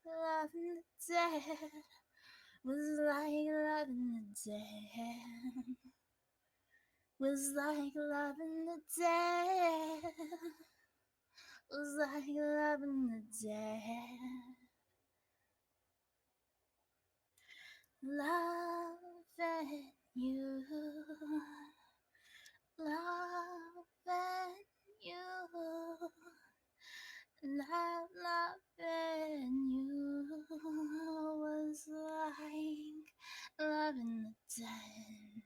loving the dead. Was like loving the dead. Was like loving the dead. Was like loving the dead. Loving you. Loving you. Loving you was like loving the dead.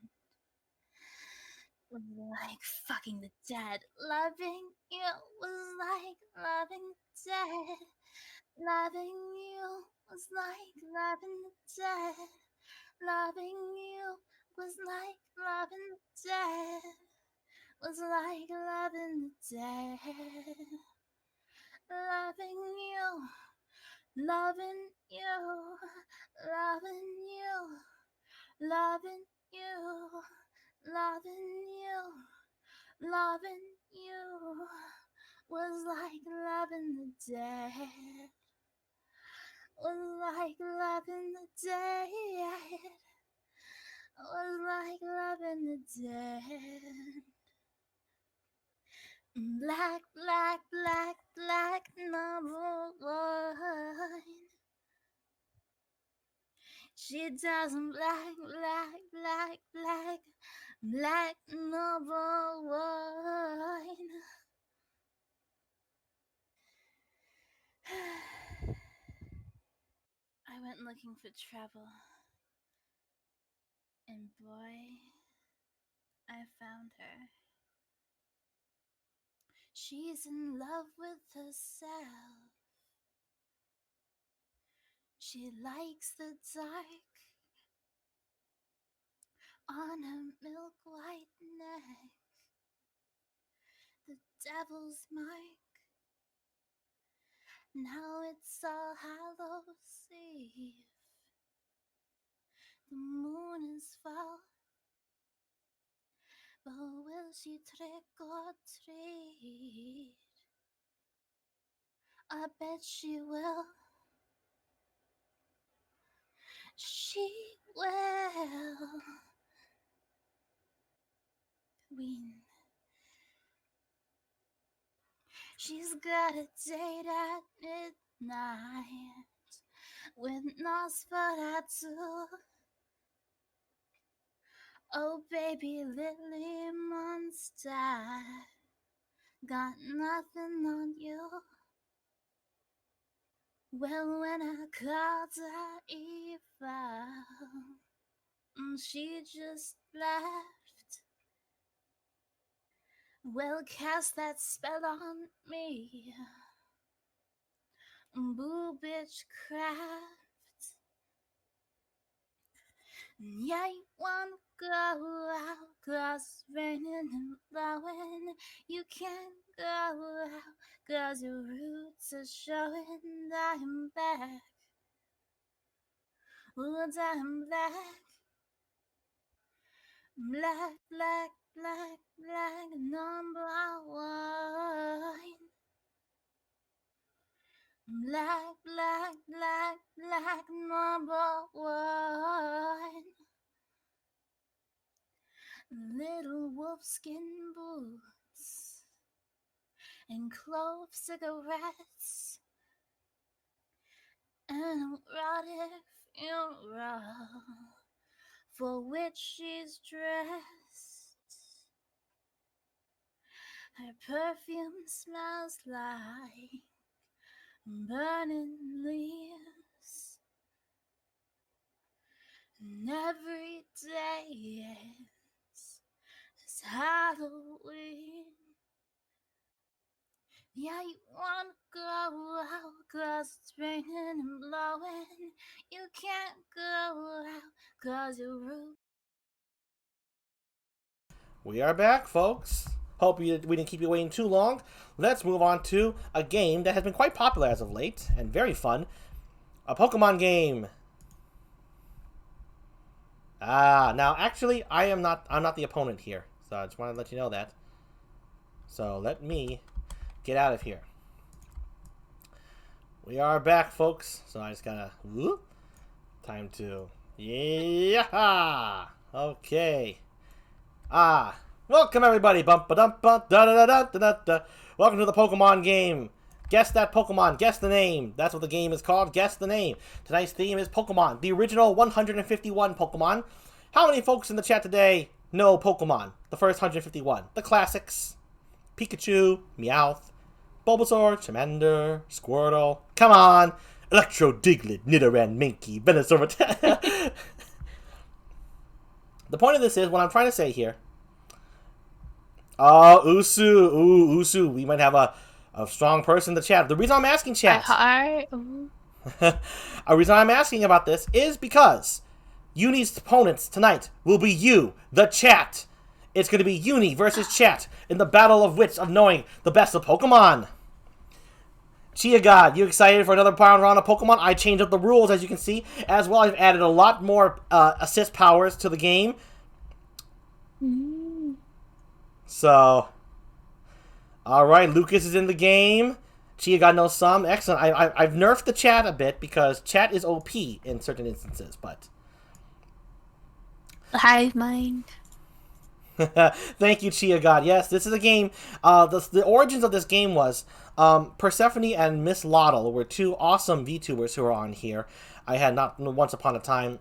Was like fucking the dead. Loving you was like loving the dead. Loving you was like loving the dead. Loving you was like loving the dead. Was like loving the dead. Loving you, loving you, loving you, loving you, loving you, loving you was like loving the dead. Was like loving the dead. Was like loving the dead. Black, black, black, black, number one. She doesn't black, black, black, black, black, number one. I went looking for trouble, and boy, I found her. She's in love with herself. She likes the dark on her milk white neck. The devil's mark. Now it's All Hallows Eve. The moon is full, but will she trick or treat? I bet she will. She will. Queen. She's got a date at midnight with Nosferatu. Oh baby, Lily Monster, got nothing on you. Well, when I called her Eva, she just laughed. Well, cast that spell on me, boo bitch craft. Yeah, you wanna go out, 'cause it's raining and blowing. You can't go out, 'cause your roots are showing. I'm back, oh, I'm black. Black, black, black, black, number one. Black, black, black, black, number one. Little wolfskin boots and clove cigarettes and a rotted funeral for which she's dressed. Her perfume smells like burning leaves, and every day is Halloween. Yeah, you wanna go out, 'cause it's raining and blowing. You can't go out, 'cause your roof. We are back, folks. Hope we didn't keep you waiting too long. Let's move on to a game that has been quite popular as of late and very fun. A Pokemon game. Now actually I'm not the opponent here. So I just wanted to let you know that. So let me get out of here. We are back, folks. So I just gotta... Whoop, time to... Yeah! Okay. Welcome, everybody. Bump-a-dump-bump, welcome to the Pokemon game. Guess that Pokemon. Guess the name. That's what the game is called. Guess the name. Tonight's theme is Pokemon. The original 151 Pokemon. How many folks in the chat today know Pokemon? The first 151. The classics. Pikachu, Meowth, Bulbasaur, Charmander, Squirtle. Come on. Electro, Diglett, Nidoran, Mankey, Venusaur. The point of this is, what I'm trying to say here. Oh, Usu. Ooh, Usu. We might have a strong person in the chat. The reason I'm asking chat. The reason I'm asking about this is because Uni's opponents tonight will be you, the chat. It's going to be Uni versus chat in the battle of wits of knowing the best of Pokemon. Chia God, you excited for another round of Pokemon? I changed up the rules, as you can see. As well, I've added a lot more assist powers to the game. So, alright, Lucas is in the game. Chia God knows some. Excellent. I've nerfed the chat a bit because chat is OP in certain instances, but... Hive mind. Thank you, Chia God. Yes, this is a game. The origins of this game was Persephone and Miss Lottle were two awesome VTubers who are on here. I had not once upon a time,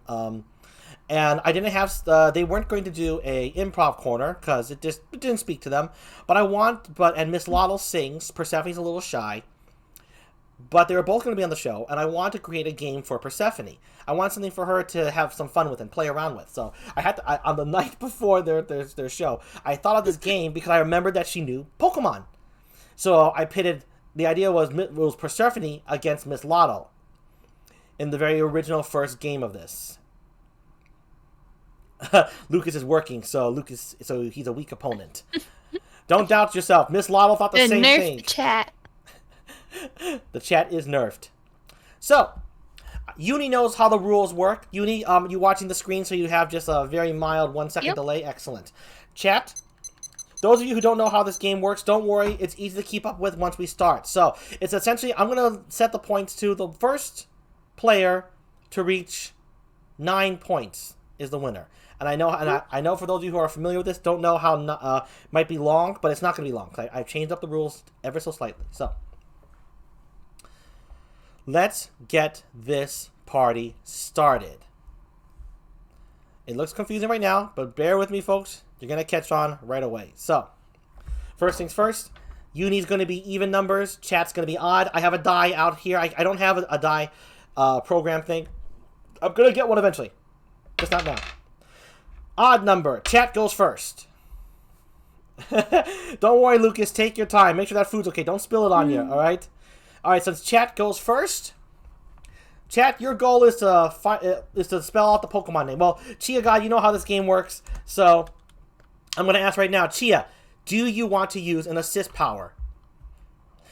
and I didn't have. They weren't going to do a improv corner because it didn't speak to them. And Miss Lottle sings. Persephone's a little shy. But they were both going to be on the show, and I wanted to create a game for Persephone. I wanted something for her to have some fun with and play around with. So I had to, on the night before their show, I thought of this game because I remembered that she knew Pokemon. So I pitted, the idea was Persephone against Miss Lottle in the very original first game of this. Lucas is working, so he's a weak opponent. Don't doubt yourself. Miss Lottle thought the same thing. Chat. The chat is nerfed. So, Uni knows how the rules work. Uni, you watching the screen, so you have just a very mild 1 second delay. Excellent. Chat, those of you who don't know how this game works, don't worry. It's easy to keep up with once we start. So, it's essentially, I'm going to set the points to the first player to reach 9 points is the winner. And I know for those of you who are familiar with this, don't know how might be long, but it's not going to be long. I've changed up the rules ever so slightly. So, let's get this party started. It looks confusing right now, but bear with me, folks. You're going to catch on right away. So, first things first, Uni's going to be even numbers. Chat's going to be odd. I have a die out here. I don't have a die program thing. I'm going to get one eventually. Just not now. Odd number. Chat goes first. Don't worry, Lucas. Take your time. Make sure that food's okay. Don't spill it on you, all right? All right, since chat goes first, chat, your goal is to spell out the Pokemon name. Well, Chia God, you know how this game works, so I'm going to ask right now, Chia, do you want to use an assist power?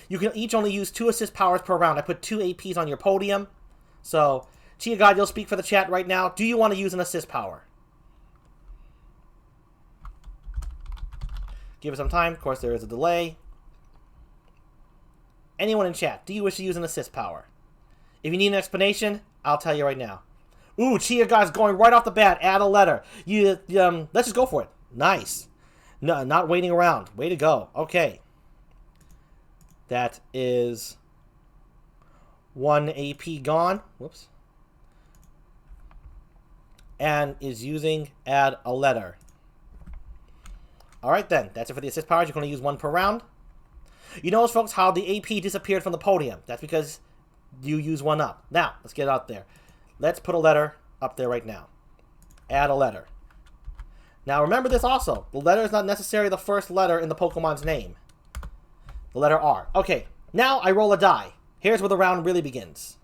You can each only use 2 assist powers per round. I put 2 APs on your podium, so Chia God, you'll speak for the chat right now. Do you want to use an assist power? Give it some time. Of course, there is a delay. Anyone in chat, do you wish to use an assist power? If you need an explanation, I'll tell you right now. Ooh, Chia God's going right off the bat. Add a letter. Let's just go for it. Nice. No, not waiting around. Way to go. Okay. That is 1 AP gone. Whoops. And is using add a letter. All right, then. That's it for the assist powers. You're going to use 1 per round. You notice, folks, how the AP disappeared from the podium. That's because you use 1 up. Now, let's get it out there. Let's put a letter up there right now. Add a letter. Now, remember this also. The letter is not necessarily the first letter in the Pokemon's name. The letter R. Okay, now I roll a die. Here's where the round really begins.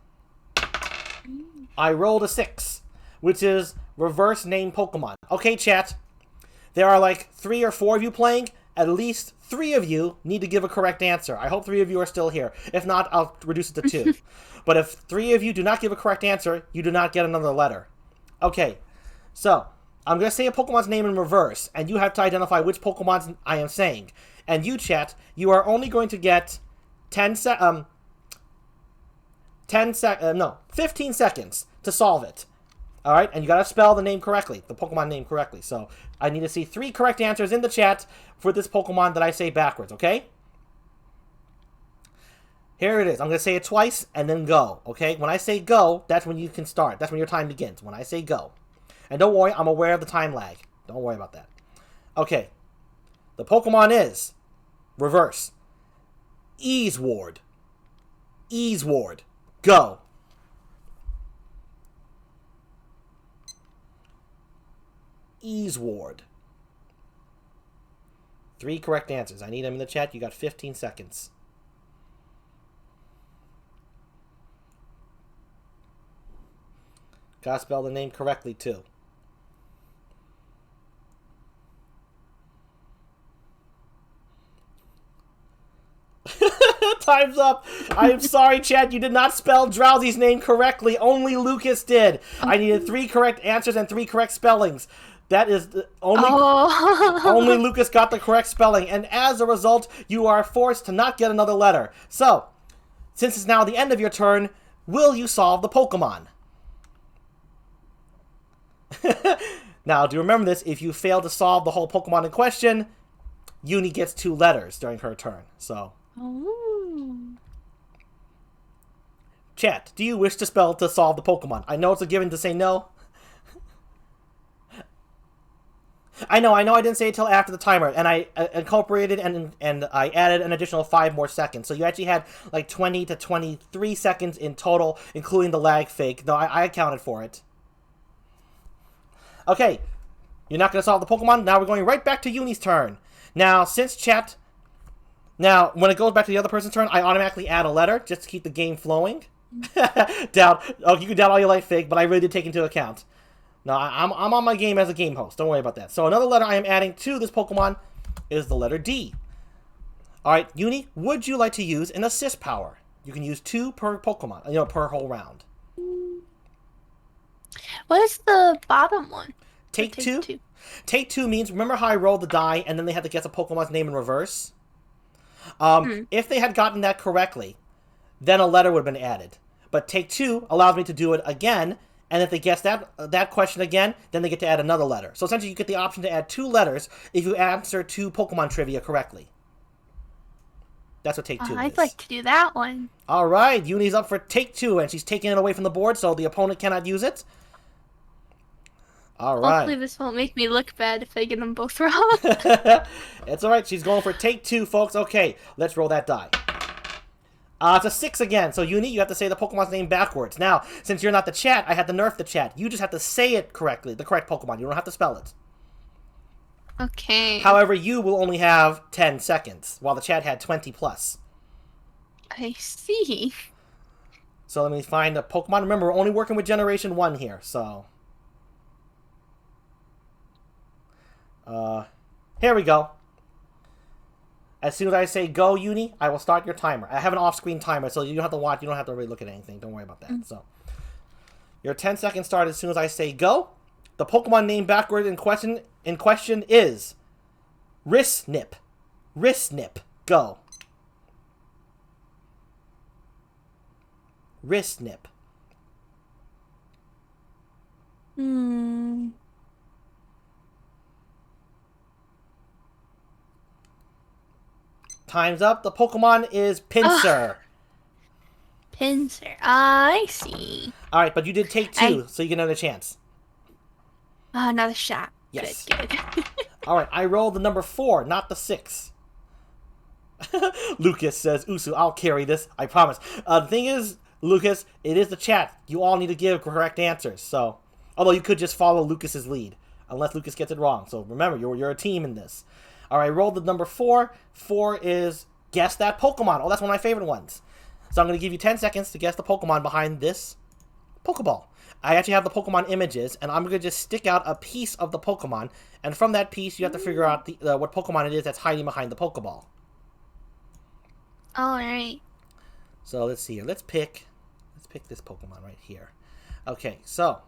I rolled a 6, which is reverse name Pokemon. Okay, chat. There are like 3 or 4 of you playing. At least 3 of you need to give a correct answer. I hope 3 of you are still here. If not, I'll reduce it to 2. But if 3 of you do not give a correct answer, you do not get another letter. Okay, so I'm going to say a Pokemon's name in reverse, and you have to identify which Pokemon I am saying. And you, chat, you are only going to get 10 15 seconds to solve it. All right, and you gotta spell the name correctly, the Pokemon name correctly. So I need to see 3 correct answers in the chat for this Pokemon that I say backwards, okay? Here it is. I'm gonna say it twice and then go, okay? When I say go, that's when you can start. That's when your time begins, when I say go. And don't worry, I'm aware of the time lag. Don't worry about that. Okay. The Pokemon is, reverse, Easeward. Easeward. Go. Easeward. 3 correct answers. I need them in the chat. You got 15 seconds. Gotta spell the name correctly, too. Time's up. I am sorry, chat. You did not spell Drowsy's name correctly. Only Lucas did. I needed 3 correct answers and 3 correct spellings. That is only Lucas got the correct spelling. And as a result, you are forced to not get another letter. So, since it's now the end of your turn, will you solve the Pokemon? Now, do remember this. If you fail to solve the whole Pokemon in question, Uni gets 2 letters during her turn. So... Chat, do you wish to solve the Pokemon? I know it's a given to say no. I know I didn't say it till after the timer, and I incorporated and I added an additional 5 more seconds. So you actually had like 20 to 23 seconds in total, including the lag fake. No, I accounted for it. Okay, you're not going to solve the Pokemon? Now we're going right back to Uni's turn. Now, Now, when it goes back to the other person's turn, I automatically add a letter just to keep the game flowing. Doubt. Oh, you can doubt all your life, Fig, but I really did take into account. No, I'm on my game as a game host. Don't worry about that. So another letter I am adding to this Pokemon is the letter D. All right, Uni, would you like to use an assist power? You can use 2 per Pokemon, per whole round. What is the bottom one? Take two. Take 2 means, remember how I rolled the die and then they had to guess a Pokemon's name in reverse? If they had gotten that correctly, then a letter would have been added. But take 2 allows me to do it again, and if they guess that question again, then they get to add another letter. So essentially you get the option to add 2 letters if you answer 2 Pokemon trivia correctly. That's what take 2 is. I'd like to do that one. Alright, Uni's up for take 2, and she's taking it away from the board, so the opponent cannot use it. Alright. Hopefully this won't make me look bad if I get them both wrong. It's alright, she's going for take 2, folks. Okay, let's roll that die. It's a 6 again, so Uni, you have to say the Pokemon's name backwards. Now, since you're not the chat, I had to nerf the chat. You just have to say it correctly, the correct Pokemon. You don't have to spell it. Okay. However, you will only have 10 seconds, while the chat had 20 plus. I see. So let me find a Pokemon. Remember, we're only working with Generation 1 here, so... here we go. As soon as I say go, Uni, I will start your timer. I have an off-screen timer, so you don't have to watch. You don't have to really look at anything. Don't worry about that. So, your 10 seconds start as soon as I say go. The Pokemon name backward in question is Risnip. Risnip. Go. Risnip. Time's up. The Pokemon is Pinsir. Pinsir. I see. Alright, but you did take 2, so you get another chance. Another shot. Yes. Good. Alright, I rolled the number 4, not the 6. Lucas says, Usu, I'll carry this. I promise. The thing is, Lucas, it is the chat. You all need to give correct answers. So, although you could just follow Lucas's lead, unless Lucas gets it wrong. So remember, you're a team in this. Alright, I rolled the number 4. 4 is guess that Pokemon. Oh, that's one of my favorite ones. So I'm going to give you 10 seconds to guess the Pokemon behind this Pokeball. I actually have the Pokemon images, and I'm going to just stick out a piece of the Pokemon, and from that piece, you have to figure out what Pokemon it is that's hiding behind the Pokeball. Alright. So let's see here. Let's pick this Pokemon right here. Okay, so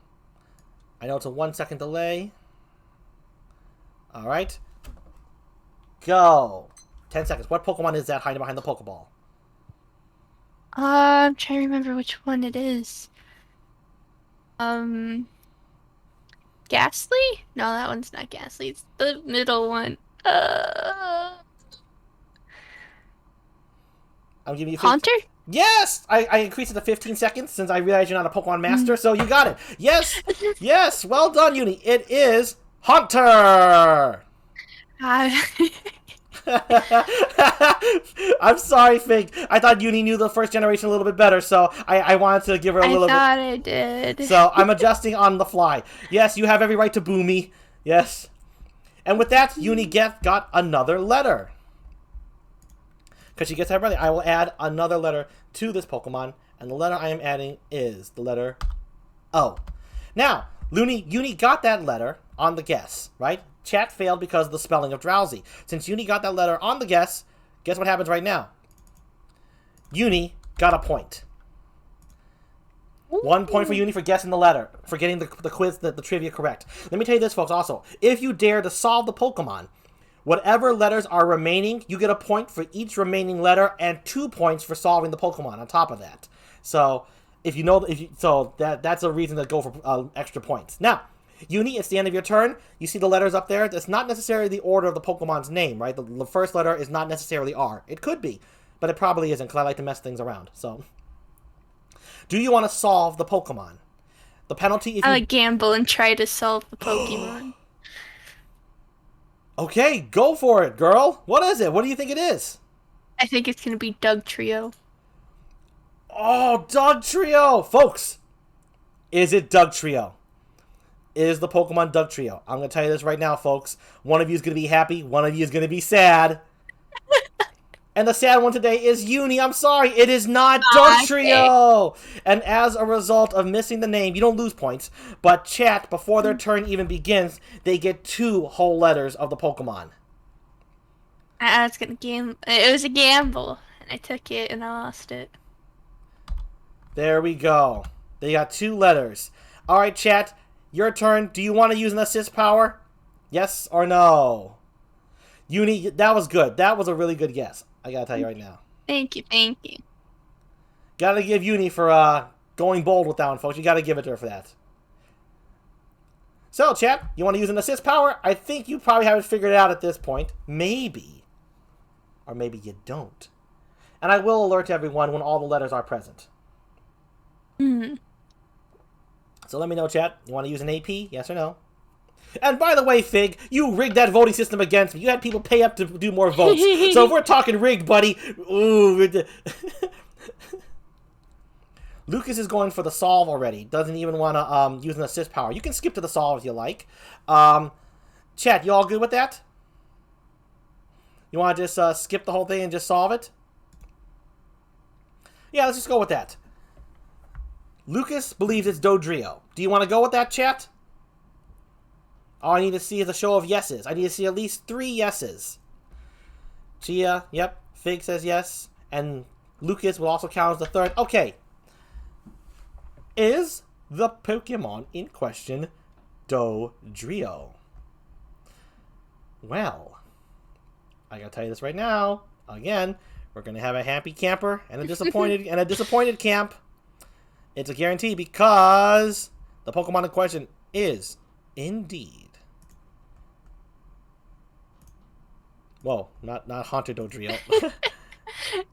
I know it's a 1 second delay. Alright. Go. 10 seconds. What Pokemon is that hiding behind the Pokeball? I'm trying to remember which one it is. Ghastly? No, that one's not Ghastly. It's the middle one. I'm giving you Haunter? Yes! I increased it to 15 seconds since I realized you're not a Pokemon master, so you got it. Yes! Yes! Well done, Uni. It is Haunter! I'm sorry, Fig. I thought Uni knew the first generation a little bit better, so I wanted to give her a little bit. I thought I did. So I'm adjusting on the fly. Yes, you have every right to boo me. Yes. And with that, Uni got another letter. Because she gets her brother, I will add another letter to this Pokemon, and the letter I am adding is the letter O. Now, Uni got that letter on the guess, right? Chat failed because of the spelling of drowsy. Since Uni got that letter on the guess what happens right now? Uni got a point. 1 point for Uni for guessing the letter, for getting the quiz, the trivia correct. Let me tell you this, folks, also. If you dare to solve the Pokemon, whatever letters are remaining, you get a point for each remaining letter and 2 points for solving the Pokemon on top of that. So, that's a reason to go for extra points. Now, Uni, it's the end of your turn. You see the letters up there? That's not necessarily the order of the Pokemon's name, right? The first letter is not necessarily R. It could be, but it probably isn't because I like to mess things around. So, do you want to solve the Pokemon? The penalty if I would gamble and try to solve the Pokemon. Okay, go for it, girl. What is it? What do you think it is? I think it's going to be Doug Trio. Oh, Doug Trio! Folks, is it Doug Trio? It is the Pokemon Doug Trio. I'm going to tell you this right now, folks. One of you is going to be happy. One of you is going to be sad. And the sad one today is Uni. I'm sorry. It is not Doug Trio. And as a result of missing the name, you don't lose points. But chat, before their turn even begins, they get 2 whole letters of the Pokemon. I was going to gamble. It was a gamble. And I took it and I lost it. There we go. They got 2 letters. All right, chat. Your turn. Do you want to use an assist power? Yes or no? Uni, that was good. That was a really good guess. I gotta tell you right now. Thank you. Gotta give Uni for going bold with that one, folks. You gotta give it to her for that. So, chat, you want to use an assist power? I think you probably have it figured out at this point. Maybe. Or maybe you don't. And I will alert everyone when all the letters are present. So let me know, chat. You want to use an AP? Yes or no? And by the way, Fig, you rigged that voting system against me. You had people pay up to do more votes. So if we're talking rigged, buddy, ooh. Lucas is going for the solve already. Doesn't even want to use an assist power. You can skip to the solve if you like. Chat, you all good with that? You want to just skip the whole thing and just solve it? Yeah, let's just go with that. Lucas believes it's Dodrio. Do you want to go with that, chat? All I need to see is a show of yeses. I need to see at least 3 yeses. Chia, yep. Fig says yes. And Lucas will also count as the third. Okay. Is the Pokemon in question Dodrio? Well, I gotta tell you this right now. Again, we're gonna have a happy camper and a disappointed camp. It's a guarantee because the Pokemon in question is indeed. Whoa, not Haunted Dodrio.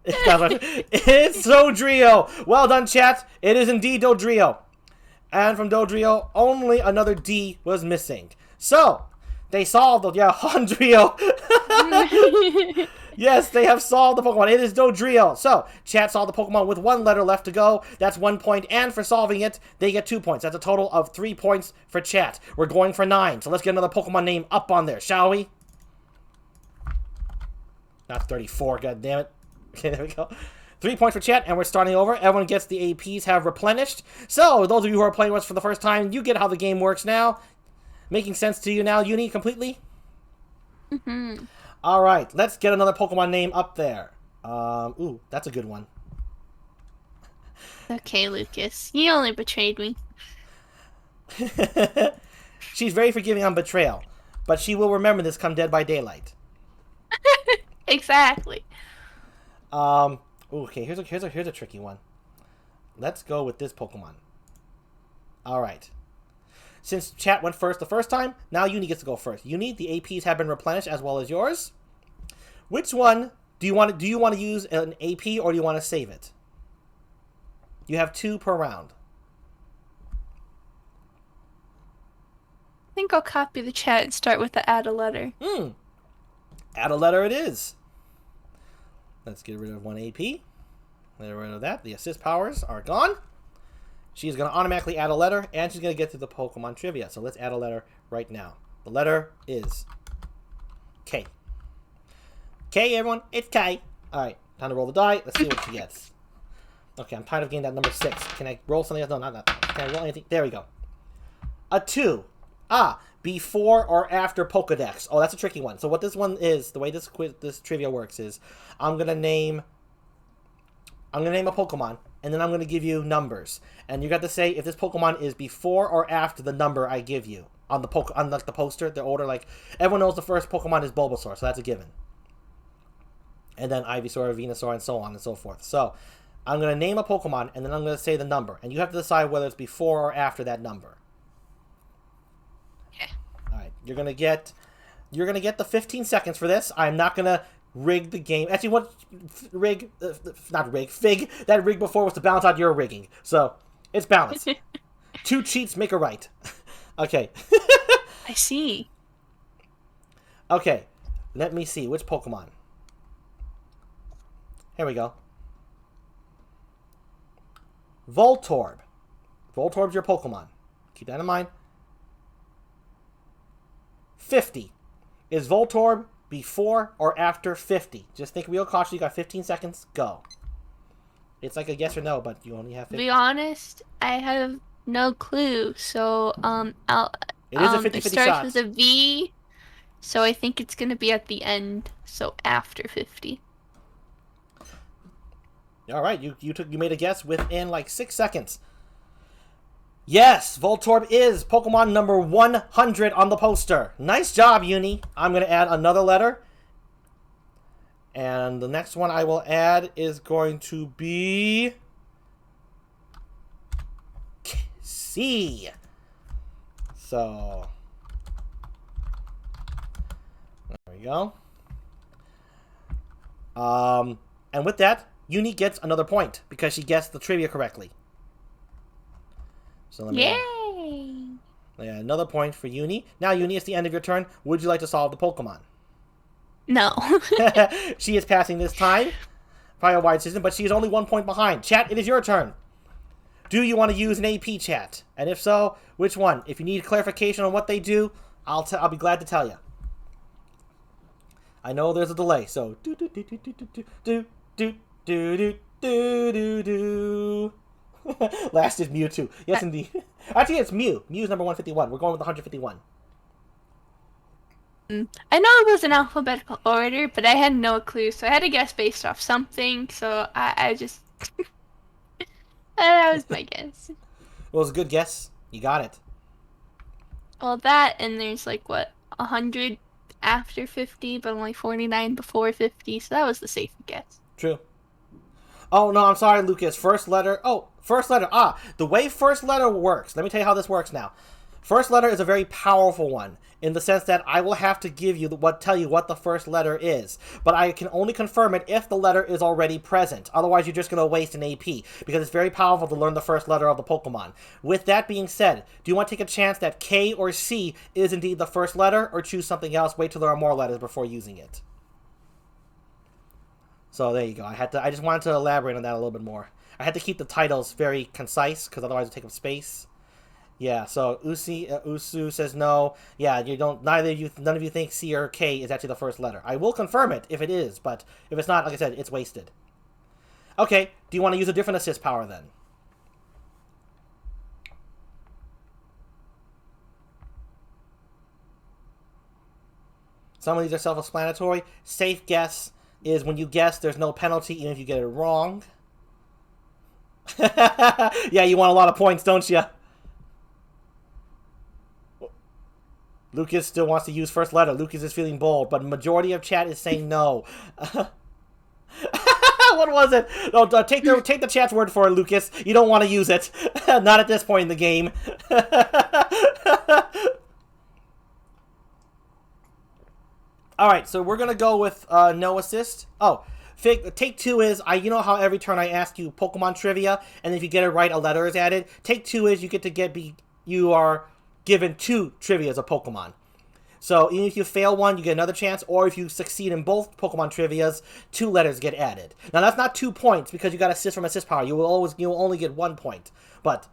It's Dodrio. Well done, chat. It is indeed Dodrio. And from Dodrio, only another D was missing. So, they solved the Hondrio. Yes, they have solved the Pokemon. It is Dodrio. So, chat solved the Pokemon with 1 letter left to go. That's 1 point. And for solving it, they get 2 points. That's a total of 3 points for chat. We're going for 9. So let's get another Pokemon name up on there, shall we? Not 34, goddammit. Okay, there we go. 3 points for chat, and we're starting over. Everyone gets the APs have replenished. So, those of you who are playing with us for the first time, you get how the game works now. Making sense to you now, Uni, completely? Mm-hmm. All right, let's get another Pokemon name up there. Ooh, that's a good one. Okay, Lucas. You only betrayed me. She's very forgiving on betrayal, but she will remember this come Dead by Daylight. Exactly. All Okay, here's a tricky one. Let's go with this Pokemon. All right. Since chat went first the first time, now Uni gets to go first. Uni, the APs have been replenished as well as yours. Which one do you want to use an AP or do you want to save it? You have 2 per round. I think I'll copy the chat and start with the add a letter. Add a letter it is. Let's get rid of 1 AP. Get rid of that. The assist powers are gone. She's going to automatically add a letter, and she's going to get to the Pokemon trivia. So let's add a letter right now. The letter is K. K, everyone. It's K. All right. Time to roll the die. Let's see what she gets. Okay, I'm tired of getting that number 6. Can I roll something else? No, not that. Can I roll anything? There we go. A 2. Before or after Pokedex. Oh, that's a tricky one. So what this one is, the way this trivia works is, I'm gonna name a Pokemon, and then I'm gonna give you numbers, and you got to say if this Pokemon is before or after the number I give you on the poster, the order. Like everyone knows, the first Pokemon is Bulbasaur, so that's a given. And then Ivysaur, Venusaur, and so on and so forth. So I'm gonna name a Pokemon, and then I'm gonna say the number, and you have to decide whether it's before or after that number. Alright, you're gonna get the 15 seconds for this. I'm not gonna rig the game. Actually, what rig? Not rig. Fig. That rig before was to balance out your rigging, so it's balanced. 2 cheats make a right. Okay. I see. Okay, let me see which Pokemon. Here we go. Voltorb. Voltorb's your Pokemon. Keep that in mind. 50. Is Voltorb before or after 50? Just think real cautious. You got 15 seconds. Go. It's like a yes or no, but you only have 15. To be honest, I have no clue. So, It is a 50-50 it starts shot. with a V, so I think it's gonna be at the end. So after 50. All right, you made a guess within like 6 seconds. Yes, Voltorb is Pokemon number 100 on the poster. Nice job, Uni. I'm going to add another letter. And the next one I will add is going to be C. So, there we go. And with that, Uni gets another point because she guessed the trivia correctly. So let me Yay! Yeah, another point for Uni. Now, Uni, it's the end of your turn. Would you like to solve the Pokemon? No. She is passing this time. Probably a wide decision, but she is only 1 point behind. Chat, it is your turn. Do you want to use an AP chat? And if so, which one? If you need clarification on what they do, I'll be glad to tell you. I know there's a delay, so do do do do do do do do do do do do do. Last is Mewtwo. Yes, indeed. Actually, it's Mew. Mew's number 151. We're going with 151. I know it was in alphabetical order, but I had no clue, so I had to guess based off something, so I just... that was my guess. Well, it was a good guess. You got it. Well, that, and there's like, what, 100 after 50, but only 49 before 50, so that was the safe guess. True. Oh, no, I'm sorry, Lucas. First letter. Oh, first letter. The way first letter works. Let me tell you how this works now. First letter is a very powerful one in the sense that I will have to give you tell you what the first letter is, but I can only confirm it if the letter is already present. Otherwise, you're just going to waste an AP because it's very powerful to learn the first letter of the Pokemon. With that being said, do you want to take a chance that K or C is indeed the first letter, or choose something else? Wait till there are more letters before using it. So there you go. I just wanted to elaborate on that a little bit more. I had to keep the titles very concise because otherwise it would take up space. Yeah. So Usu says no. Yeah, none of you think C or K is actually the first letter. I will confirm it if it is, but if it's not, like I said, it's wasted. Okay. Do you want to use a different assist power then? Some of these are self-explanatory. Safe guess is when you guess, there's no penalty even if you get it wrong. Yeah, you want a lot of points, don't you? Lucas still wants to use first letter. Lucas is feeling bold, but majority of chat is saying no. What was it? No, take the chat's word for it, Lucas. You don't want to use it. Not at this point in the game. Alright, so we're going to go with no assist. Oh, Fig, take two is, you know how every turn I ask you Pokemon trivia, and if you get it right, a letter is added? Take two is you are given 2 trivias of Pokemon. So even if you fail one, you get another chance, or if you succeed in both Pokemon trivias, 2 letters get added. Now that's not 2 points, because you got assist from assist power. You will only get 1 point, but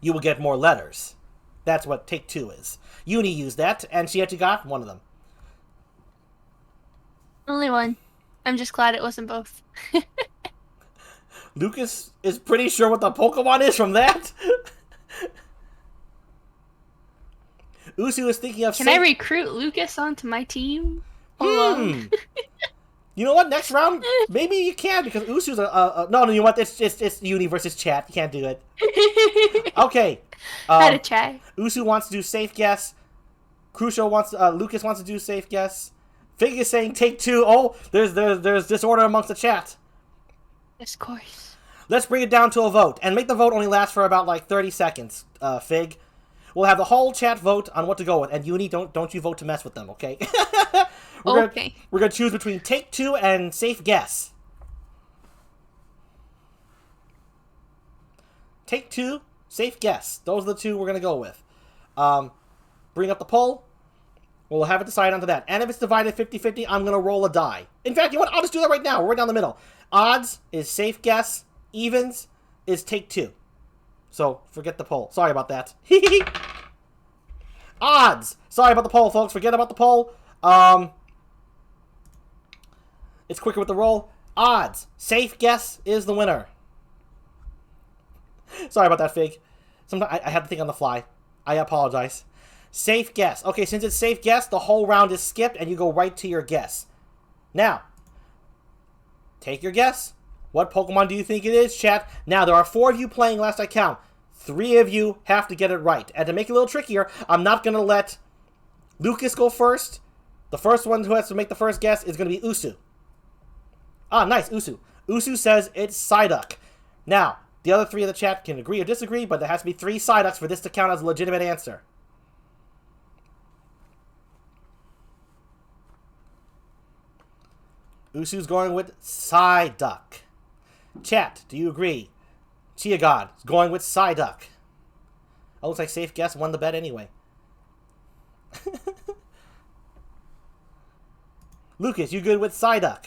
you will get more letters. That's what take 2 is. Uni used that, and she actually got one of them. Only one. I'm just glad it wasn't both. Lucas is pretty sure what the Pokemon is from that. Usu is thinking of... Can I recruit Lucas onto my team? Hold on. You know what? Next round, maybe you can, because Usu's no, you know what? It's Uni versus chat. You can't do it. Okay. Had a try. Usu wants to do safe guess. Crucial wants... Lucas wants to do safe guess. Fig is saying take 2. Oh, there's disorder amongst the chat. Of course. Let's bring it down to a vote, and make the vote only last for about like 30 seconds. Fig, we'll have the whole chat vote on what to go with, and Uni, don't you vote to mess with them, okay? We're gonna choose between take 2 and safe guess. Take 2, safe guess. Those are the 2 we're gonna go with. Bring up the poll. We'll have it decided onto that. And if it's divided 50-50, I'm going to roll a die. In fact, you know what? I'll just do that right now. We're right down the middle. Odds is safe guess. Evens is take 2. So, forget the poll. Sorry about that. Odds. Sorry about the poll, folks. Forget about the poll. It's quicker with the roll. Odds. Safe guess is the winner. Sorry about that, Fig. Sometimes I have to think on the fly. I apologize. Safe guess. Okay, since it's safe guess, the whole round is skipped, and you go right to your guess. Now, take your guess. What Pokemon do you think it is, chat? Now, there are 4 of you playing, last I count. 3 of you have to get it right. And to make it a little trickier, I'm not going to let Lucas go first. The first one who has to make the first guess is going to be Usu. Ah, nice, Usu. Usu says it's Psyduck. Now, the other 3 of the chat can agree or disagree, but there has to be 3 Psyducks for this to count as a legitimate answer. Usu's going with Psyduck. Chat, do you agree? Chia God is going with Psyduck. Oh, looks like safe guess won the bet anyway. Lucas, you good with Psyduck?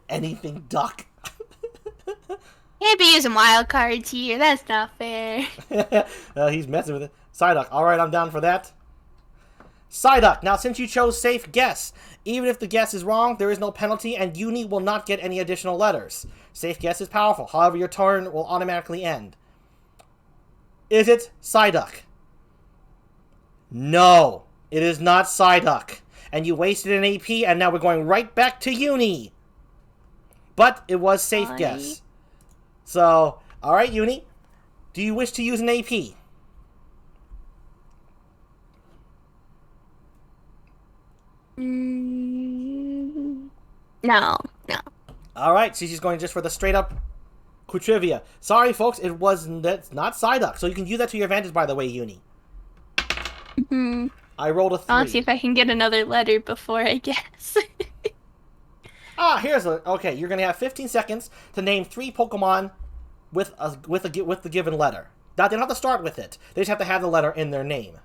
Anything duck. Can't be using wild cards here. That's not fair. He's messing with it. Psyduck. Alright, I'm down for that. Psyduck. Now, since you chose safe guess, even if the guess is wrong, there is no penalty, and Uni will not get any additional letters. Safe guess is powerful. However, your turn will automatically end. Is it Psyduck? No. It is not Psyduck. And you wasted an AP, and now we're going right back to Uni. But it was safe guess. So, alright, Uni. Do you wish to use an AP? No. Alright, so she's going just for the straight up trivia. Sorry, folks, that's not Psyduck. So you can use that to your advantage, by the way, Uni. I rolled a 3. I'll see if I can get another letter before I guess. Okay, you're going to have 15 seconds to name 3 Pokemon with the given letter. Now, they don't have to start with it. They just have to have the letter in their name.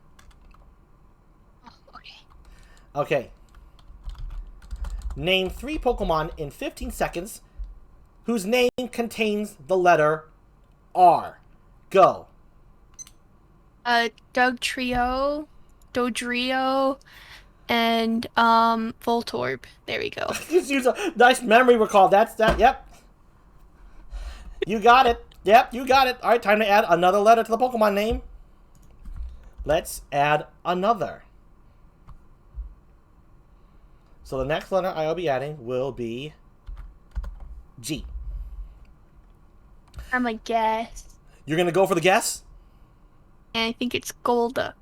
Okay. Name 3 Pokemon in 15 seconds whose name contains the letter R. Go. Dugtrio, Dodrio, and Voltorb. There we go. Just use a nice memory recall. That's that. Yep. You got it. Yep, you got it. All right, time to add another letter to the Pokemon name. Let's add another. So the next letter I'll be adding will be G. I'm a guess. You're going to go for the guess? And I think it's Golduck.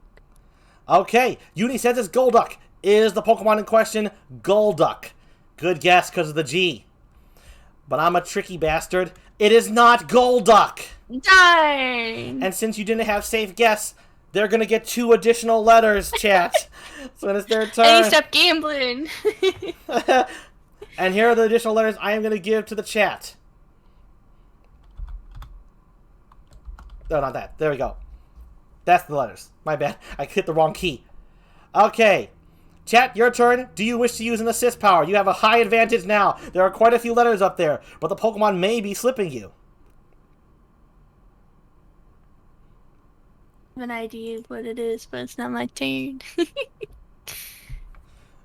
Okay, Uni says it's Golduck. Is the Pokemon in question Golduck? Good guess because of the G. But I'm a tricky bastard. It is not Golduck. Darn! And since you didn't have safe guess, they're going to get 2 additional letters, chat. So when it's their turn. I need to stop gambling. And here are the additional letters I am going to give to the chat. No, not that. There we go. That's the letters. My bad. I hit the wrong key. Okay. Chat, your turn. Do you wish to use an assist power? You have a high advantage now. There are quite a few letters up there, but the Pokemon may be slipping you. I have an idea of what it is, but it's not my turn.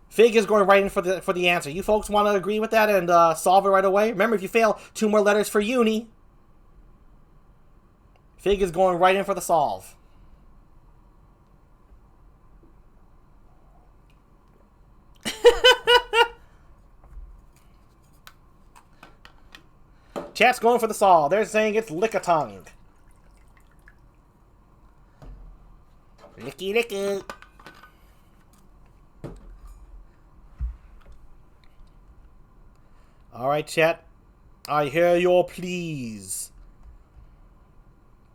Fig is going right in for the answer. You folks want to agree with that and solve it right away? Remember, if you fail, 2 more letters for Uni. Fig is going right in for the solve. Chat's going for the solve. They're saying it's Lickitung. Licky licky. Alright, chat. I hear your pleas.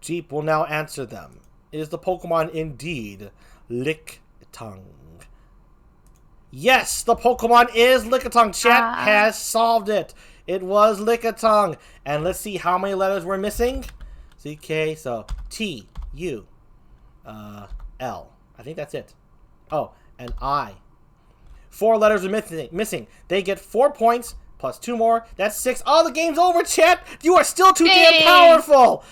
Jeep will now answer them. Is the Pokemon indeed Lickitung? Yes, the Pokemon is Lickitung. Chat has solved it. It was Lickitung. And let's see how many letters we're missing. CK, so T, U, L. I think that's it. Oh, and I. 4 letters are missing. They get 4 points plus 2 more. That's 6. Oh, the game's over, chat. You are still too damn powerful.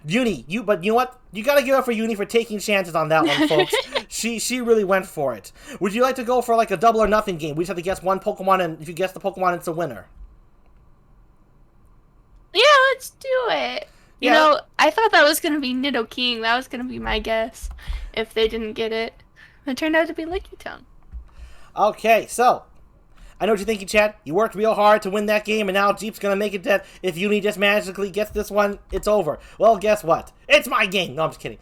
Uni, but you know what? You gotta give up for Uni for taking chances on that one, folks. She really went for it. Would you like to go for like a double or nothing game? We just have to guess one Pokemon, and if you guess the Pokemon, it's a winner. Yeah, let's do it. You know, I thought that was going to be Nidoking. That was going to be my guess if they didn't get it. It turned out to be Lickitung. Okay, so I know what you're thinking, chat. You worked real hard to win that game, and now Jeep's going to make it that if Uni just magically gets this one, it's over. Well, guess what? It's my game. No, I'm just kidding.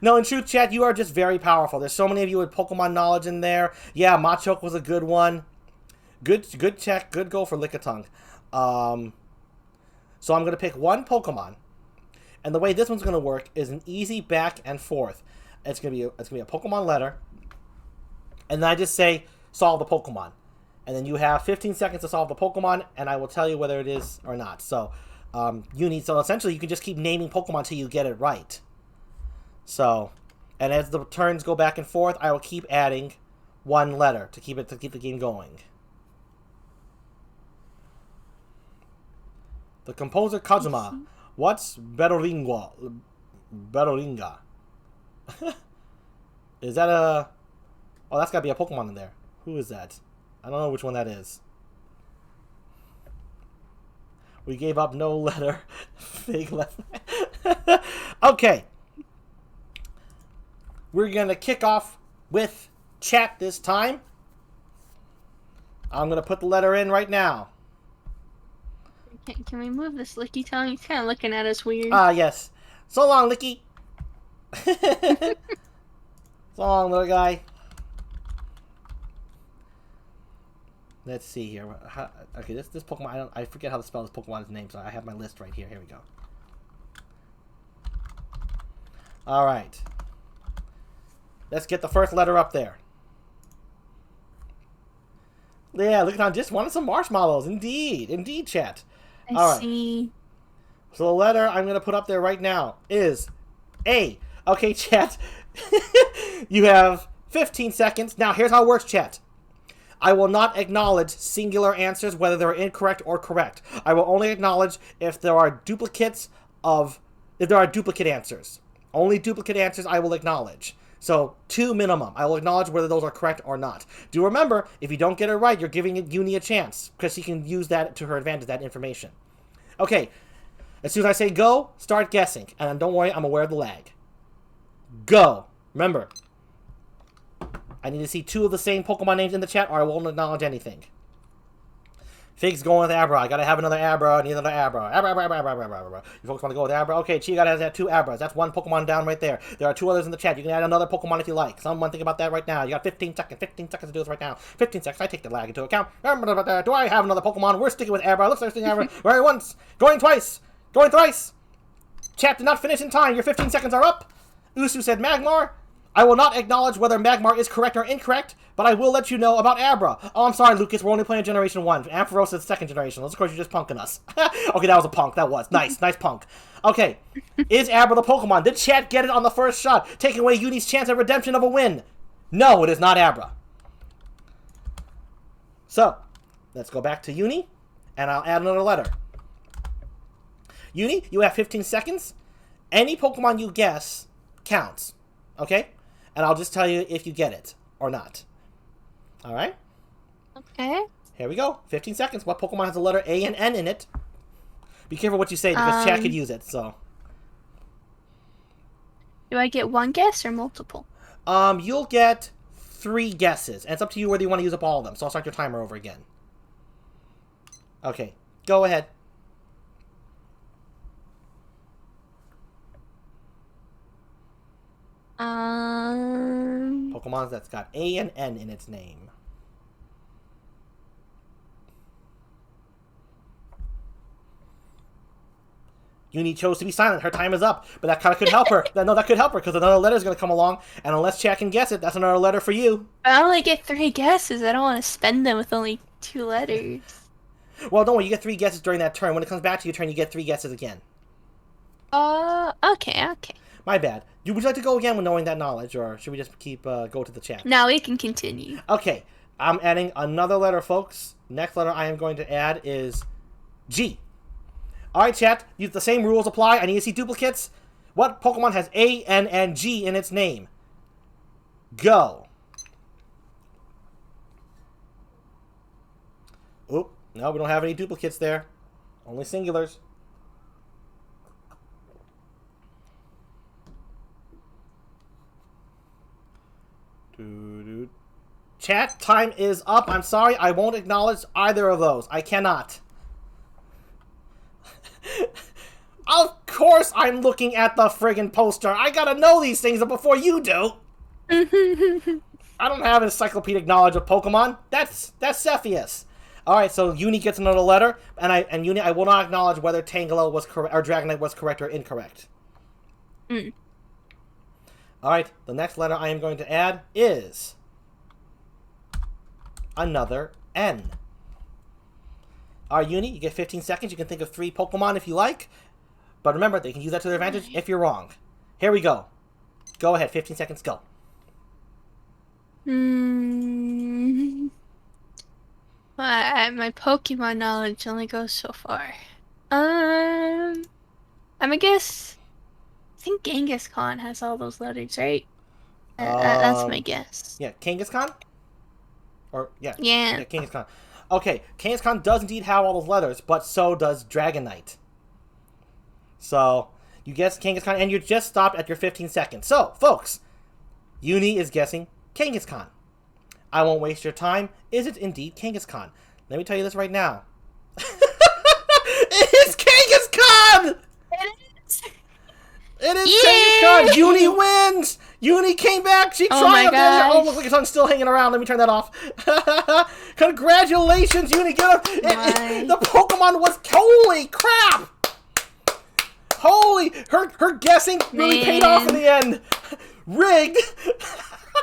No, in truth, chat, you are just very powerful. There's so many of you with Pokemon knowledge in there. Yeah, Machoke was a good one. Good check. Good go for Lickitung. So I'm going to pick one Pokemon. And the way this one's going to work is an easy back and forth. It's going to be a Pokemon letter. And then I just say, solve the Pokemon. And then you have 15 seconds to solve the Pokemon, and I will tell you whether it is or not. So, so essentially you can just keep naming Pokemon until you get it right. So, and as the turns go back and forth, I will keep adding 1 letter to keep the game going. The composer Kazuma. What's Berolinga? Is that a... Oh, that's gotta be a Pokemon in there. Who is that? I don't know which one that is. We gave up no letter. Fig left. Okay. We're gonna kick off with chat this time. I'm gonna put the letter in right now. Can we move this Lickitung? He's kind of looking at us weird. Yes. So long, Licky. So long, little guy. Let's see here. Okay, this Pokemon, I forget how to spell this Pokemon's name, so I have my list right here. Here we go. All right. Let's get the first letter up there. Yeah, look at how just wanted some marshmallows. Indeed, chat. I see. So the letter I'm going to put up there right now is A. Okay, chat. You have 15 seconds. Now, here's how it works, chat. I will not acknowledge singular answers, whether they're incorrect or correct. I will only acknowledge if there are duplicate answers. Only duplicate answers I will acknowledge. So, 2 minimum. I will acknowledge whether those are correct or not. Do remember, if you don't get it right, you're giving Uni a chance, because she can use that to her advantage, that information. Okay, as soon as I say go, start guessing. And don't worry, I'm aware of the lag. Go. Remember, I need to see 2 of the same Pokemon names in the chat, or I won't acknowledge anything. Fig's going with Abra. I gotta have another Abra. I need another Abra. Abra. You folks want to go with Abra? Okay, Chia has had 2 Abras. That's 1 Pokemon down right there. There are 2 others in the chat. You can add another Pokemon if you like. Someone think about that right now. You got 15 seconds. 15 seconds to do this right now. 15 seconds. I take the lag into account. Do I have another Pokemon? We're sticking with Abra. Looks like sticking Abra. Going once. Going twice. Going thrice. Chat did not finish in time. Your 15 seconds are up. Usu said Magmar. I will not acknowledge whether Magmar is correct or incorrect, but I will let you know about Abra. Oh, I'm sorry, Lucas. We're only playing Generation 1. Ampharos is 2nd generation. Of course, you're just punking us. Okay, that was a punk. That was. Nice. Nice punk. Okay. Is Abra the Pokemon? Did chat get it on the first shot, taking away Uni's chance at redemption of a win? No, it is not Abra. So, let's go back to Uni, and I'll add another letter. Uni, you have 15 seconds. Any Pokemon you guess counts. Okay? And I'll just tell you if you get it or not. Alright? Okay. Here we go. 15 seconds. What Pokemon has the letter A and N in it? Be careful what you say because chat could use it, so. Do I get 1 guess or multiple? You'll get 3 guesses. And it's up to you whether you want to use up all of them. So I'll start your timer over again. Okay. Go ahead. Pokemon that's got A and N in its name. Uni chose to be silent. Her time is up. But that kind of could help her. No, that could help her because another letter is going to come along. And unless chat can guess it, that's another letter for you. I only get 3 guesses. I don't want to spend them with only 2 letters. Well, don't worry. You get 3 guesses during that turn. When it comes back to your turn, you get 3 guesses again. Okay. My bad. Would you like to go again with knowing that knowledge, or should we just keep go to the chat? Now we can continue. Okay, I'm adding another letter, folks. Next letter I am going to add is G. All right, chat. The same rules apply. I need to see duplicates. What Pokemon has A, N, and G in its name? Go. Oop. No, we don't have any duplicates there. Only singulars. Chat, time is up. I'm sorry, I won't acknowledge either of those. I cannot. Of course I'm looking at the friggin' poster. I gotta know these things before you do. I don't have encyclopedic knowledge of Pokemon. That's Cepheus. Alright, so Uni gets another letter, and Uni, I will not acknowledge whether Tangela was correct or Dragonite was correct or incorrect. Alright, the next letter I am going to add is another N. Alright, Uni, you get 15 seconds. You can think of 3 Pokemon if you like. But remember, they can use that to their advantage if you're wrong. Here we go. Go ahead, 15 seconds, go. My Pokemon knowledge only goes so far. I'm gonna guess. I think Genghis-Khan has all those letters, right? That's my guess. Yeah, Kangaskhan? Or, yeah. Yeah. Kangaskhan. Okay, Kangaskhan does indeed have all those letters, but so does Dragonite. So, you guessed Kangaskhan, and you just stopped at your 15 seconds. So, folks, Uni is guessing Kangaskhan. I won't waste your time. Is it indeed Kangaskhan? Let me tell you this right now. It is Kangaskhan! It is Kangaskhan! Uni wins! Uni came back! She triumphed! Oh, look like your tongue's still hanging around. Let me turn that off. Congratulations, Uni! The Pokemon was... Holy crap! Holy... Her guessing really paid off in the end. Rigged!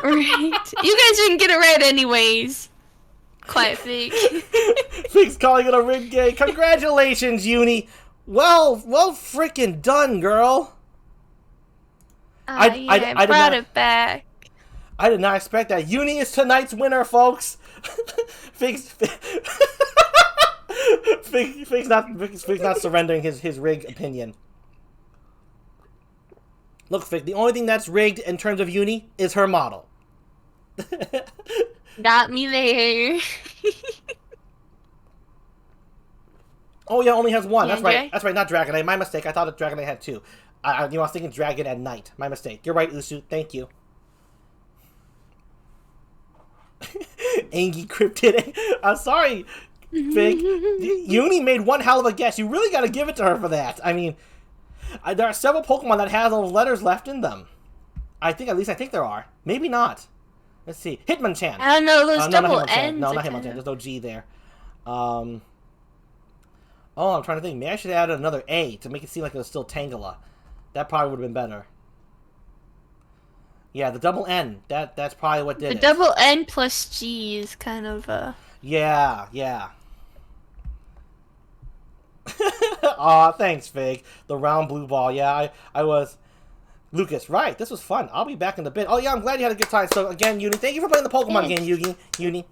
Right. You guys didn't get it right anyways. Quiet, Fig. Fig's calling it a rigged game. Congratulations, Uni. Well freaking done, girl. I brought it back. I did not expect that. Uni is tonight's winner, folks. Fig's not surrendering his rigged opinion. Look, Fig, the only thing that's rigged in terms of Uni is her model. Got me there. Oh, yeah, only has 1. Yeah, That's right. That's right, not Dragonite. My mistake. I thought that Dragonite had 2. I was thinking Dragon at Night. My mistake. You're right, Usu. Thank you. Angie Cryptid. I'm sorry. Fig, Uni made one hell of a guess. You really got to give it to her for that. I mean, there are several Pokemon that have those letters left in them. I think there are. Maybe not. Let's see. Hitmonchan. I don't know, those No, double not Hitmonchan. N's. No, not Hitmonchan. There's no G there. Oh, I'm trying to think. Maybe I should add another A to make it seem like it was still Tangela. That probably would have been better. Yeah, the double N. That's probably what did The it. double N plus G is kind of Yeah. Aw, thanks, Fig. The round blue ball. Yeah, I was... Lucas, right. This was fun. I'll be back in a bit. Oh, yeah, I'm glad you had a good time. So, again, Uni, thank you for playing the Pokemon game, Uni.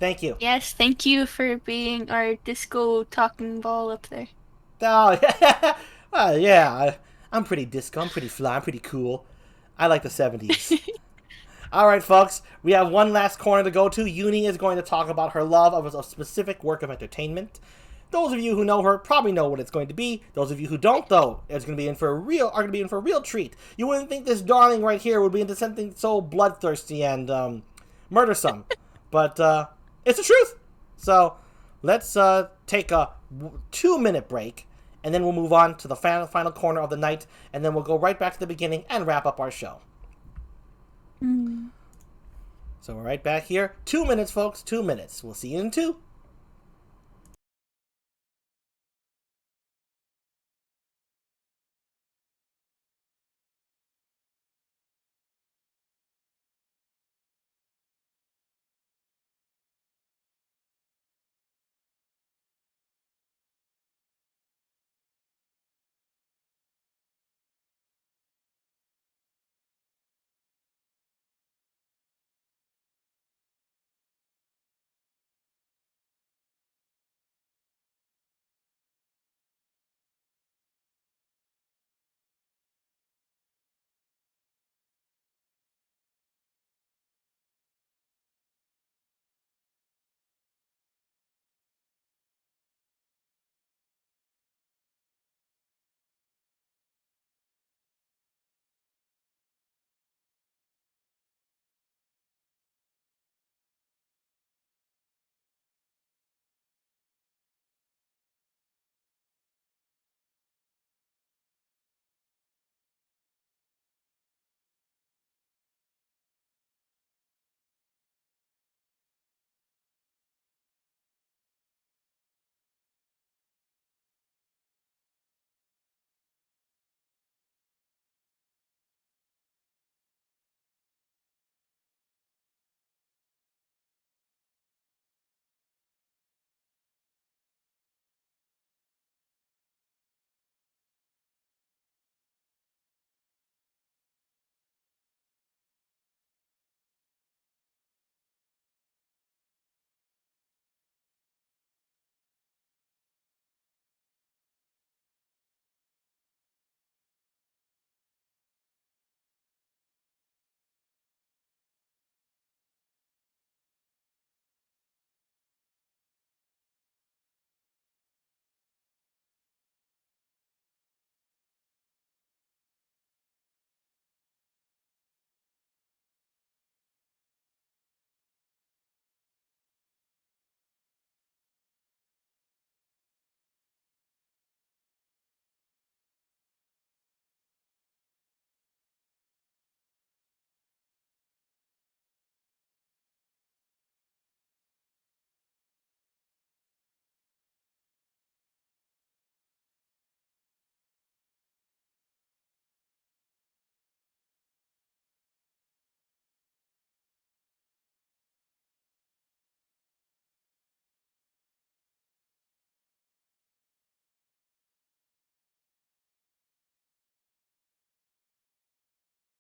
Thank you. Yes, thank you for being our disco talking ball up there. Oh, yeah. I'm pretty disco. I'm pretty fly. I'm pretty cool. I like the 70s. All right, folks. We have one last corner to go to. Uni is going to talk about her love of a specific work of entertainment. Those of you who know her probably know what it's going to be. Those of you who don't, though, are going to be in for a real treat. You wouldn't think this darling right here would be into something so bloodthirsty and murdersome, but it's the truth. So let's take a 2-minute break, and then we'll move on to the final corner of the night, and then we'll go right back to the beginning and wrap up our show. So we're right back here. 2 minutes, folks. 2 minutes. We'll see you in 2.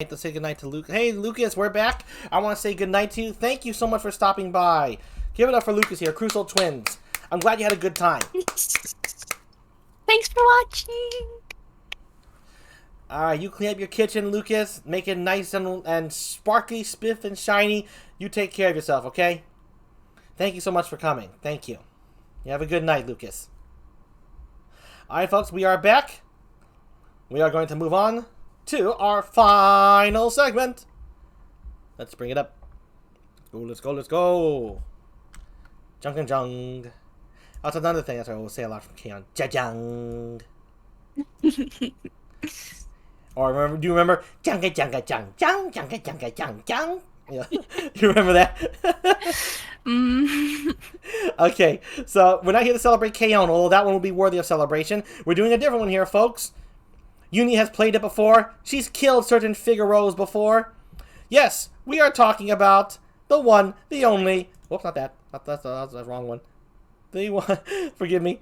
To say goodnight to Luke. Hey, Lucas, we're back. I want to say goodnight to you. Thank you so much for stopping by. Give it up for Lucas here, Crusoe Twins. I'm glad you had a good time. Thanks for watching. All right, you clean up your kitchen, Lucas. Make it nice and sparkly, spiff, and shiny. You take care of yourself, okay? Thank you so much for coming. Thank you. You have a good night, Lucas. All right, folks, we are back. We are going to move on to our final segment. Let's bring it up. Let's go. Junk and Jung. That's another thing that I will say a lot from Keon. Jajang. Or remember? Do you remember? Janga janga jang jang janga janga jang jang. Yeah. You remember that? Okay, so we're not here to celebrate Keon, although that one will be worthy of celebration. We're doing a different one here, folks. Uni has played it before. She's killed certain Figaros before. Yes, we are talking about the one, the only. Whoops, not that. That's the wrong one. The one. Forgive me.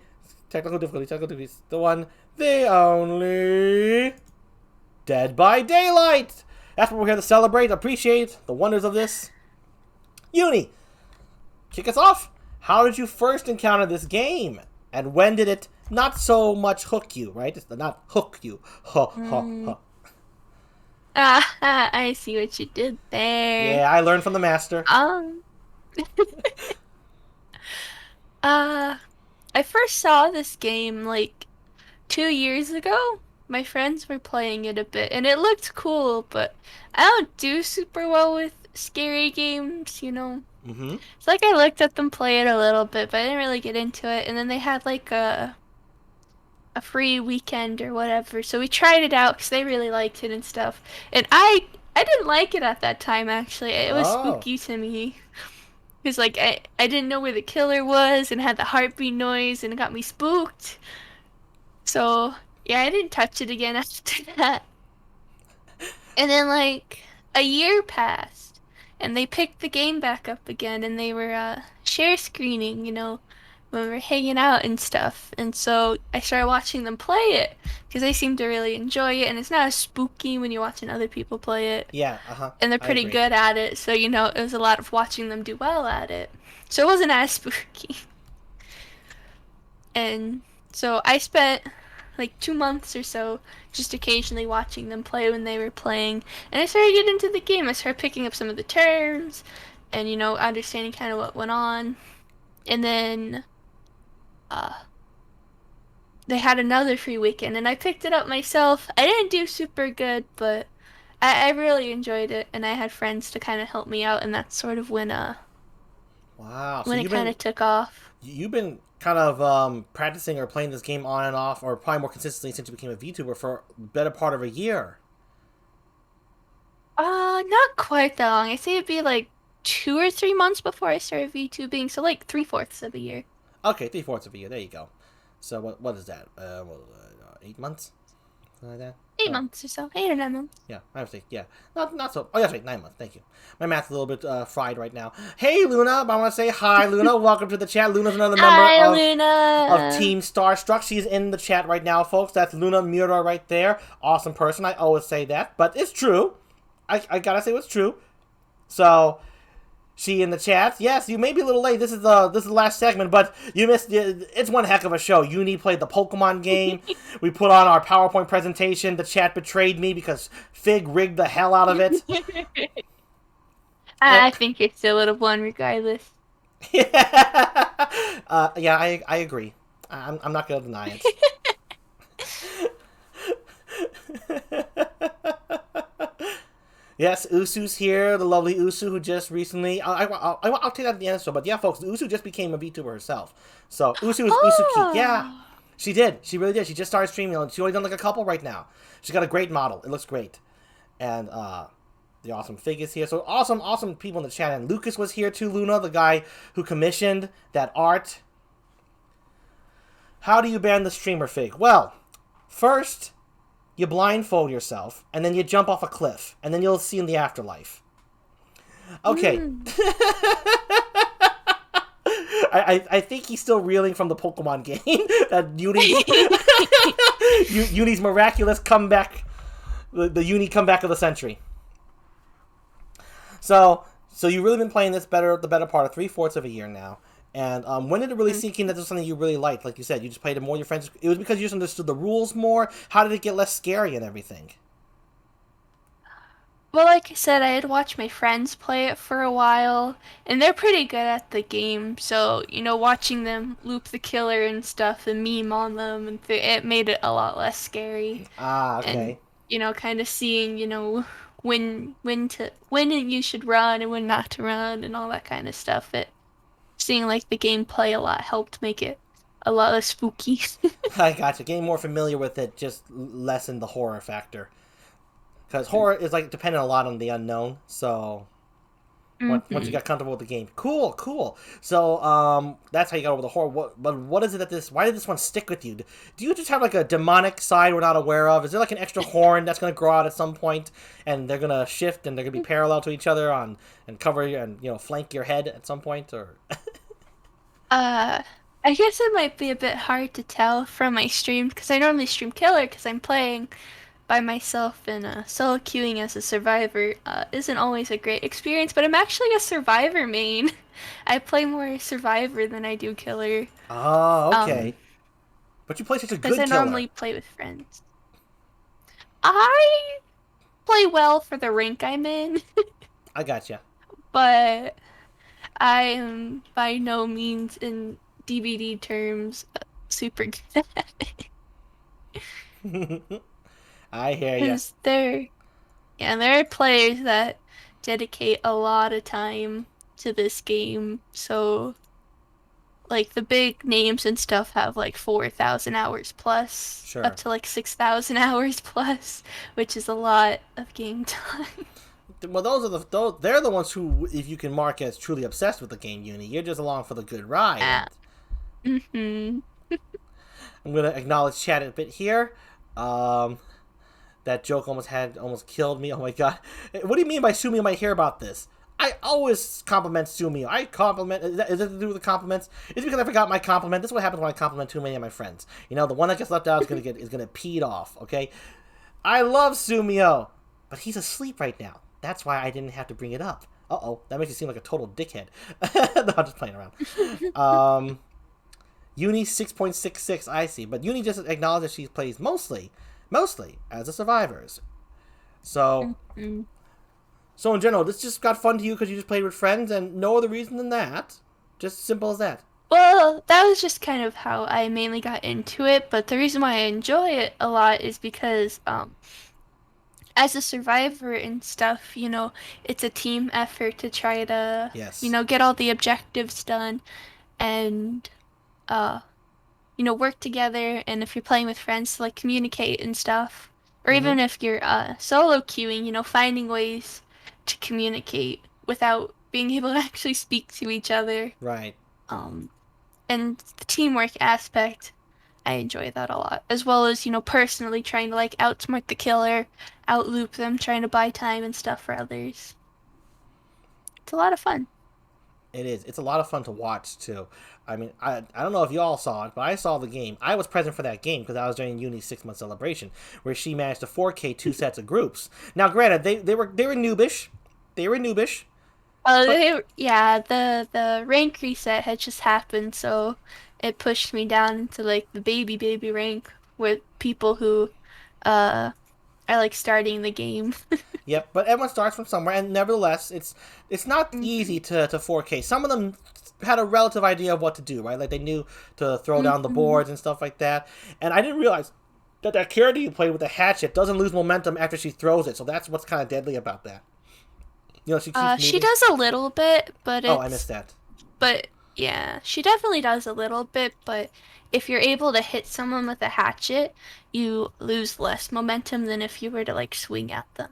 Technical difficulties. The one, the only. Dead by Daylight. That's what we're here to celebrate, appreciate the wonders of this. Uni, kick us off. How did you first encounter this game? And when did it not so much hook you, right? It's the not hook you. I see what you did there. Yeah, I learned from the master. I first saw this game like 2 years ago. My friends were playing it a bit, and it looked cool, but I don't do super well with scary games, you know? Mm-hmm. It's like I looked at them play it a little bit, but I didn't really get into it, and then they had like a free weekend or whatever, so we tried it out because they really liked it and stuff. And I didn't like it at that time, actually. It was spooky to me. Because like I didn't know where the killer was, and had the heartbeat noise, and it got me spooked. So yeah, I didn't touch it again after that. And then like a year passed, and they picked the game back up again, and they were share screening, you know, when we were hanging out and stuff. And so I started watching them play it because they seem to really enjoy it, and it's not as spooky when you're watching other people play it. Yeah, And they're pretty good at it, so you know, it was a lot of watching them do well at it. So it wasn't as spooky. And so I spent like 2 months or so just occasionally watching them play when they were playing, and I started getting into the game. I started picking up some of the terms and, you know, understanding kind of what went on. And then they had another free weekend, and I picked it up myself. I didn't do super good, but I really enjoyed it, and I had friends to kind of help me out, and that's sort of when wow. when it kind of took off. You've been kind of practicing or playing this game on and off, or probably more consistently since you became a VTuber, for the better part of a year. Not quite that long. I say it'd be like 2 or 3 months before I started VTubing, so like 3/4 of a year. Okay, 3/4 of a year. There you go. So what is that? 8 months? Something like that? 8 months or so. 8 or 9 months. Yeah, I would think, yeah. Not so... Oh, yeah, right, 9 months, thank you. My math's a little bit fried right now. Hey, Luna, I want to say hi, Luna. Welcome to the chat. Luna's another member of Team Starstruck. She's in the chat right now, folks. That's Luna Mura right there. Awesome person. I always say that, but it's true. I gotta say what's true. So... She in the chat. Yes, you may be a little late. This is the last segment, but you missed it. It's one heck of a show. Uni played the Pokemon game. We put on our PowerPoint presentation. The chat betrayed me because Fig rigged the hell out of it. I think you still would have won regardless. Yeah, I agree. I'm not gonna deny it. Yes, Usu's here, the lovely Usu, who just recently... I'll take that at the end of the show, but yeah, folks, Usu just became a VTuber herself. So, Usu is Usuki. Yeah, she did. She really did. She just started streaming, and she's only done like a couple right now. She's got a great model. It looks great. And the awesome Fig is here. So, awesome people in the chat. And Lucas was here too, Luna, the guy who commissioned that art. How do you ban the streamer, Fig? Well, first... You blindfold yourself, and then you jump off a cliff, and then you'll see in the afterlife. Okay. I think he's still reeling from the Pokemon game. That Uni's miraculous comeback, the Uni comeback of the century. So you've really been playing this the better part of 3/4 of a year now. And when did it really sink in that this was something you really liked? Like you said, you just played it more with your friends. It was because you just understood the rules more? How did it get less scary and everything? Well, like I said, I had watched my friends play it for a while, and they're pretty good at the game. So, you know, watching them loop the killer and stuff and meme on them, and it made it a lot less scary. Ah, okay. And, you know, kind of seeing, you know, when you should run and when not to run and all that kind of stuff. Seeing like the gameplay a lot helped make it a lot less spooky. I gotcha. Getting more familiar with it just lessen the horror factor. Because horror is like dependent a lot on the unknown. So once you got comfortable with the game, cool. So that's how you got over the horror. What is it that this? Why did this one stick with you? Do you just have like a demonic side we're not aware of? Is there like an extra horn that's gonna grow out at some point, and they're gonna shift and they're gonna be parallel to each other and cover and flank your head at some point, or? I guess it might be a bit hard to tell from my stream because I normally stream killer because I'm playing by myself, and solo queuing as a survivor isn't always a great experience, but I'm actually a survivor main. I play more survivor than I do killer. Oh, okay. But you play such a good Because I killer. normally play with friends. I play well for the rank I'm in, I gotcha. but I am by no means in DVD terms super good at it. I hear you. Because there are players that dedicate a lot of time to this game. So, like, the big names and stuff have like 4,000 hours plus, Sure. up to like 6,000 hours plus, which is a lot of game time. Well, they're the ones who, if you can mark as truly obsessed with the game, Uni, you're just along for the good ride. Mm-hmm. I'm gonna acknowledge chat a bit here. That joke almost killed me. Oh my god! What do you mean by Sumio might hear about this? I always compliment Sumio. I compliment. Is it to do with the compliments? It's because I forgot my compliment. This is what happens when I compliment too many of my friends. The one that gets left out is gonna peed off. Okay. I love Sumio, but he's asleep right now. That's why I didn't have to bring it up. Uh-oh, that makes you seem like a total dickhead. No, I'm just playing around. Uni 6.66, I see. But Uni just acknowledged that she plays mostly as a survivors. So, so in general, this just got fun to you because you just played with friends and no other reason than that. Just simple as that. Well, that was just kind of how I mainly got into it, but the reason why I enjoy it a lot is because, as a survivor and stuff, it's a team effort to try to, Yes. get all the objectives done and, work together. And if you're playing with friends, to, like, communicate and stuff. Or even if you're solo queuing, finding ways to communicate without being able to actually speak to each other. Right. And the teamwork aspect, I enjoy that a lot. As well as, personally trying to, like, outsmart the killer, outloop them, trying to buy time and stuff for others. It's a lot of fun. It is. It's a lot of fun to watch, too. I mean, I don't know if you all saw it, but I saw the game. I was present for that game because I was during Uni's 6-month celebration, where she managed to 4K 2 sets of groups. Now, granted, they were noobish. They were noobish. The rank reset had just happened, so it pushed me down into, like, the baby rank with people who are, like, starting the game. Yep, but everyone starts from somewhere, and nevertheless, it's not easy to 4K. Some of them had a relative idea of what to do, right? Like, they knew to throw down the boards and stuff like that. And I didn't realize that character you played with the hatchet doesn't lose momentum after she throws it, so that's what's kind of deadly about that. She keeps moving. She does a little bit, but Oh, I missed that. But, yeah, she definitely does a little bit, but if you're able to hit someone with a hatchet, you lose less momentum than if you were to, like, swing at them.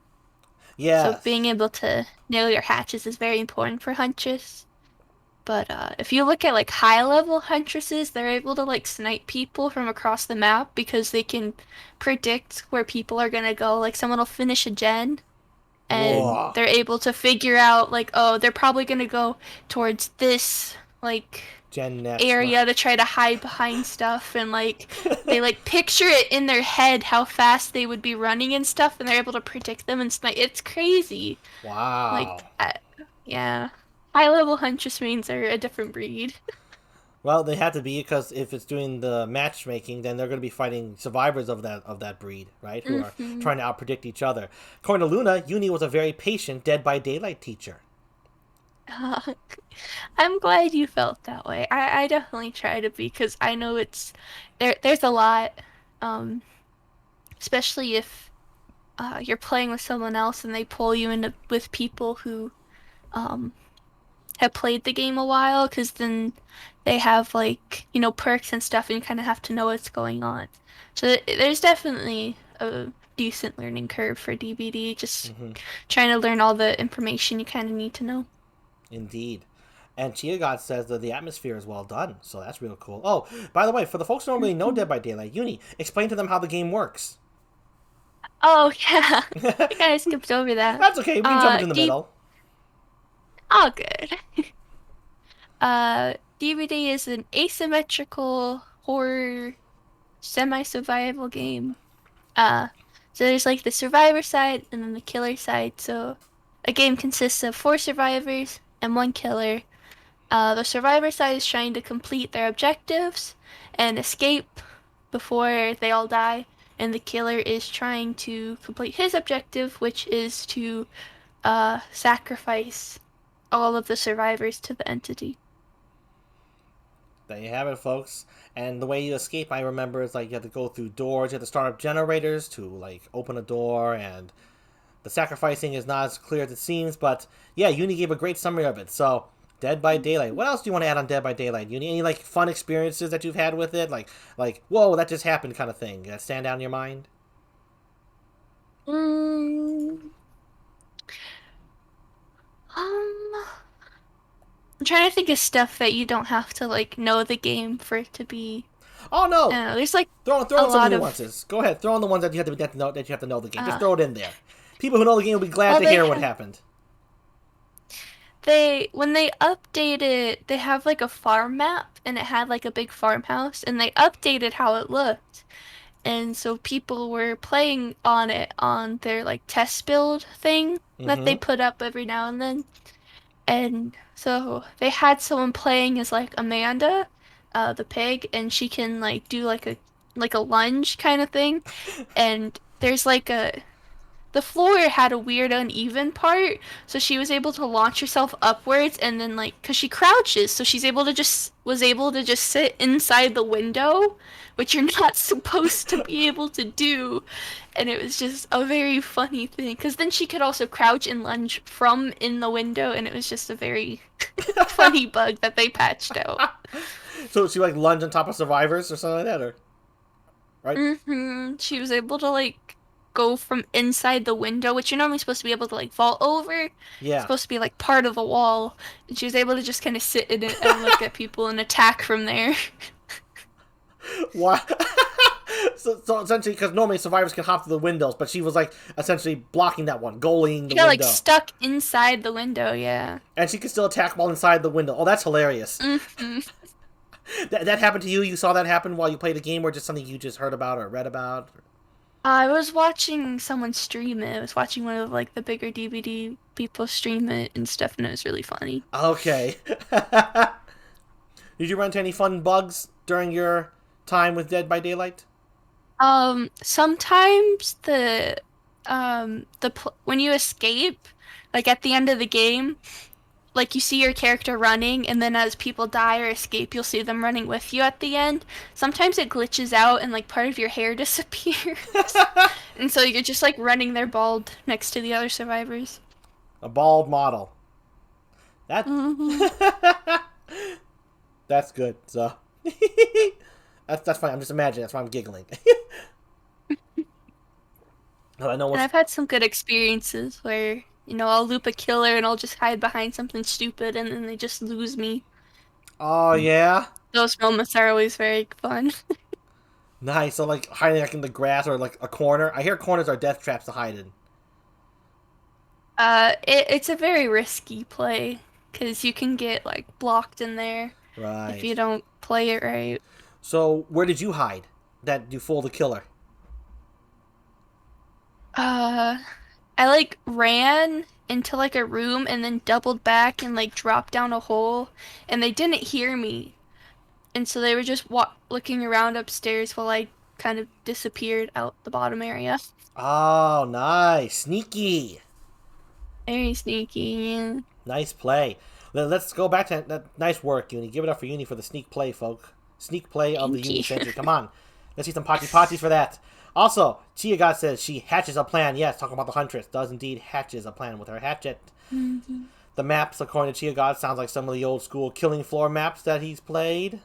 Yeah. So being able to nail your hatches is very important for Huntress. But if you look at, like, high-level Huntresses, they're able to, like, snipe people from across the map because they can predict where people are gonna go. Like, someone will finish a gen, and they're able to figure out, like, oh, they're probably gonna go towards this, like, area to try to hide behind stuff, and, like, they, like, picture it in their head how fast they would be running and stuff, and they're able to predict them and snipe. It's crazy. Wow. Like, yeah. High-level Huntress mains are a different breed. Well, they have to be, because if it's doing the matchmaking, then they're going to be fighting survivors of that breed, right? Who are trying to outpredict each other. According to Luna, Uni was a very patient Dead by Daylight teacher. I'm glad you felt that way. I definitely try to be, because I know there's a lot, especially if you're playing with someone else and they pull you into with people who have played the game a while, because then they have like, perks and stuff, and you kind of have to know what's going on. So there's definitely a decent learning curve for DBD, just trying to learn all the information you kind of need to know. Indeed. And Chia God says that the atmosphere is well done, so that's real cool. Oh, by the way, for the folks who don't really know Dead by Daylight, Uni, explain to them how the game works. Oh, yeah. I kind of skipped over that. That's okay, we can jump into the middle. Oh, good. DVD is an asymmetrical horror semi-survival game. So there's like the survivor side and then the killer side. So a game consists of 4 survivors and 1 killer. The survivor side is trying to complete their objectives and escape before they all die, and the killer is trying to complete his objective, which is to sacrifice all of the survivors to the entity. There you have it, folks. And the way you escape, I remember, is like you have to go through doors, you have to start up generators to like open a door, and the sacrificing is not as clear as it seems, but yeah, Uni gave a great summary of it. So, Dead by Daylight. What else do you want to add on Dead by Daylight, Uni? Any like fun experiences that you've had with it? Like whoa, that just happened kind of thing that stand out in your mind? I'm trying to think of stuff that you don't have to like know the game for it to be. Oh no! There's like throw in some nuances. Go ahead, throw in the ones that you have to know the game. Just throw it in there. People who know the game will be glad to hear what happened. When they updated, they have like a farm map, and it had like a big farmhouse, and they updated how it looked. And so people were playing on it on their like test build thing that they put up every now and then. And so they had someone playing as like Amanda, the pig, and she can like do like a lunge kind of thing. And there's like the floor had a weird uneven part, so she was able to launch herself upwards, and then like, cause she crouches, so was able to just sit inside the window, which you're not supposed to be able to do. And it was just a very funny thing, cause then she could also crouch and lunge from in the window, and it was just a very funny bug that they patched out. So she like lunge on top of survivors or something like that, or right? She was able to like go from inside the window, which you're normally supposed to be able to like vault over. Yeah. It's supposed to be like part of the wall. And she was able to just kind of sit in it and look at people and attack from there. Why? So essentially, because normally survivors can hop through the windows, but she was like essentially blocking that one, goaling the window. Like stuck inside the window, yeah. And she can still attack while inside the window. Oh, that's hilarious. That happened to you? You saw that happen while you played the game, or just something you just heard about or read about? I was watching someone stream it. I was watching one of like the bigger DVD people stream it and stuff, and it was really funny. Okay. Did you run into any fun bugs during your time with Dead by Daylight? Sometimes when you escape, like at the end of the game, like you see your character running, and then as people die or escape, you'll see them running with you at the end. Sometimes it glitches out and like part of your hair disappears. And so you're just like running there bald next to the other survivors. A bald model. That's good. So that's fine. I'm just imagining. That's why I'm giggling. And I've had some good experiences where, I'll loop a killer and I'll just hide behind something stupid, and then they just lose me. Oh, yeah? Those moments are always very fun. Nice. So, like, hiding like in the grass or, like, a corner. I hear corners are death traps to hide in. It's a very risky play, because you can get, like, blocked in there. Right. If you don't play it right. So, where did you hide that you fooled the killer? I like ran into like a room and then doubled back and like dropped down a hole, and they didn't hear me, and so they were just looking around upstairs while I kind of disappeared out the bottom area. Oh, nice. Sneaky. Very sneaky, yeah. Nice play. Let's go back to that. Nice work, Uni. Give it up for Uni for the sneak play, folk. Sneak play of the Uni century. Come on. Let's see some potty for that. Also, Chia says she hatches a plan. Yes, talking about the Huntress. Does indeed hatches a plan with her hatchet. The maps, according to Chia God, sounds like some of the old school Killing Floor maps that he's played.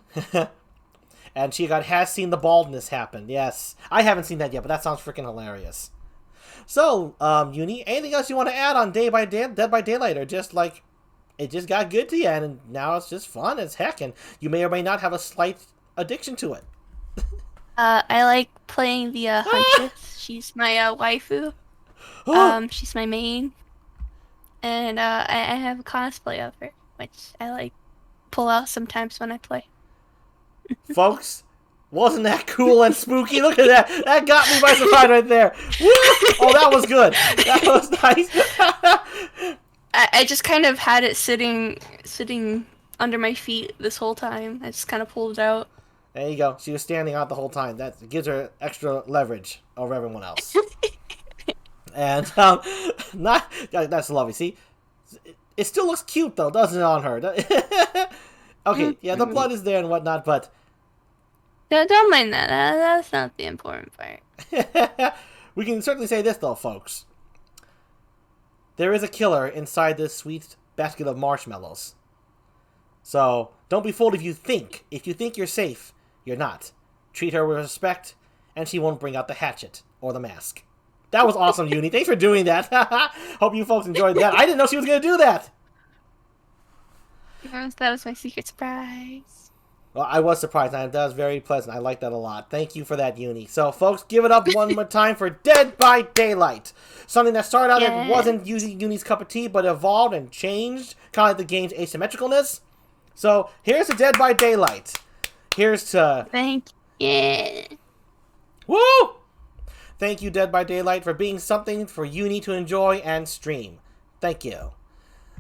And Chia God has seen the baldness happen. Yes. I haven't seen that yet, but that sounds freaking hilarious. So, Uni, anything else you want to add on Dead by Daylight? Or just like, it just got good to you and now it's just fun as heck and you may or may not have a slight addiction to it. I like playing the Huntress. She's my waifu. She's my main. And I have a cosplay of her, which I like pull out sometimes when I play. Folks, wasn't that cool and spooky? Look at that. That got me by surprise right there. Woo! Oh, that was good. That was nice. I just kind of had it sitting under my feet this whole time. I just kind of pulled it out. There you go. She was standing out the whole time. That gives her extra leverage over everyone else. And that's lovely. See, it still looks cute though, doesn't it, on her? Okay, yeah, the blood is there and whatnot, but don't mind that. That's not the important part. we can certainly say this though, folks. There is a killer inside this sweet basket of marshmallows. So don't be fooled if you think you're safe, you're not. Treat her with respect, and she won't bring out the hatchet or the mask. That was awesome, Uni. Thanks for doing that. Hope you folks enjoyed that. I didn't know she was going to do that. That was my secret surprise. Well, I was surprised. That was very pleasant. I like that a lot. Thank you for that, Uni. So, folks, give it up one more time for Dead by Daylight. Something that started out that wasn't using Uni's cup of tea, but evolved and changed, kind of like the game's asymmetricalness. So, here's the Dead by Daylight. Here's to... Thank you. Woo! Thank you, Dead by Daylight, for being something for Uni to enjoy and stream. Thank you.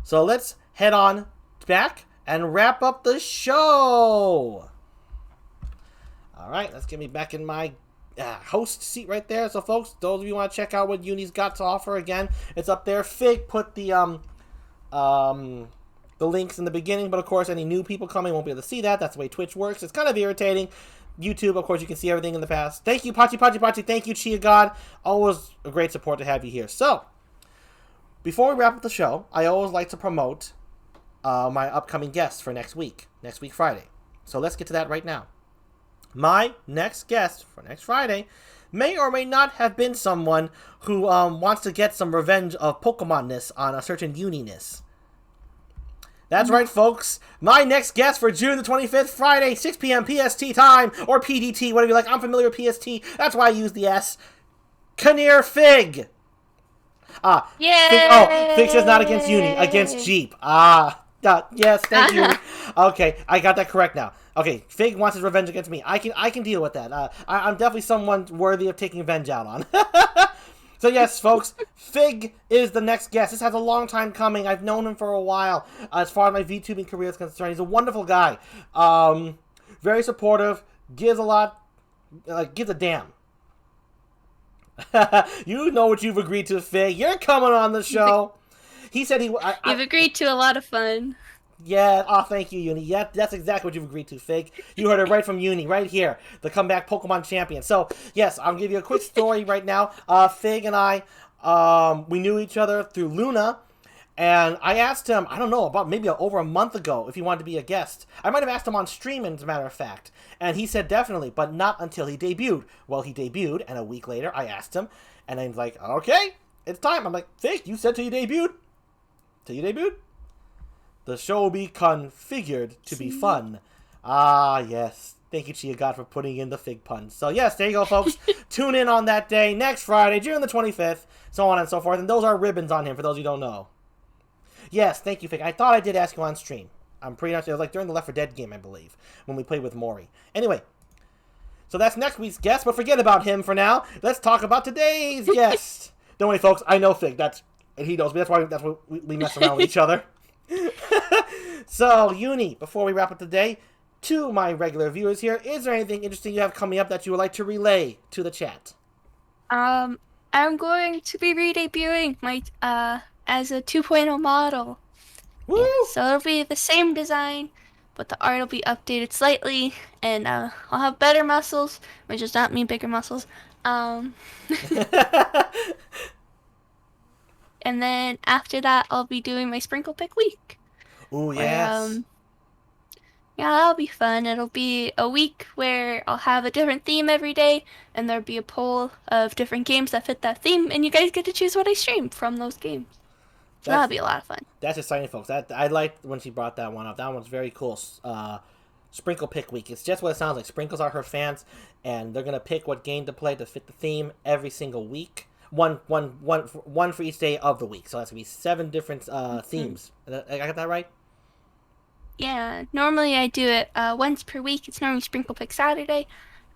So let's head on back and wrap up the show. All right, let's get me back in my host seat right there. So, folks, those of you who want to check out what Uni's got to offer, again, it's up there. Fig put the links in the beginning, but of course, any new people coming won't be able to see that. That's the way Twitch works. It's kind of irritating. YouTube, of course, you can see everything in the past. Thank you, Pachi. Thank you, Chia God. Always a great support to have you here. So, before we wrap up the show, I always like to promote my upcoming guests for next week Friday. So let's get to that right now. My next guest for next Friday may or may not have been someone who wants to get some revenge of Pokemon-ness on a certain Uni-ness. That's right, folks. My next guest for June the 25th, Friday, 6 p.m. PST time, or PDT, whatever you like. I'm familiar with PST. That's why I use the S. Kinnear Fig. Yeah. Fig says not against Uni, against GEEP. Yes, thank you. Okay, I got that correct now. Okay, Fig wants his revenge against me. I can deal with that. I'm definitely someone worthy of taking revenge out on. So yes, folks, Fig is the next guest. This has a long time coming. I've known him for a while. As far as my VTubing career is concerned, he's a wonderful guy. Very supportive. Gives a lot. Gives a damn. You know what you've agreed to, Fig. You're coming on the show. He said he. You've agreed to a lot of fun. Yeah, thank you, Uni. Yeah, that's exactly what you've agreed to, Fig. You heard it right from Uni, right here, the comeback Pokemon champion. So, yes, I'll give you a quick story right now. Fig and I, we knew each other through Luna, and I asked him, I don't know, about maybe over a month ago if he wanted to be a guest. I might have asked him on stream, as a matter of fact, and he said definitely, but not until he debuted. Well, he debuted, and a week later, I asked him, and he's like, okay, it's time. I'm like, Fig, you said till you debuted? Till you debuted? The show will be configured to be fun. Ah, yes. Thank you, Chia God, for putting in the Fig puns. So, yes, there you go, folks. Tune in on that day, next Friday, June the 25th, so on and so forth. And those are ribbons on him, for those who don't know. Yes, thank you, Fig. I thought I did ask you on stream. I'm pretty much, it was like during the Left 4 Dead game, I believe, when we played with Mori. Anyway, so that's next week's guest, but forget about him for now. Let's talk about today's guest. Don't worry, folks. I know Fig. And he knows me. That's why we mess around with each other. So, Uni, before we wrap up today, to my regular viewers here, is there anything interesting you have coming up that you would like to relay to the chat? I'm going to be re-debuting my as a 2.0 model. Woo! Yeah, so it'll be the same design, but the art will be updated slightly, and I'll have better muscles, which does not mean bigger muscles. and then after that, I'll be doing my Sprinkle Pick week. Ooh, Where, yes. yeah, that'll be fun. It'll be a week where I'll have a different theme every day, and there'll be a poll of different games that fit that theme, and you guys get to choose what I stream from those games. So that'll be a lot of fun. That's exciting, folks. That I liked when she brought that one up. That one's very cool. Sprinkle Pick Week. It's just what it sounds like. Sprinkles are her fans, and they're gonna pick what game to play to fit the theme every single week. One for each day of the week. So that's gonna be 7 different themes. I got that right? Yeah, normally I do it once per week. It's normally Sprinkle Pick Saturday,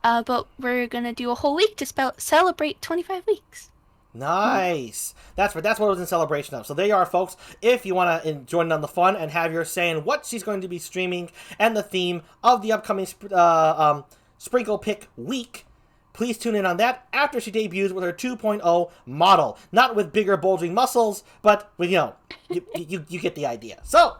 but we're gonna do a whole week to celebrate 25 weeks. Nice. That's what it was in celebration of. So there you are, folks. If you want to join in on the fun and have your say in what she's going to be streaming and the theme of the upcoming Sprinkle Pick Week, please tune in on that after she debuts with her 2.0 model. Not with bigger bulging muscles, but with, you get the idea. So,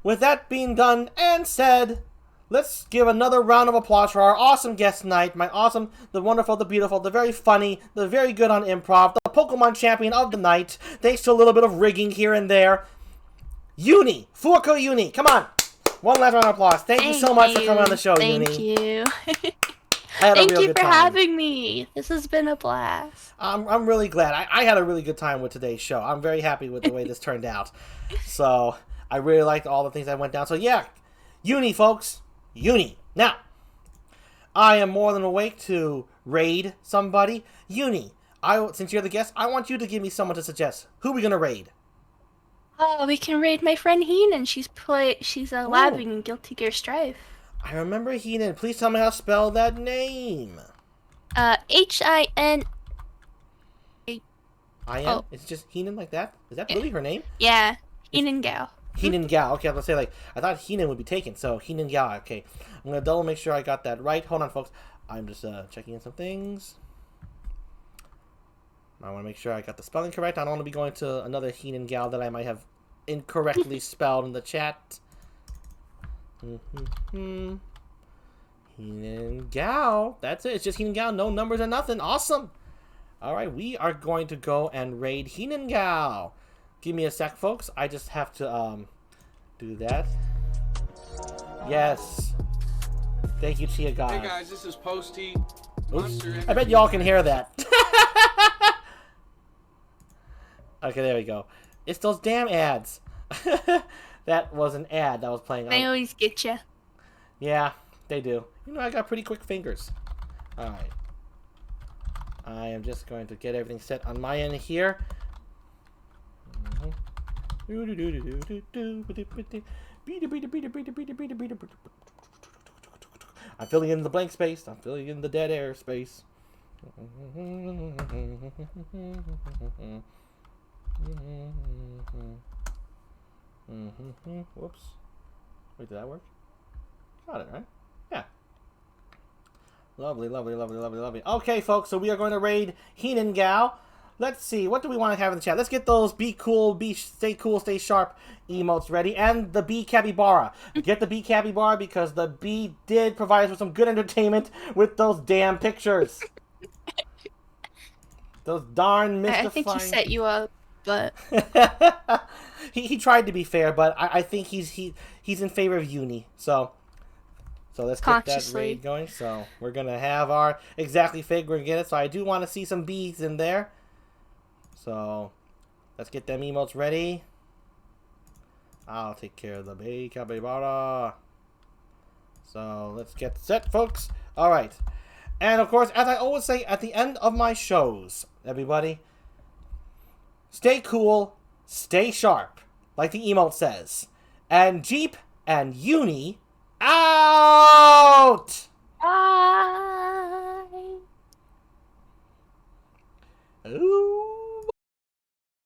with that being done and said, let's give another round of applause for our awesome guest tonight. My awesome, the wonderful, the beautiful, the very funny, the very good on improv, the Pokemon champion of the night, thanks to a little bit of rigging here and there, Uni. FUWAKO Yuni. Come on. One last round of applause. Thank you so much for coming on the show, Uni. Thank you. Thank you for having me. This has been a blast. I'm really glad. I had a really good time with today's show. I'm very happy with the way this turned out. So, I really liked all the things that went down. So, yeah. Uni, folks. Uni. Now, I am more than awake to raid somebody. Uni, since you're the guest, I want you to give me someone to suggest. Who are we going to raid? Oh, we can raid my friend Heenan. She's labbing in Guilty Gear Strive. I remember Heenan. Please tell me how to spell that name. H-I-N... I-N? Oh. It's just Heenan like that? Is that really her name? Yeah, Heenan Gao. Heenan Gao. Okay, I was going to say, I thought Heenan would be taken, so Heenan Gao. Okay, I'm going to double make sure I got that right. Hold on, folks. I'm just checking in some things. I want to make sure I got the spelling correct. I don't want to be going to another Heenan Gao that I might have incorrectly spelled in the chat. Heenan Gao. That's it. It's just Heenan Gao. No numbers or nothing. Awesome. All right, we are going to go and raid Heenan Gao. Give me a sec, folks. I just have to do that. Yes. Thank you, Chia God. Hey guys, this is Posty. Oops. I bet y'all can hear that. Okay, there we go. It's those damn ads. That was an ad that was playing. They always get you. Yeah, they do. You know, I got pretty quick fingers. All right. I am just going to get everything set on my end here. I'm filling in the blank space. I'm filling in the dead air space. Whoops. Wait, did that work? Got it, right? Yeah. Lovely, lovely, lovely, lovely, lovely. Okay, folks, so we are going to raid Heenan Gao. Let's see, what do we want to have in the chat? Let's get those be cool, stay sharp emotes ready. And the bee capybara. Get the bee capybara because the bee did provide us with some good entertainment with those damn pictures. Those darn mystifying... I think he set you up, but... he tried to be fair, but I think he's in favor of Uni. So let's get that raid going. So we're going to have our exactly fig. We're going to get it. So I do want to see some bees in there. So let's get them emotes ready. I'll take care of the bee capybara. So let's get set, folks. All right. And of course, as I always say at the end of my shows, everybody, stay cool, stay sharp, like the emote says. And GEEP and Uni out! Bye! Ooh.